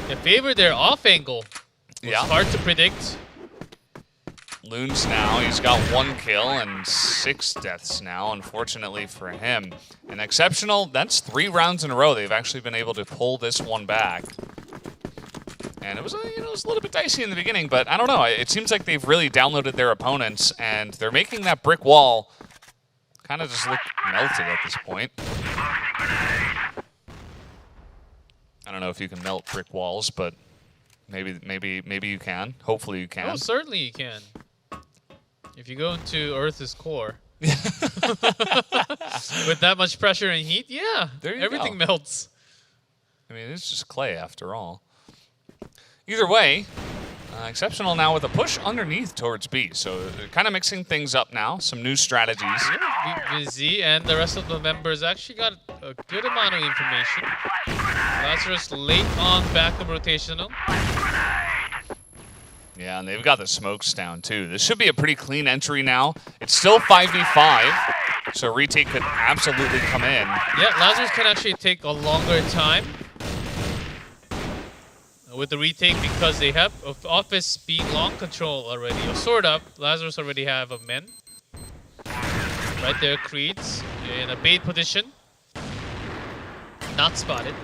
Yeah, Favor their off angle. Yeah. Hard to predict. Loons now, he's got 1 kill and 6 deaths now, unfortunately for him. And Exceptional, that's 3 rounds in a row. They've actually been able to pull this one back. And it was, it was a little bit dicey in the beginning, but I don't know. It seems like they've really downloaded their opponents, and they're making that brick wall kind of just look melted at this point. I don't know if you can melt brick walls, but maybe you can. Hopefully you can. Oh, certainly you can. If you go into Earth's core. With that much pressure and heat, yeah, everything melts. I mean, it's just clay after all. Either way, Exceptional now with a push underneath towards B. So they're kind of mixing things up now. Some new strategies. Yeah, Vizzy and the rest of the members actually got a good amount of information. Lazarus late on backup rotational. Yeah, and they've got the smokes down too. This should be a pretty clean entry now. It's still 5v5, so retake could absolutely come in. Yeah, Lazarus can actually take a longer time with the retake because they have Office being long control already, or sort of. Lazarus already have a men. Right there, Creed's in a bait position. Not spotted.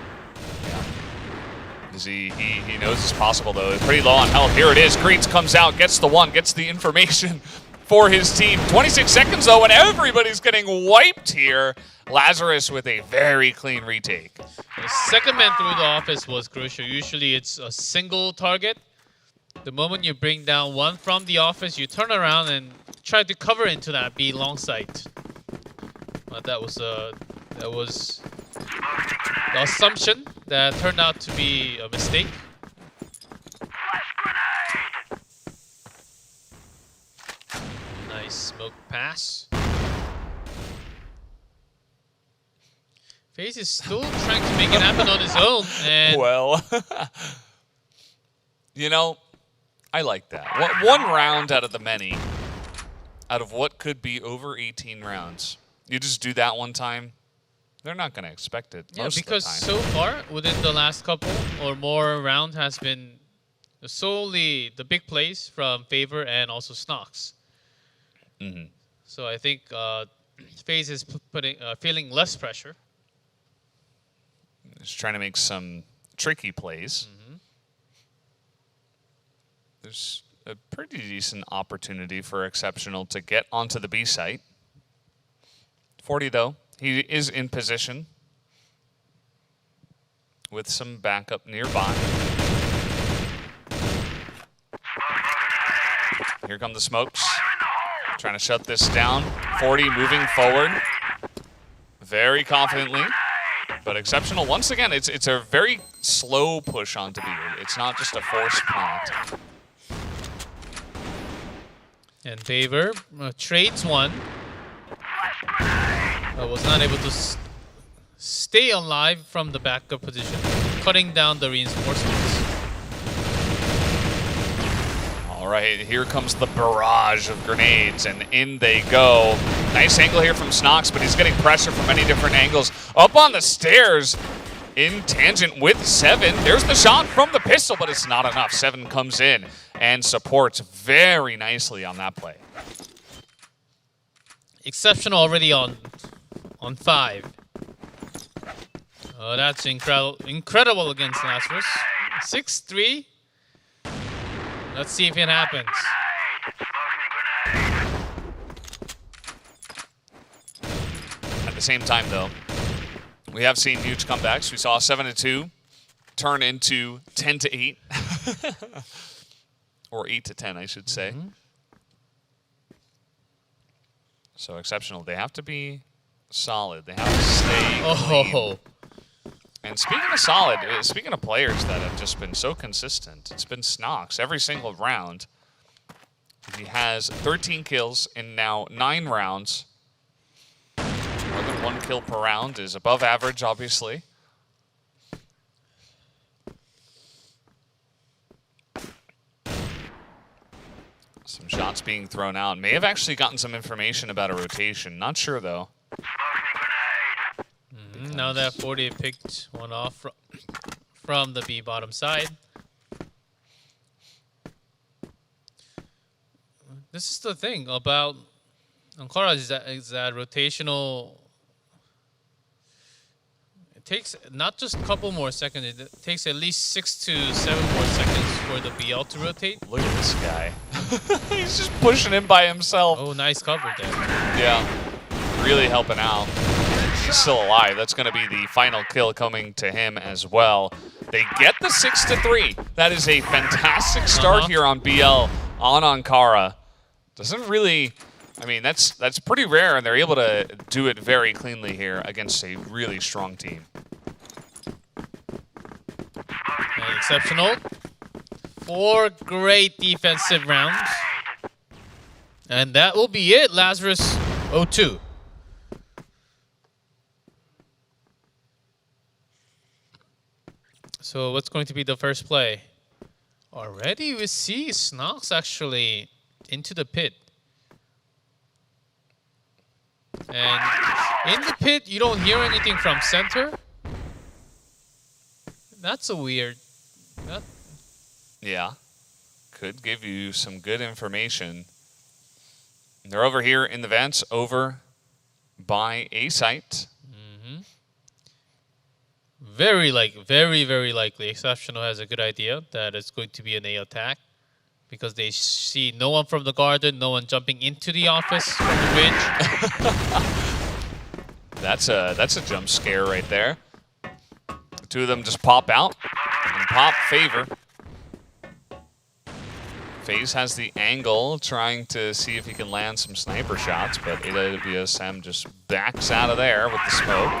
He knows it's possible though. Pretty low on health. Here it is. Creeds comes out, gets the one, gets the information for his team. 26 seconds though, and everybody's getting wiped here. Lazarus with a very clean retake. The second man through the Office was crucial. Usually it's a single target. The moment you bring down one from the Office, you turn around and try to cover into that B long sight. But that was the assumption that turned out to be a mistake. Nice smoke pass. FaZe is still trying to make it happen on his own. And well, you know, I like that. One round out of the many, out of what could be over 18 rounds. You just do that one time, they're not going to expect it. Yeah, most because of the time. so far, within the last couple or more round has been solely the big plays from Favor and also Snox. Mm-hmm. So I think FaZe is feeling less pressure. Just trying to make some tricky plays. Mm-hmm. There's a pretty decent opportunity for Exceptional to get onto the B site. 40 though, he is in position with some backup nearby. come the smokes. Trying to shut this down. 40 moving forward. Very confidently. But Exceptional, once again, it's a very slow push onto B. It's not just a forced plant. And Favor trades one. Was not able to stay alive from the backup position, cutting down the reinforcements. All right, here comes the barrage of grenades, and in they go. Nice angle here from Snox, but he's getting pressure from many different angles. Up on the stairs, in tangent with 7. There's the shot from the pistol, but it's not enough. 7 comes in and supports very nicely on that play. Exceptional already on 5. Oh, that's incredible against Lazarus. 6-3. Let's see if it happens. At the same time, though, we have seen huge comebacks. We saw 7-2 turn into 10-8. Or 8-10, I should say. So Exceptional, they have to be solid. They have to stay clean. And speaking of solid, speaking of players that have just been so consistent, it's been Snox every single round. He has 13 kills in now 9 rounds. More than 1 kill per round is above average, obviously. Some shots being thrown out. May have actually gotten some information about a rotation. Not sure, though. Now that 40 picked one off from the B bottom side. This is the thing about Ankara is that rotational. It takes not just a couple more seconds. It takes at least 6 to 7 more seconds for the BL to rotate. Look at this guy. He's just pushing in by himself. Oh, nice cover there. Yeah, really helping out. He's still alive. That's going to be the final kill coming to him as well. They get the 6-3. That is a fantastic start here on BL on Ankara. Doesn't really, I mean, that's pretty rare, and they're able to do it very cleanly here against a really strong team. And Exceptional. 4 great defensive rounds. And that will be it. Lazarus 0-2. So what's going to be the first play? Already we see Snox actually into the pit. And in the pit, you don't hear anything from center. That's a weird. Yeah, could give you some good information. They're over here in the vents, over by A site. Very likely Exceptional has a good idea that it's going to be an A attack because they see no one from the garden, no one jumping into the office from the ridge. That's a jump scare right there. The two of them just pop out and pop Favor. FaZe has the angle, trying to see if he can land some sniper shots, but AWSM just backs out of there with the smoke.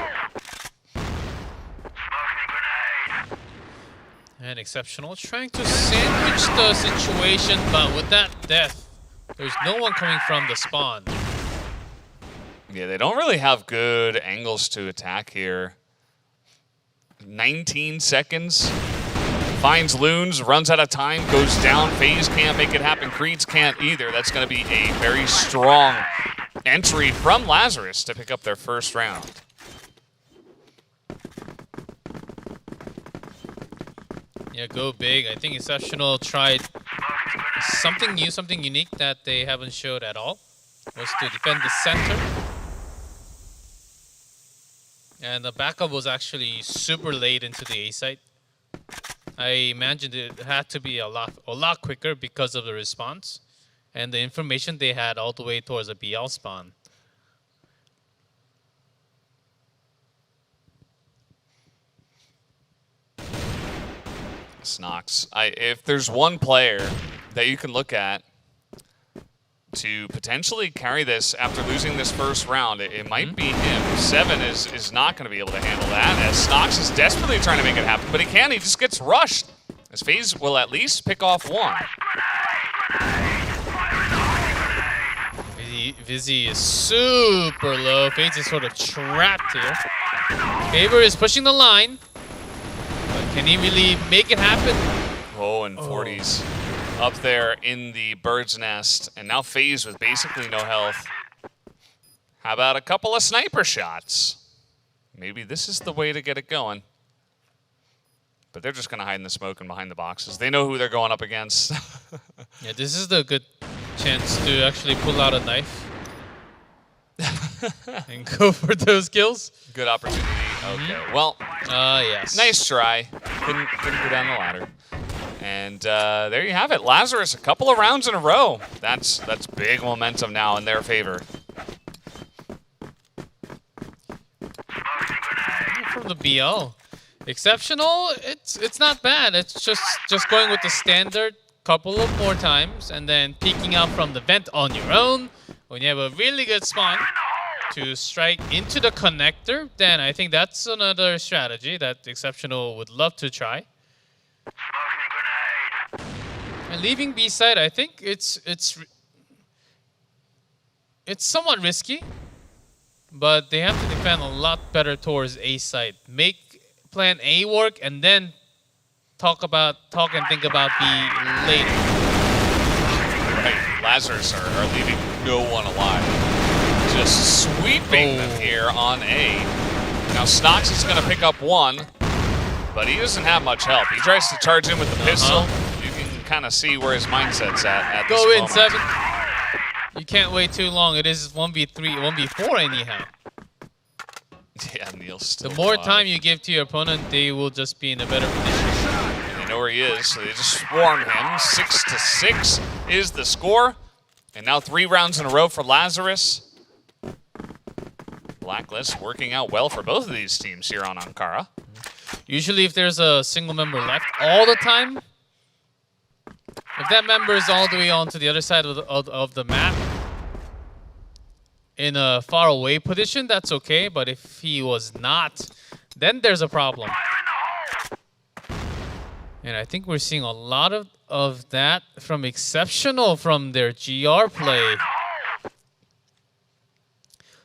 And Exceptional trying to sandwich the situation, but with that death, there's no one coming from the spawn. Yeah, they don't really have good angles to attack here. 19 seconds. Finds Loons, runs out of time, goes down. FaZe can't make it happen. Creeds can't either. That's going to be a very strong entry from Lazarus to pick up their first round. Yeah, go big. I think Exceptional tried something new, something unique that they haven't showed at all. Was to defend the center. And the backup was actually super late into the A site. I imagined it had to be a lot quicker because of the response and the information they had all the way towards the BL spawn. Snox. If there's one player that you can look at to potentially carry this after losing this first round. It might be him. 7 is not going to be able to handle that, as Snox is desperately trying to make it happen, but he can't. He just gets rushed, as FaZe will at least pick off 1. Vizzy is super low. FaZe is sort of trapped here. Faber is pushing the line, but can he really make it happen? Oh, and 40's up there in the bird's nest, and now FaZe with basically no health. How about a couple of sniper shots? Maybe this is the way to get it going. But they're just going to hide in the smoke and behind the boxes. They know who they're going up against. Yeah, this is the good chance to actually pull out a knife and go for those kills. Good opportunity. Okay, well, yes. nice try. Couldn't go down the ladder. And there you have it. Lazarus, a couple of rounds in a row. That's big momentum now in their favor. From the BL. Exceptional, it's not bad. It's just going with the standard couple of more times and then peeking out from the vent on your own. When you have a really good spot to strike into the connector, then I think that's another strategy that Exceptional would love to try. And leaving B side, I think it's somewhat risky, but they have to defend a lot better towards A side. Make plan A work and then talk and think about B later. Right, Lazarus are leaving no one alive. Just sweeping them here on A. Now Snox is going to pick up 1, but he doesn't have much help. He tries to charge in with the pistol. You can kind of see where his mindset's at this Go in, moment. 7. You can't wait too long. It is 1v3, 1v4 anyhow. Yeah, Neil's still The more alive. time you give to your opponent, they will just be in a better position. They know where he is, so they just swarm him. 6-6 is the score. And now 3 rounds in a row for Lazarus. Blacklist working out well for both of these teams here on Ankara. Usually if there's a single member left all the time, if that member is all the way on to the other side of the map, in a far away position, that's okay. But if he was not, then there's a problem. And I think we're seeing a lot of that from Exceptional from their GR play.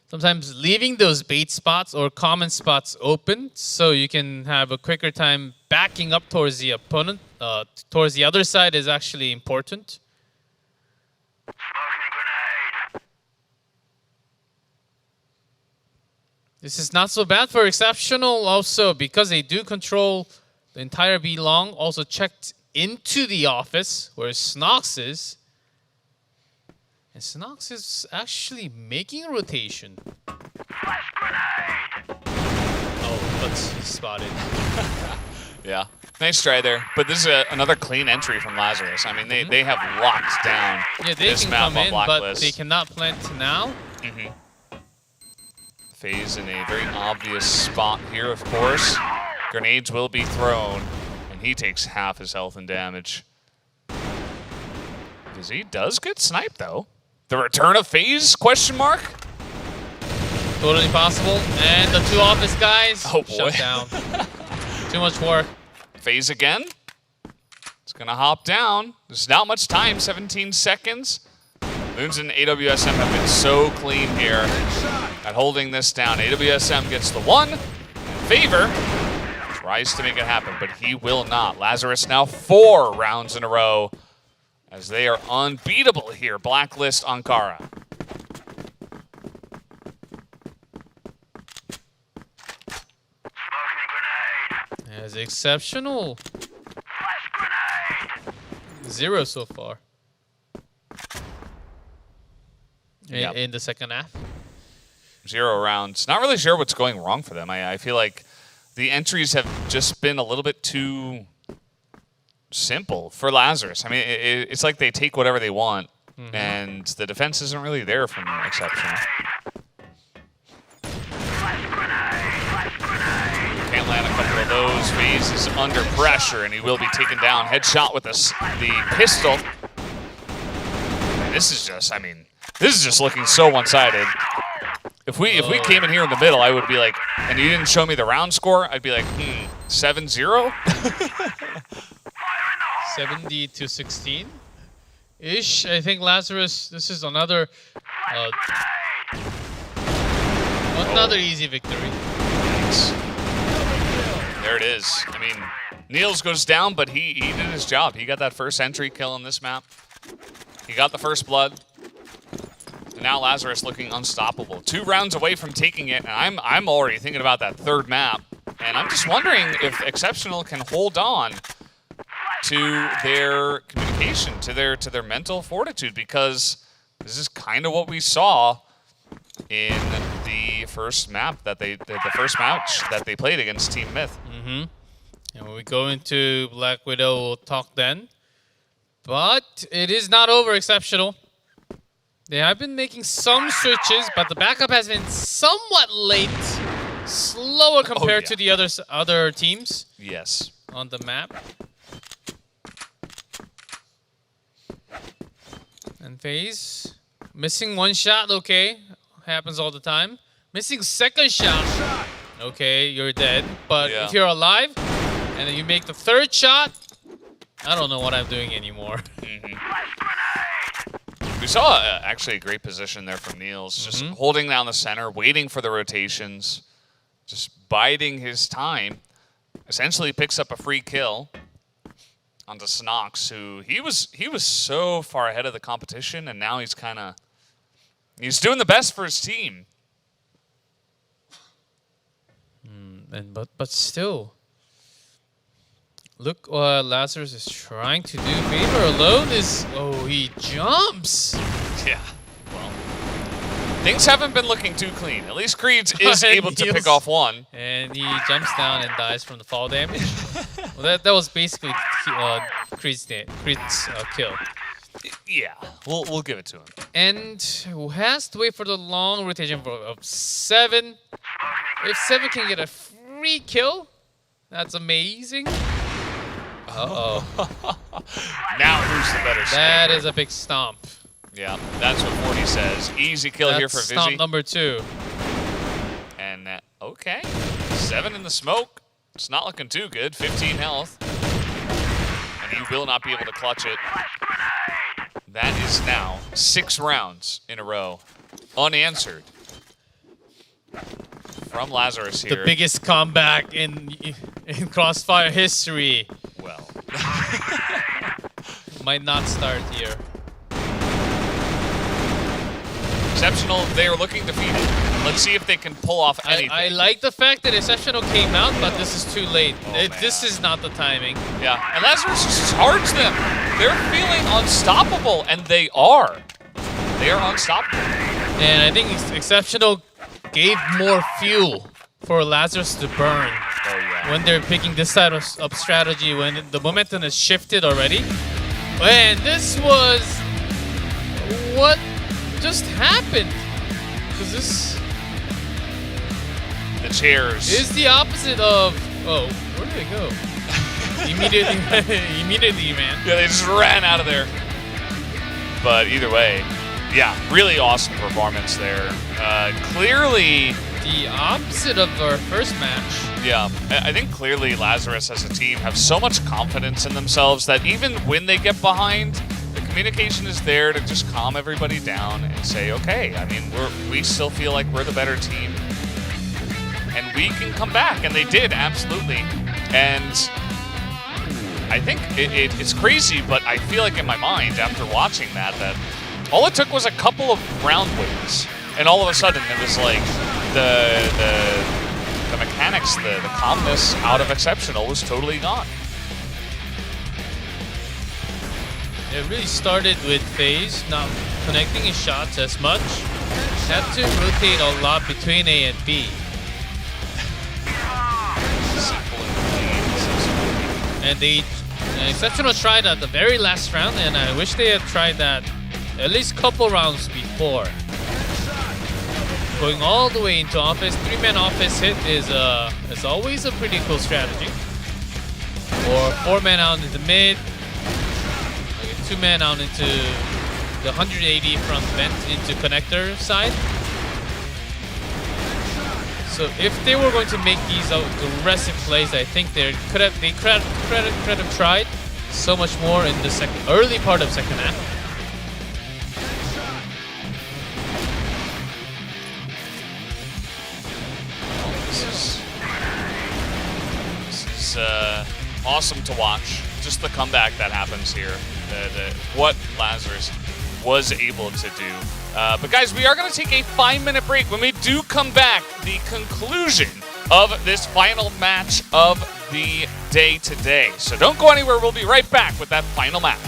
Sometimes leaving those bait spots or common spots open so you can have a quicker time backing up towards the opponent, towards the other side is actually important. This is not so bad for Exceptional also because they do control the entire B long. Also checked into the office where Snox is. And Snox is actually making a rotation. Oh, but he's spotted. Yeah, nice try there. But this is another clean entry from Lazarus. I mean, they have locked down this can map come on in, but Blacklist. they cannot plant now. FaZe in a very obvious spot here, of course. Grenades will be thrown, and he takes half his health and damage. Because he does get sniped, though. The return of FaZe, question mark? Totally possible. And the 2 office guys Oh, boy. shut down. Too much work. FaZe again. It's going to hop down. There's not much time, 17 seconds. Moons and AWSM have been so clean here at holding this down. AWSM gets the 1, and Favor tries to make it happen, but he will not. Lazarus now 4 rounds in a row as they are unbeatable here. Blacklist Ankara. As Exceptional. 0 so far. Yep. In the second half. 0 rounds. Not really sure what's going wrong for them. I feel like the entries have just been a little bit too simple for Lazarus. I mean, it's like they take whatever they want, and the defense isn't really there from Exceptional. Can't land a couple of those. FaZe is under pressure, and he will be taken down. Headshot with the pistol. And this is just, I mean, this is just looking so one-sided. If we came in here in the middle, I would be like, and you didn't show me the round score, I'd be like, 7-0? 70 to 16 ish. I think Lazarus, this is another easy victory. Thanks. There it is. I mean, Niels goes down, but he did his job. He got that first entry kill on this map. He got the first blood. And now Lazarus looking unstoppable. 2 rounds away from taking it, and I'm already thinking about that third map. And I'm just wondering if Exceptional can hold on to their communication, to their mental fortitude, because this is kind of what we saw in the first map that the first match that they played against Team Myth. And when we go into Black Widow, we'll talk then. But it is not over, Exceptional. They have been making some switches, but the backup has been somewhat late, slower compared to the other teams. Yes. On the map. And FaZe missing 1 shot, okay, happens all the time. Missing 2nd shot, okay, you're dead. But if you're alive and then you make the 3rd shot, I don't know what I'm doing anymore. We saw actually a great position there from Niels, just holding down the center, waiting for the rotations, just biding his time. Essentially picks up a free kill onto Snox, who he was so far ahead of the competition, and now he's doing the best for his team. But still, look what Lazarus is trying to do. Favor alone is... Oh, he jumps! Yeah, well, things haven't been looking too clean. At least Creeds is able to pick off 1. And he jumps down and dies from the fall damage. Well, that was basically Creed's kill. Yeah, we'll give it to him. And who has to wait for the long rotation of 7. If 7 can get a free kill, that's amazing. Uh-oh. Now who's the better sniper? That is a big stomp. Yeah, that's what 40 says. Easy kill here for Vizzy. Stomp number 2. And okay, 7 in the smoke. It's not looking too good. 15 health. And he will not be able to clutch it. That is now 6 rounds in a row unanswered from Lazarus here. The biggest comeback in Crossfire history. Well, might not start here. Exceptional, they are looking defeated. Let's see if they can pull off anything. I like the fact that Exceptional came out, but this is too late. Oh, This is not the timing. Yeah, and Lazarus just charged them. They're feeling unstoppable, and they are. They are unstoppable. And I think Exceptional gave more fuel for Lazarus to burn. Oh, yeah. When they're picking this side of strategy, when the momentum is shifted already. And this was what just happened. Because this The chairs is the opposite of... Oh, where did they go? Immediately, man. Yeah, they just ran out of there. But either way, yeah, really awesome performance there. Clearly... The opposite of our first match. Yeah, I think clearly Lazarus as a team have so much confidence in themselves that even when they get behind, the communication is there to just calm everybody down and say, okay, I mean, we still feel like we're the better team. And we can come back, and they did, absolutely. And I think it's crazy, but I feel like in my mind, after watching that all it took was a couple of round wins, and all of a sudden it was like the mechanics, the calmness out of Exceptional was totally gone. It really started with FaZe not connecting his shots as much. Had to rotate a lot between A and B. And Exceptional tried at the very last round, and I wish they had tried that at least a couple rounds before. Going all the way into office, 3-man office hit is always a pretty cool strategy. Or 4-man out into mid, 2-man out into the 180 from vent into connector side. So if they were going to make these aggressive plays, I think they could have tried so much more in the early part of second half. This is awesome to watch. Just the comeback that happens here. What Lazarus was able to do. But guys, we are going to take a 5-minute break. When we do come back, the conclusion of this final match of the day today. So don't go anywhere. We'll be right back with that final match.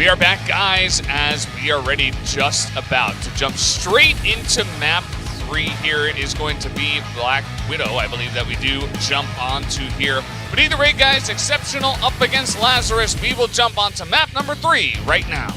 are back, guys, as we are ready just about to jump straight into map 3 here. It is going to be Black Widow, I believe that we do jump onto here. But either way, guys, Exceptional up against Lazarus. We will jump onto map number 3 right now.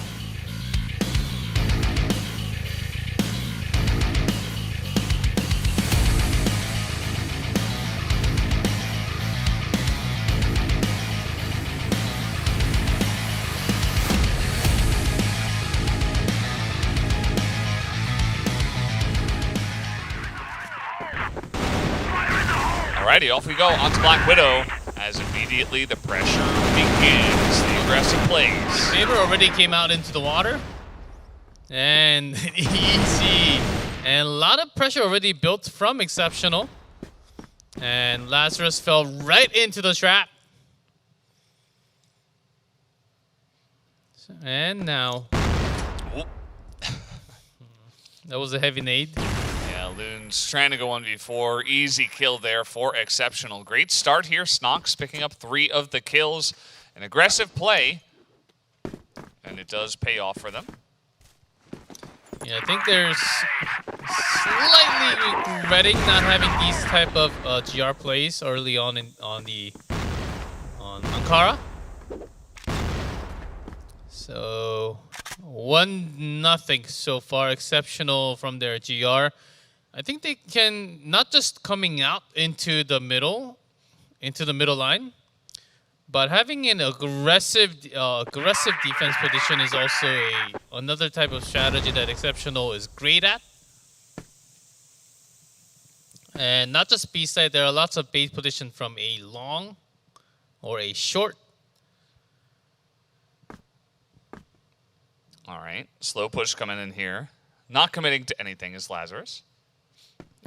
Alrighty, off we go onto Black Widow as immediately the pressure begins. The aggressive plays. Faber already came out into the water. And easy. And a lot of pressure already built from Exceptional. And Lazarus fell right into the trap. And now. That was a heavy nade. Loons trying to go 1v4. Easy kill there for Exceptional. Great start here. Snox picking up 3 of the kills. An aggressive play. And it does pay off for them. Yeah, I think there's slightly regretting not having these type of GR plays early on on Ankara. So 1-0 so far. Exceptional from their GR. I think they can not just coming out into the middle line, but having an aggressive defense position is also another type of strategy that Exceptional is great at. And not just B side, there are lots of base position from a long or a short. All right, slow push coming in here. Not committing to anything is Lazarus.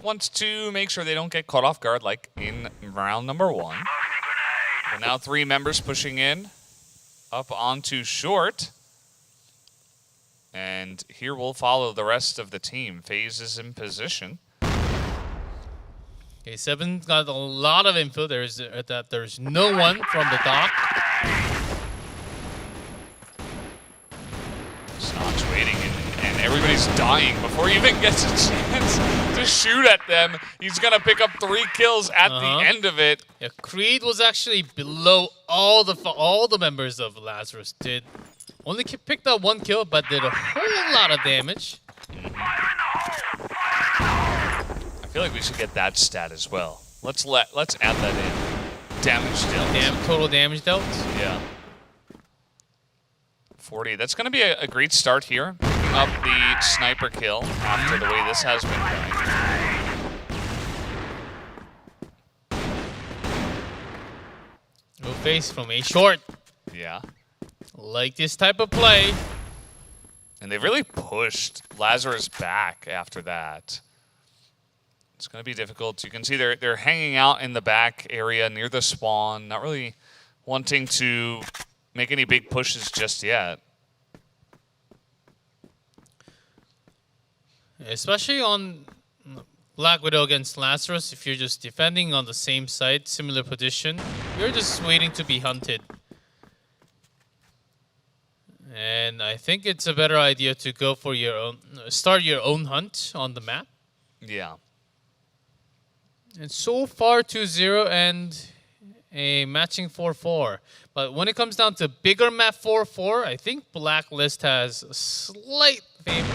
Wants to make sure they don't get caught off guard like in round number 1. But now 3 members pushing in up onto short. And here we'll follow the rest of the team. FaZe is in position. Okay, 7 got a lot of info. There's no one from the dock. Snox waiting and everybody's dying before he even gets a chance to shoot at them. He's gonna pick up 3 kills at the end of it. Yeah, Creed was actually below all the members of Lazarus. Did only picked up 1 kill, but did a whole lot of damage. I feel like we should get that stat as well. Let's add that in. Damage dealt. Total damage dealt. Yeah. 40. That's going to be a great start here. Picking up the sniper kill after the way this has been going. No face from a short. Yeah. Like this type of play. And they really pushed Lazarus back after that. It's going to be difficult. You can see they're hanging out in the back area near the spawn, not really wanting to make any big pushes just yet. Especially on Black Widow against Lazarus, if you're just defending on the same side, similar position, you're just waiting to be hunted. And I think it's a better idea to go for your own, start your own hunt on the map. Yeah. And so far 2-0 and a matching 4-4. But when it comes down to bigger map 4-4, I think Blacklist has a slight favor.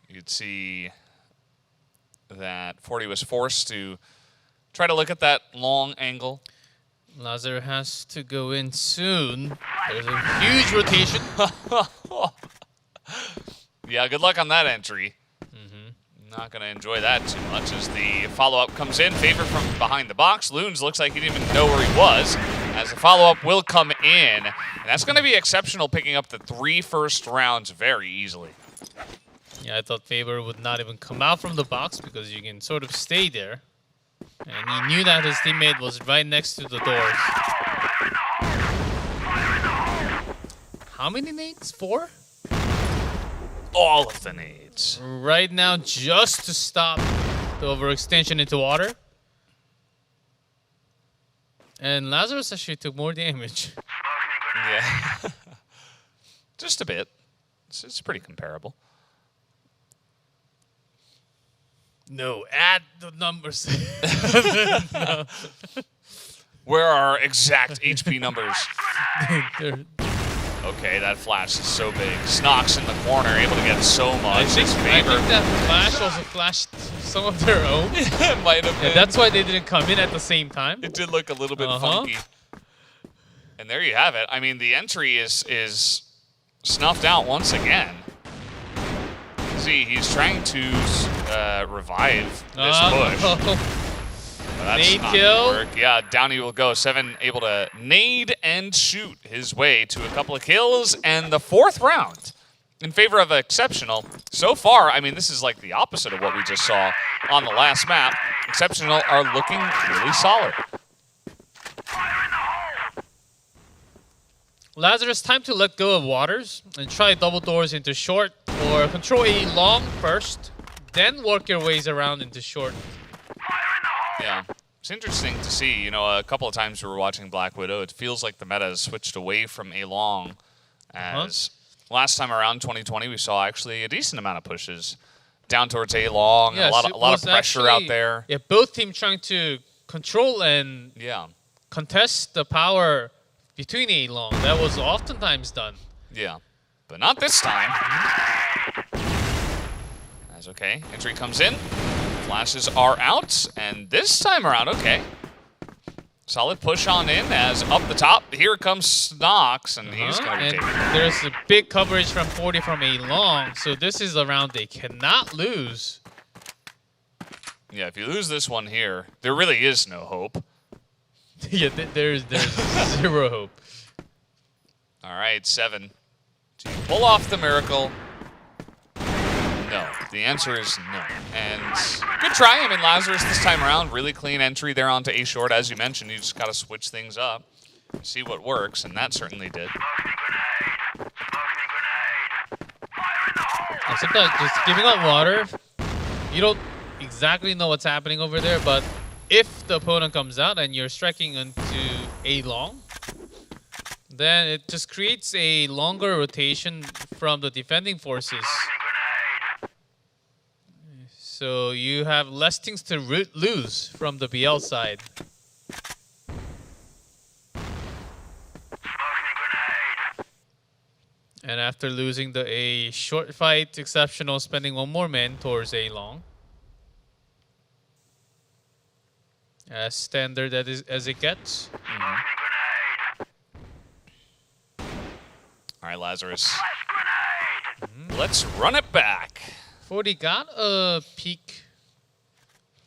You'd see that 40 was forced to try to look at that long angle. Lazar has to go in soon. There's a huge rotation. Yeah, good luck on that entry. Not going to enjoy that too much as the follow-up comes in. Favor from behind the box. Loons looks like he didn't even know where he was as the follow-up will come in. And that's going to be Exceptional picking up the 3 first rounds very easily. Yeah, I thought Faber would not even come out from the box because you can sort of stay there. And he knew that his teammate was right next to the doors. How many nades? 4? All of the nades. Right now, just to stop the overextension into water. And Lazarus actually took more damage. Yeah. Just a bit. It's pretty comparable. No, add the numbers. No. Where are exact HP numbers? They're- Okay, that flash is so big. Snox in the corner, able to get so much. I think favor. that flash also flashed some of their own. It might have been. And that's why they didn't come in at the same time. It did look a little bit funky. And there you have it. I mean, the entry is snuffed out once again. See, he's trying to revive this push. But that's Nade not kill. gonna work. Yeah, down he will go. 7 able to nade and shoot his way to a couple of kills. And the 4th round in favor of Exceptional. So far, I mean, this is like the opposite of what we just saw on the last map. Exceptional are looking really solid. Lazarus, time to let go of waters and try double doors into short, or control A long first, then work your ways around into short. Yeah. It's interesting to see, you know, a couple of times we were watching Black Widow, it feels like the meta has switched away from A long, as last time around 2020 we saw actually a decent amount of pushes down towards A long, and a lot of pressure out there. Yeah, both teams trying to control and contest the power between A long. That was oftentimes done. Yeah, but not this time. That's okay. Entry comes in. Flashes are out, and this time around, okay. Solid push on in as up the top. Here comes Snox, and he's going to be taken. There's a big coverage from 40 from A long, so this is a round they cannot lose. Yeah, if you lose this one here, there really is no hope. Yeah, there's zero hope. All right, 7. Do you pull off the miracle? No. The answer is no. And good try. I mean, Lazarus this time around, really clean entry there onto A short. As you mentioned, you just got to switch things up, see what works, and that certainly did. Sometimes just giving up water, you don't exactly know what's happening over there, but if the opponent comes out and you're striking into A long, then it just creates a longer rotation from the defending forces. So you have less things to lose from the BL side. And after losing the A short fight, Exceptional spending one more man towards A long. As standard as it gets. All right, Lazarus. Let's run it back. 40 got a peek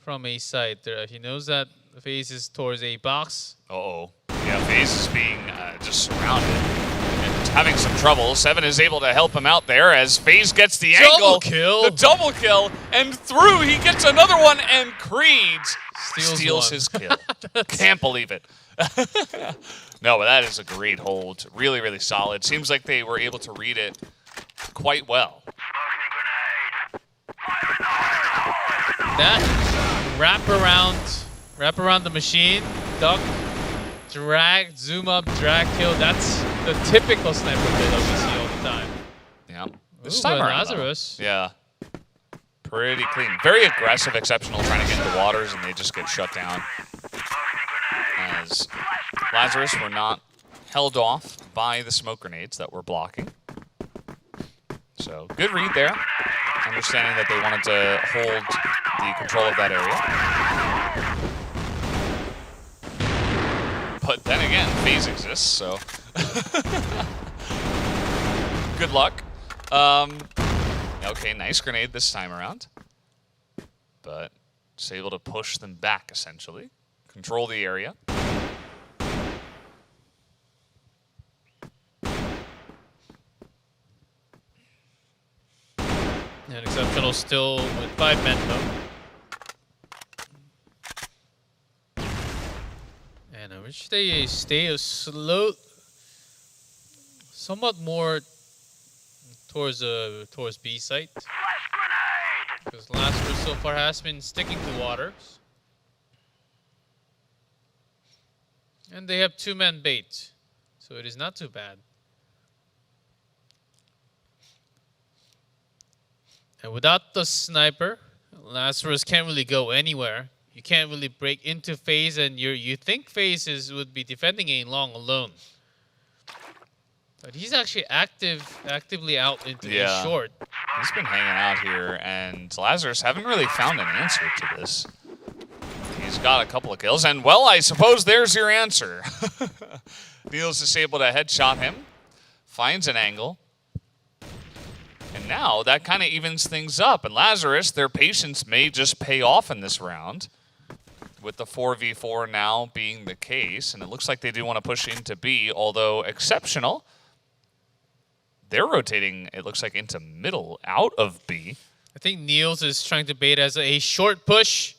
from A side there. He knows that FaZe is towards A box. Uh-oh. Yeah, FaZe is being just surrounded and having some trouble. 7 is able to help him out there as FaZe gets the angle. Kill. The double kill. And through, he gets another one, and Creed steals his kill. Can't believe it. No, but that is a great hold. Really, really solid. Seems like they were able to read it quite well. That wrap around the machine, duck, drag, zoom up, drag, kill. That's the typical sniper play that we see all the time. Yeah. This time around, Lazarus. Yeah. Pretty clean. Very aggressive, Exceptional, trying to get into waters, and they just get shut down. As Lazarus were not held off by the smoke grenades that were blocking. So, good read there. Understanding that they wanted to hold the control of that area. But then again, FaZe exists, so good luck. Okay, nice grenade this time around. But just able to push them back, essentially. Control the area. And Exceptional still with 5 men though. And I wish they stay a somewhat more towards B site. Because Lazarus so far has been sticking to waters. And they have 2-man bait, so it is not too bad. And without the sniper, Lazarus can't really go anywhere. You can't really break into FaZe, and you think FaZe would be defending A long alone. But he's actually actively out into A short. He's been hanging out here, and Lazarus haven't really found an answer to this. He's got a couple of kills, and well, I suppose there's your answer. Niels is able to headshot him, finds an angle, and now that kind of evens things up. And Lazarus, their patience may just pay off in this round, with the 4v4 now being the case, and it looks like they do want to push into B, although Exceptional, they're rotating, it looks like, into middle, out of B. I think Niels is trying to bait as a short push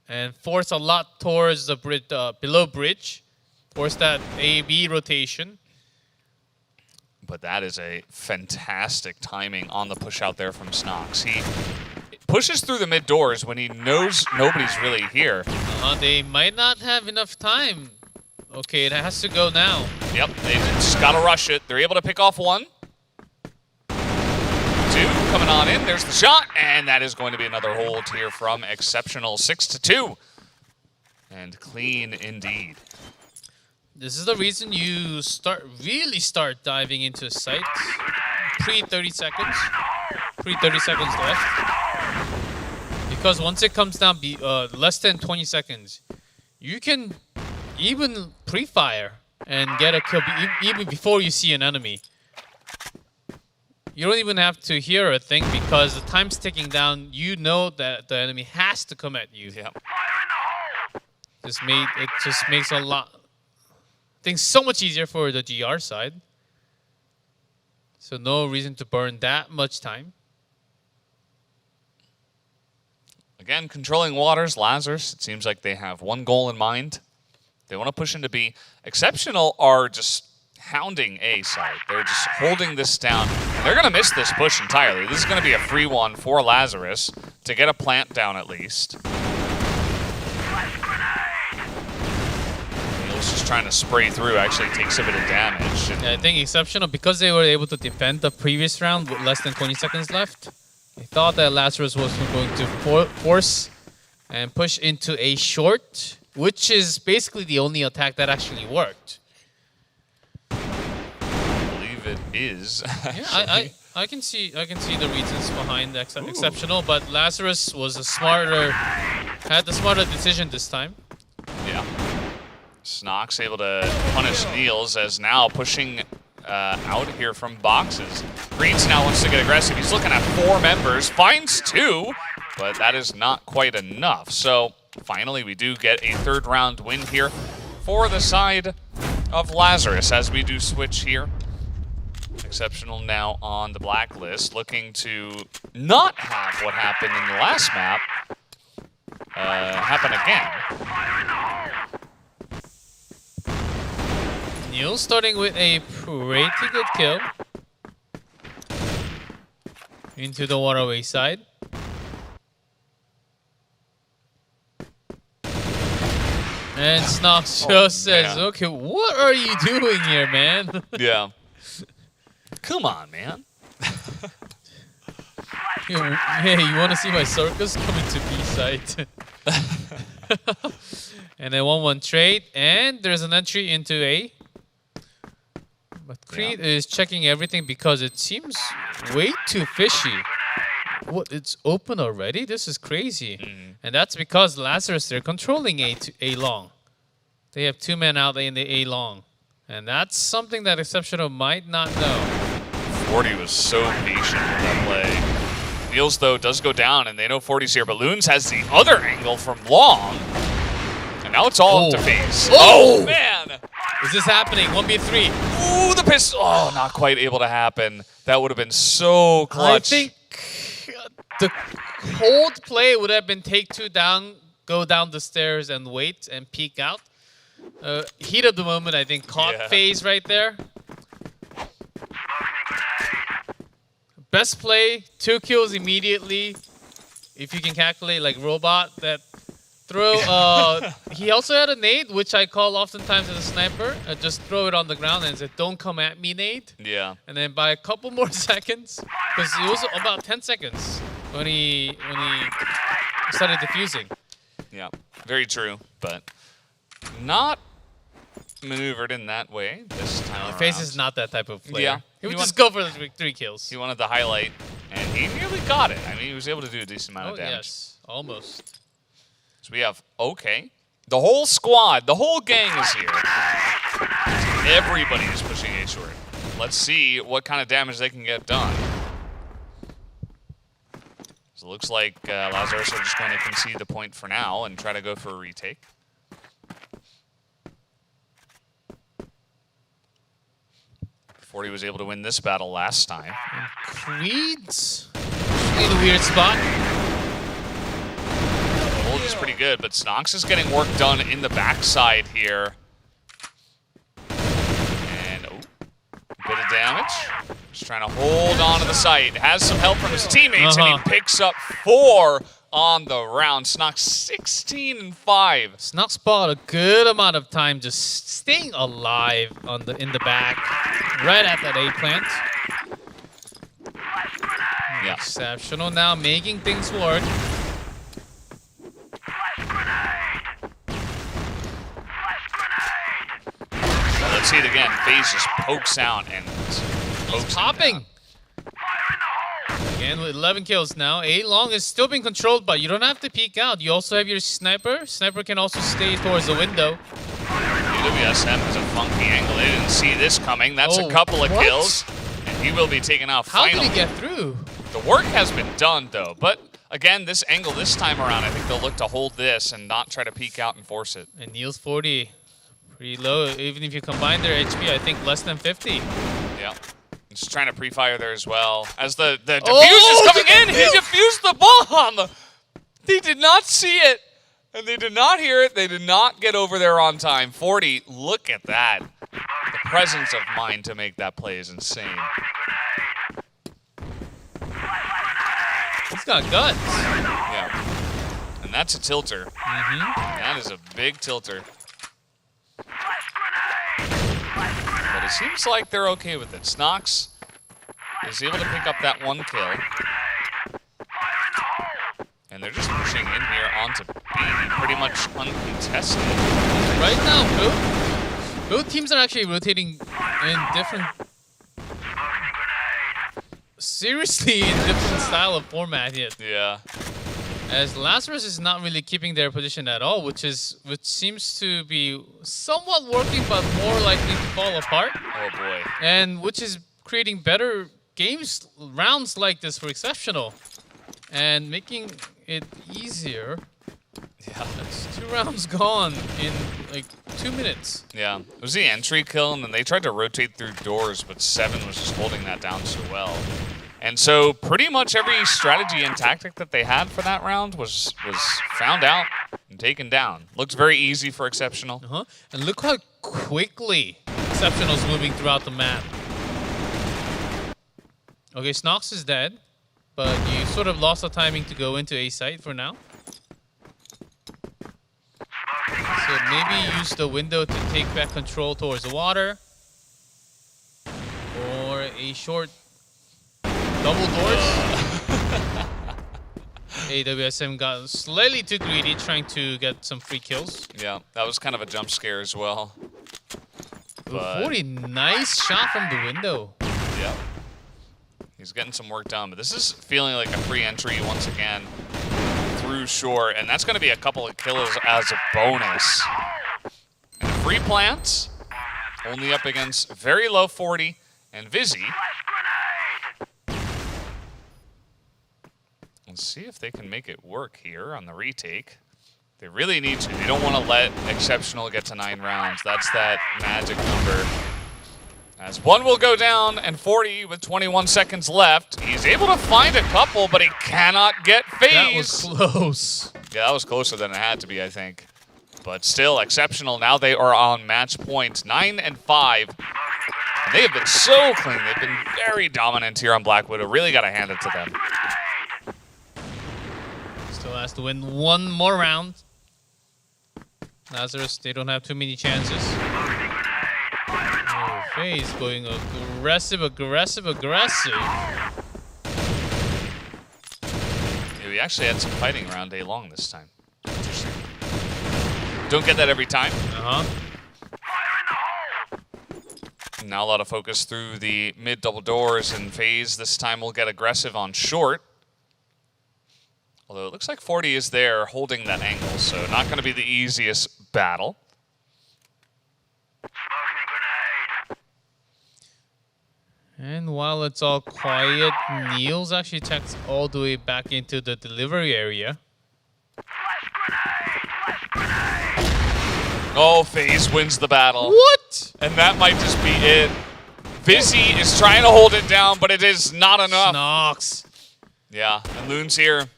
and force a lot towards the bridge, below bridge. Force that A-B rotation. But that is a fantastic timing on the push out there from Snox. He pushes through the mid doors when he knows nobody's really here. They might not have enough time. Okay, it has to go now. Yep, they just gotta rush it. They're able to pick off one. Two coming on in. There's the shot, and that is going to be another hold here from Exceptional. 6-2, and clean indeed. This is the reason you really start diving into sight pre-30 seconds. Pre-30 seconds left. Because once it comes down less than 20 seconds, you can even pre-fire and get a kill even before you see an enemy. You don't even have to hear a thing because the time's ticking down. You know that the enemy has to come at you. Yep. It just makes a lot things so much easier for the GR side. So no reason to burn that much time. Again, controlling waters, Lazarus, it seems like they have one goal in mind. They want to push into B. Exceptional are just hounding A side. They're just holding this down. And they're going to miss this push entirely. This is going to be a free one for Lazarus to get a plant down at least. Niels just trying to spray through, actually takes a bit of damage. Yeah, I think Exceptional, because they were able to defend the previous round with less than 20 seconds left, they thought that Lazarus was going to force and push into A short, which is basically the only attack that actually worked. I believe it is. Yeah, I can see the reasons behind the Exceptional, but Lazarus was had the smarter decision this time. Yeah. Snox able to punish Niels as now pushing out here from boxes. Greens now wants to get aggressive. He's looking at 4 members, finds 2, but that is not quite enough. So finally we do get a 3rd round win here for the side of Lazarus as we do switch here. Exceptional now on the blacklist, looking to not have what happened in the last map happen again. Niels starting with a pretty good kill into the waterway side. And Snox just says, okay, what are you doing here, man? Yeah. Come on, man. Hey, you want to see my circus? Coming to B side. And then 1-1 trade, and there's an entry into A. But Creed is checking everything because it seems way too fishy. What? It's open already? This is crazy. And that's because Lazarus, they're controlling A long. They have 2 men out in the A long. And that's something that Exceptional might not know. 40 was so patient with that play. Niels, though, does go down, and they know 40's here, but Loons has the other angle from long. And now it's all up to FaZe. Oh, man! Is this happening? 1v3. Ooh, the pistol. Oh, not quite able to happen. That would have been so clutch. I think the hold play would have been take 2 down, go down the stairs and wait and peek out. Heat of the moment, I think, caught FaZe right there. Best play, 2 kills immediately. If you can calculate like robot, that throw. He also had a nade, which I call oftentimes as a sniper. Just throw it on the ground and say, "Don't come at me, nade." Yeah. And then by a couple more seconds, because it was about 10 seconds when he started defusing. Yeah. Very true, but not maneuvered in that way this time around. FaZe is not that type of player. Yeah. He would just go for the 3 kills. He wanted the highlight, and he nearly got it. I mean, he was able to do a decent amount Oh of damage. yes, almost. So we have OK. The whole squad, the whole gang is here. Everybody is pushing A short. Let's see what kind of damage they can get done. So it looks like Lazarus are just going to concede the point for now and try to go for a retake. Forty was able to win this battle last time. Creed's in a weird spot. The hold is pretty good, but Snox is getting work done in the backside here. And a bit of damage. Just trying to hold on to the site. Has some help from his teammates, and he picks up 4 on the round. Snox 16-5. Snox bought a good amount of time just staying alive in the back, right at that A plant. Yeah. Exceptional now, making things work. Well, let's see it again. FaZe just pokes out and pokes Popping. Again with 11 kills now. A long is still being controlled, but you don't have to peek out. You also have your sniper. Sniper can also stay towards the window. UWSM has a funky angle. They didn't see this coming. That's a couple of kills, and he will be taken out How finally. did he get through? The work has been done, though. But again, this angle this time around, I think they'll look to hold this and not try to peek out and force it. And Neil's 40, pretty low. Even if you combine their HP, I think less than 50. Yeah. Just trying to pre-fire there as well. As the defuse is coming in, he defused the bomb! They did not see it, and they did not hear it. They did not get over there on time. 40, look at that. The presence of mind to make that play is insane. He's got guts. Yeah. And that's a tilter. That is a big tilter. But it seems like they're okay with it. Snox is able to pick up that 1 kill. And they're just pushing in here onto B, pretty much uncontested. Right now, both teams are actually rotating in different... Seriously, in different style of format here. Yeah. As Lazarus is not really keeping their position at all, which seems to be somewhat working, but more likely to fall apart. Oh boy. And which is creating better rounds like this for Exceptional, and making it easier. Yeah. That's 2 rounds gone in like 2 minutes. Yeah. It was the entry kill, and then they tried to rotate through doors, but 7 was just holding that down so well. And so pretty much every strategy and tactic that they had for that round was found out and taken down. Looked very easy for Exceptional. And look how quickly Exceptional's moving throughout the map. Okay, Snox is dead, but you sort of lost the timing to go into A site for now. So maybe use the window to take back control towards the water. Or a short double doors. AWSM got slightly too greedy trying to get some free kills. Yeah, that was kind of a jump scare as well. But 40, nice shot from the window. yeah. He's getting some work done, but this is feeling like a free entry once again through short, and that's going to be a couple of kills as a bonus. And free plants, only up against very low 40 and Vizzy. Let's see if they can make it work here on the retake. They really need to. They don't want to let Exceptional get to 9 rounds. That's that magic number. As 1 will go down, and 40 with 21 seconds left. He's able to find a couple, but he cannot get FaZe. That was close. Yeah, that was closer than it had to be, I think. But still, Exceptional, now they are on match points, 9 and 5. And they have been so clean. They've been very dominant here on Black Widow. Really got to hand it to them. Still has to win 1 more round. Lazarus, they don't have too many chances. Oh, FaZe going aggressive. Yeah, we actually had some fighting around A long this time. Interesting. Don't get that every time. Now a lot of focus through the mid double doors, and FaZe this time will get aggressive on short. Although it looks like 40 is there holding that angle, so not going to be the easiest battle. And while it's all quiet, Neil's actually tucked all the way back into the delivery area. Oh, FaZe wins the battle. What? And that might just be it. Vizzy is trying to hold it down, but it is not enough. Snox. Yeah, and Loon's here.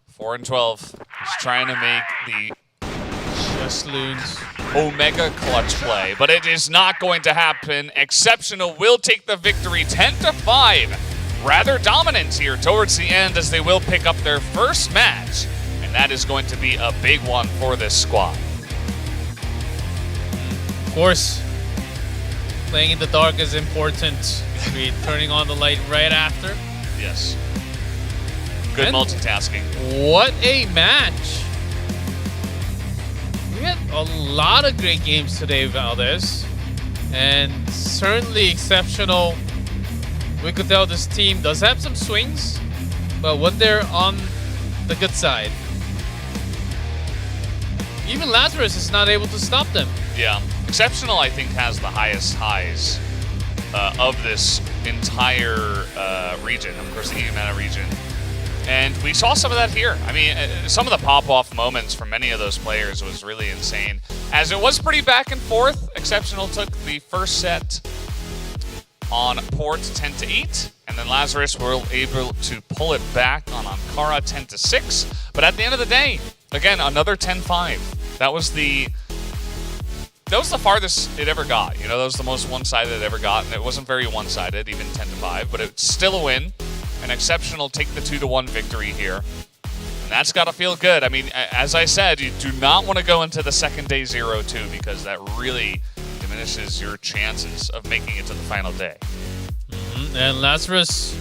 4 and 12. He's trying to make the Just Loons. Omega clutch play, but it is not going to happen. Exceptional will take the victory 10-5. Rather dominant here towards the end as they will pick up their first match, and that is going to be a big one for this squad. Of course, playing in the dark is important. Be turning on the light right after. Yes. Good And multitasking. What a match! We had a lot of great games today, Valdez. And certainly exceptional. We could tell this team does have some swings, but when they're on the good side, even Lazarus is not able to stop them. Yeah. Exceptional, I think, has the highest highs of this entire region. Of course, the EUMENA region. And we saw some of that here. I mean, some of the pop-off moments from many of those players was really insane. As it was pretty back and forth, Exceptional took the first set on port 10-8, and then Lazarus were able to pull it back on Ankara 10-6. But at the end of the day, again, another 10-5. That was the farthest it ever got. You know, that was the most one-sided it ever got, and it wasn't very one-sided, even 10-5, but it's still a win. An Exceptional take the 2-1 victory here. And that's got to feel good. I mean, as I said, you do not want to go into the second day 0-2 because that really diminishes your chances of making it to the final day. And Lazarus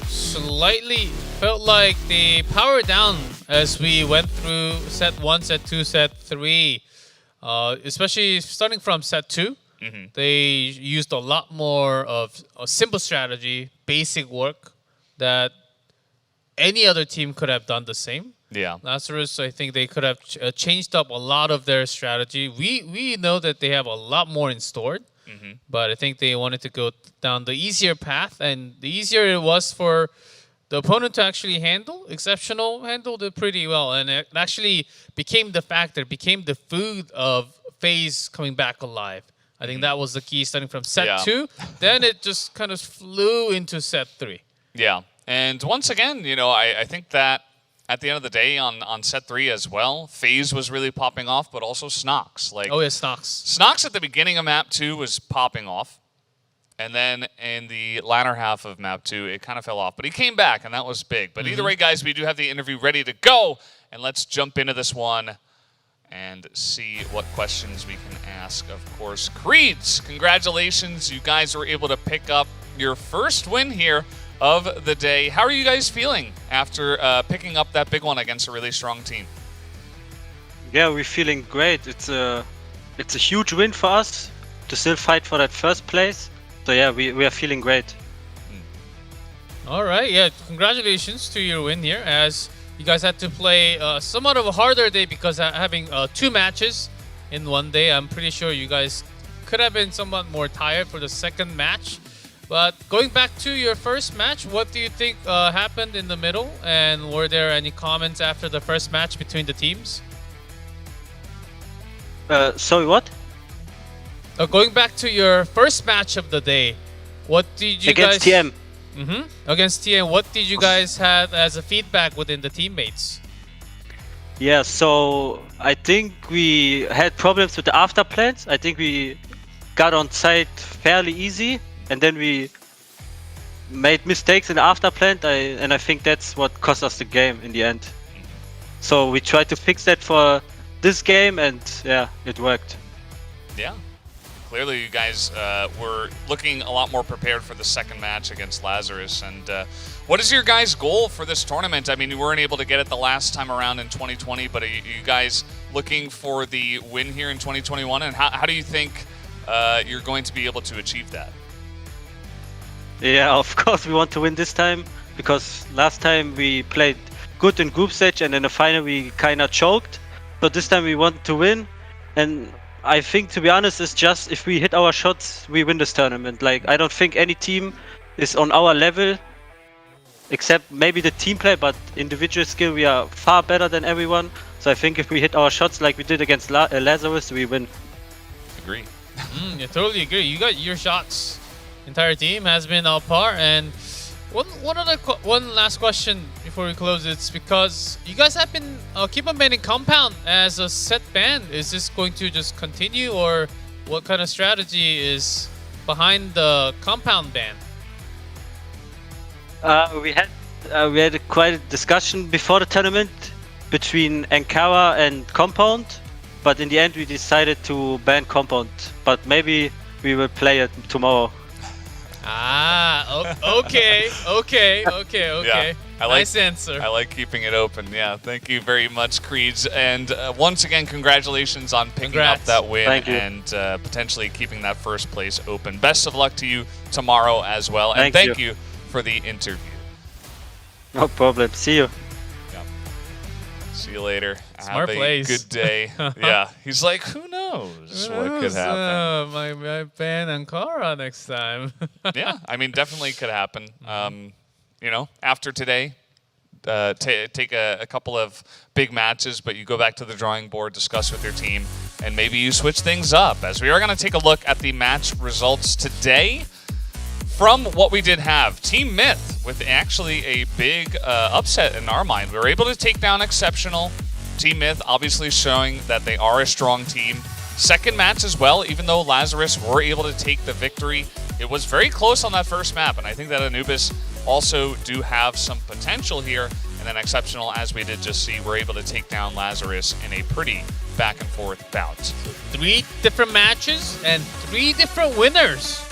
slightly felt like they powered down as we went through set 1, set 2, set 3. Especially starting from set 2. They used a lot more of a simple strategy, basic work, that any other team could have done the same. Yeah. Lazarus, I think they could have changed up a lot of their strategy. We know that they have a lot more in store, but I think they wanted to go down the easier path, and the easier it was for the opponent to actually handle. Exceptional handled it pretty well, and it actually became the factor, became the food of FaZe coming back alive. I think that was the key starting from set 2. Then it just kind of flew into set 3. Yeah, and once again, you know, I think that at the end of the day on set 3 as well, FaZe was really popping off, but also Snox. Like, oh yeah, Snox. Snox at the beginning of map 2 was popping off, and then in the latter half of map 2, it kind of fell off. But he came back, and that was big. But either way, guys, we do have the interview ready to go, and let's jump into this one and see what questions we can ask. Of course, Creeds, congratulations. You guys were able to pick up your first win here of the day. How are you guys feeling after picking up that big one against a really strong team? Yeah, we're feeling great. It's a huge win for us to still fight for that first place. So yeah, we are feeling great. All right, yeah, congratulations to your win here, as you guys had to play somewhat of a harder day because having 2 matches in one day. I'm pretty sure you guys could have been somewhat more tired for the second match. But going back to your first match, what do you think happened in the middle? And were there any comments after the first match between the teams? Sorry, what? Going back to your first match of the day, what did you Against guys... TM. Against TM, what did you guys have as a feedback within the teammates? Yeah, so I think we had problems with the after plans. I think we got on site fairly easy, and then we made mistakes in the after plant, and I think that's what cost us the game in the end. So we tried to fix that for this game, and yeah, it worked. Yeah. Clearly, you guys were looking a lot more prepared for the second match against Lazarus. And what is your guys' goal for this tournament? I mean, you weren't able to get it the last time around in 2020, but are you guys looking for the win here in 2021? And how do you think you're going to be able to achieve that? Yeah, of course we want to win this time, because last time we played good in group stage and in the final we kind of choked. But this time we want to win, and I think, to be honest, it's just if we hit our shots, we win this tournament. Like, I don't think any team is on our level, except maybe the team play, but individual skill we are far better than everyone. So I think if we hit our shots like we did against Lazarus, we win. Agree. I totally agree. You got your shots. Entire team has been on par. And one last question before we close. It's because you guys have been keep on banning compound as a set ban. Is this going to just continue, or what kind of strategy is behind the compound ban? We had quite a discussion before the tournament between Ankara and Compound, but in the end we decided to ban Compound. But maybe we will play it tomorrow. Okay. Yeah, Nice answer. I like keeping it open. Yeah, thank you very much, Creeds. And once again, congratulations on picking up that win and potentially keeping that first place open. Best of luck to you tomorrow as well. And thank you for the interview. No problem. See you. See you later. Smart Have plays. a good day. Yeah, he's like, who knows what could happen? My ban Ankara next time. Yeah, I mean, definitely could happen. You know, after today, take a couple of big matches, but you go back to the drawing board, discuss with your team, and maybe you switch things up. As we are going to take a look at the match results today. From what we did have, Team Myth with actually a big upset in our mind. We were able to take down Exceptional. Team Myth obviously showing that they are a strong team. Second match as well, even though Lazarus were able to take the victory, it was very close on that first map, and I think that Anubis also do have some potential here. And then Exceptional, as we did just see, were able to take down Lazarus in a pretty back and forth bout. 3 different matches and 3 different winners.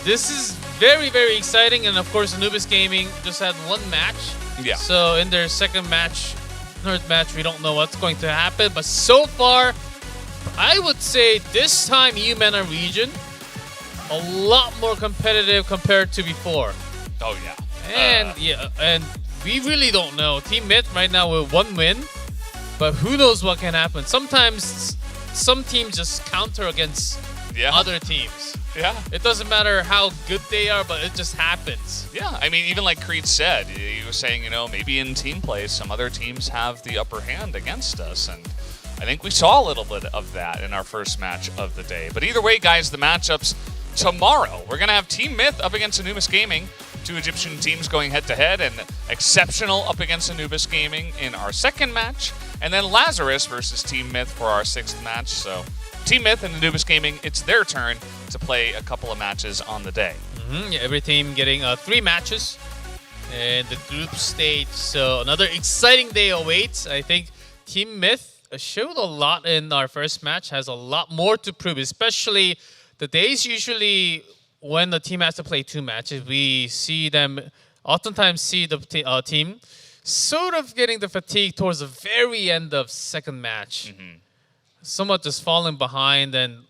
This is very, very exciting, and of course Anubis Gaming just had 1 match. Yeah. So in their second match, third match, we don't know what's going to happen, but so far, I would say this time EUMENA region, a lot more competitive compared to before. Oh yeah. And we really don't know. Team Myth right now with 1 win, but who knows what can happen. Sometimes some teams just counter against other teams. Yeah. It doesn't matter how good they are, but it just happens. Yeah, I mean, even like Creed said, he was saying, you know, maybe in team play, some other teams have the upper hand against us, and I think we saw a little bit of that in our first match of the day. But either way, guys, the matchups tomorrow. We're going to have Team Myth up against Anubis Gaming, 2 Egyptian teams going head-to-head, and Exceptional up against Anubis Gaming in our second match, and then Lazarus versus Team Myth for our 6th match. So Team Myth and Anubis Gaming, it's their turn to play a couple of matches on the day. Yeah, every team getting 3 matches in the group stage. So another exciting day awaits. I think Team Myth showed a lot in our first match, has a lot more to prove, especially the days usually when the team has to play 2 matches. We see them, oftentimes see the team sort of getting the fatigue towards the very end of second match. Somewhat just falling behind and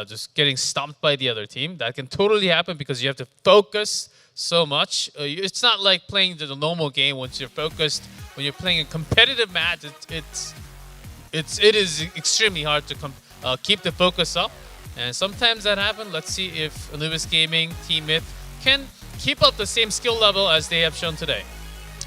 just getting stomped by the other team. That can totally happen because you have to focus so much. It's not like playing the normal game. Once you're focused, when you're playing a competitive match, it is extremely hard to keep the focus up. And sometimes that happens. Let's see if Anubis Gaming, Team Myth can keep up the same skill level as they have shown today.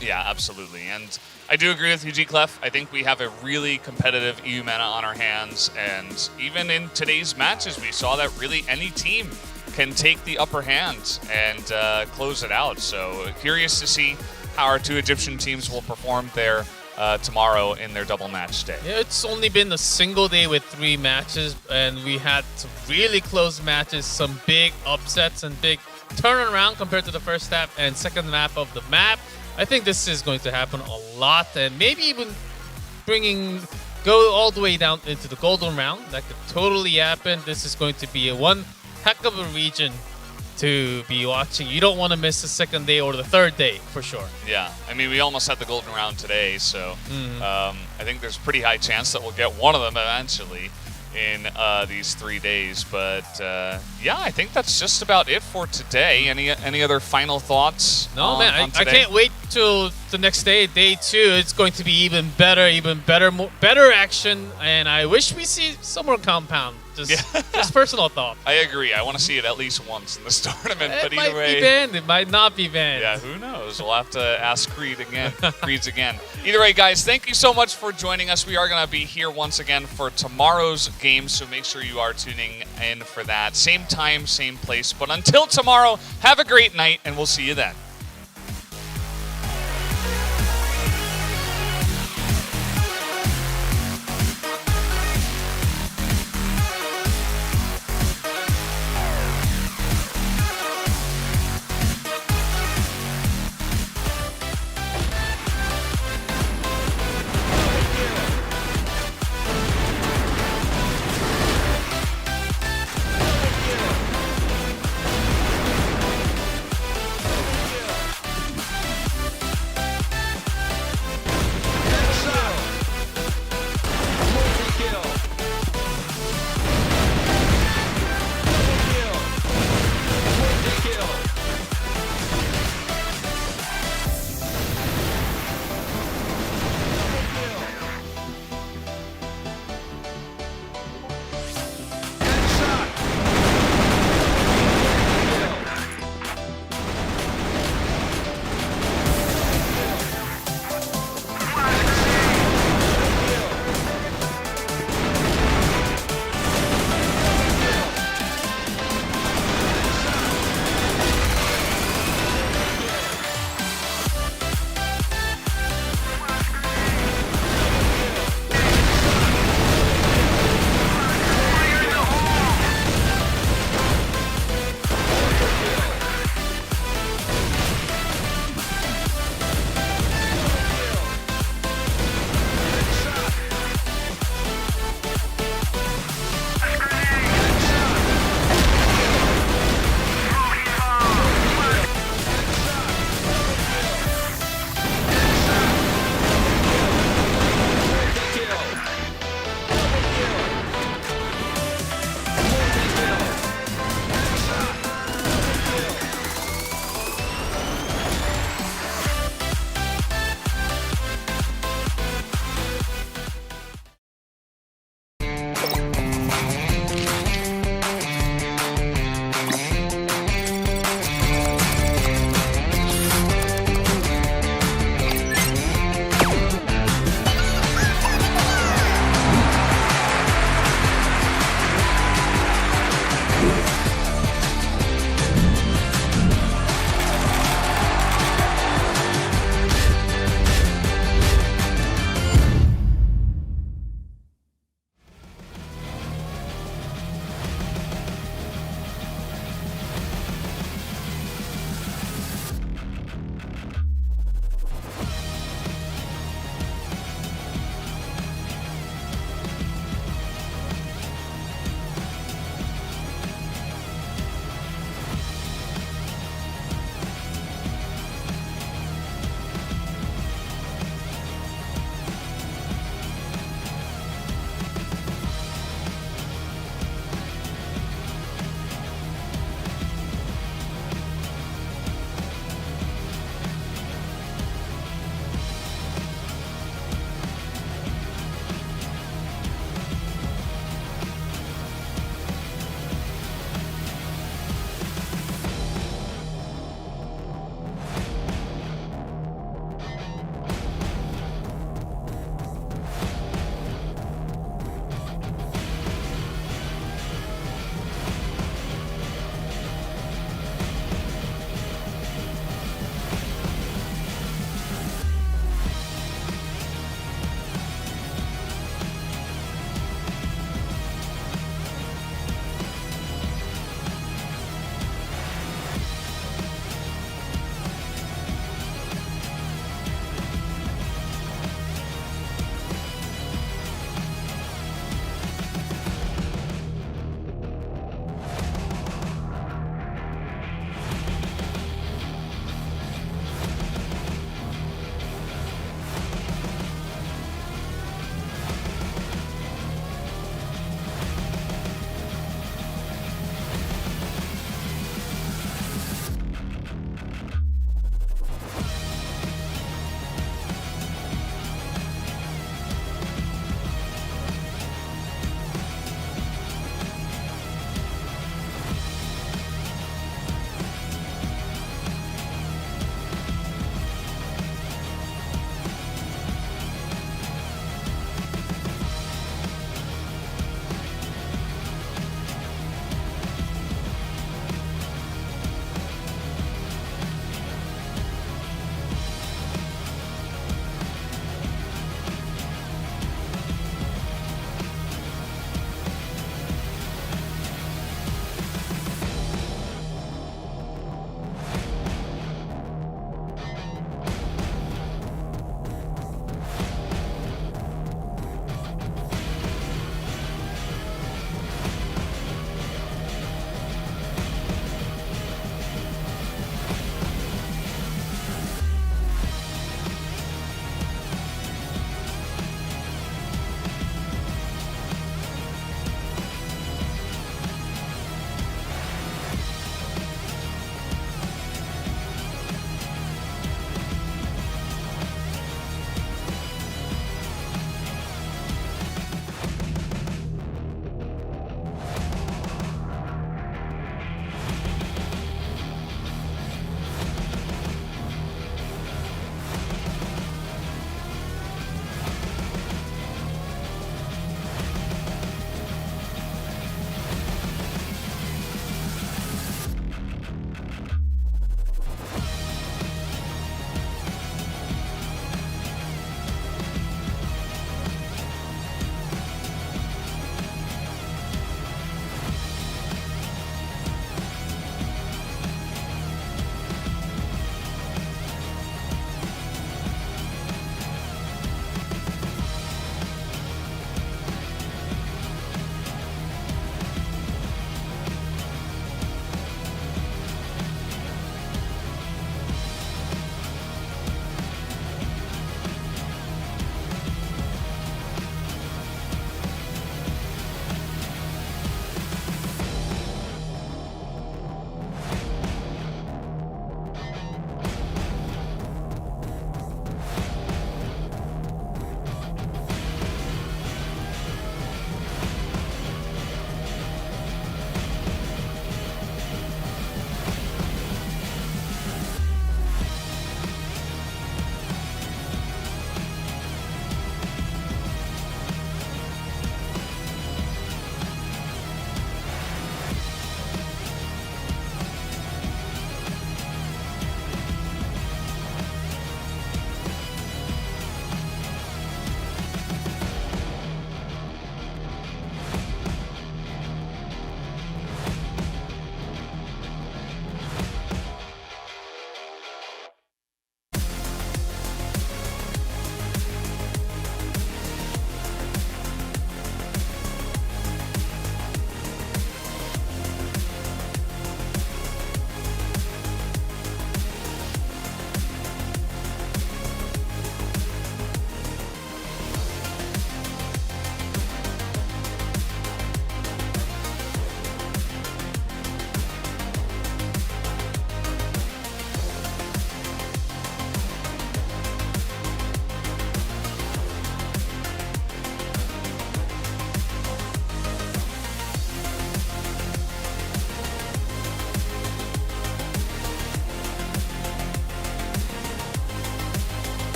Yeah, absolutely. And I do agree with you, G-Clef. I think we have a really competitive EUMENA on our hands. And even in today's matches, we saw that really any team can take the upper hand and close it out. So curious to see how our 2 Egyptian teams will perform there tomorrow in their double match day. Yeah, it's only been a single day with 3 matches, and we had some really close matches, some big upsets and big turnaround compared to the first half and second half of the map. I think this is going to happen a lot, and maybe even bringing go all the way down into the golden round. That could totally happen. This is going to be a one heck of a region to be watching. You don't want to miss the second day or the third day for sure. Yeah, I mean, we almost had the golden round today, so I think there's a pretty high chance that we'll get one of them eventually in these 3 days. But yeah, I think that's just about it for today. Any other final thoughts? No, man, I can't wait till the next day, day 2. It's going to be even better, better action, and I wish we see some more compound. Just personal thought. I agree. I want to see it at least once in this tournament. It but might either way, be banned. It might not be banned. yeah, who knows? We'll have to ask Creeds again. Either way, guys, thank you so much for joining us. We are going to be here once again for tomorrow's game, so make sure you are tuning in for that. Same time, same place. But until tomorrow, have a great night, and we'll see you then.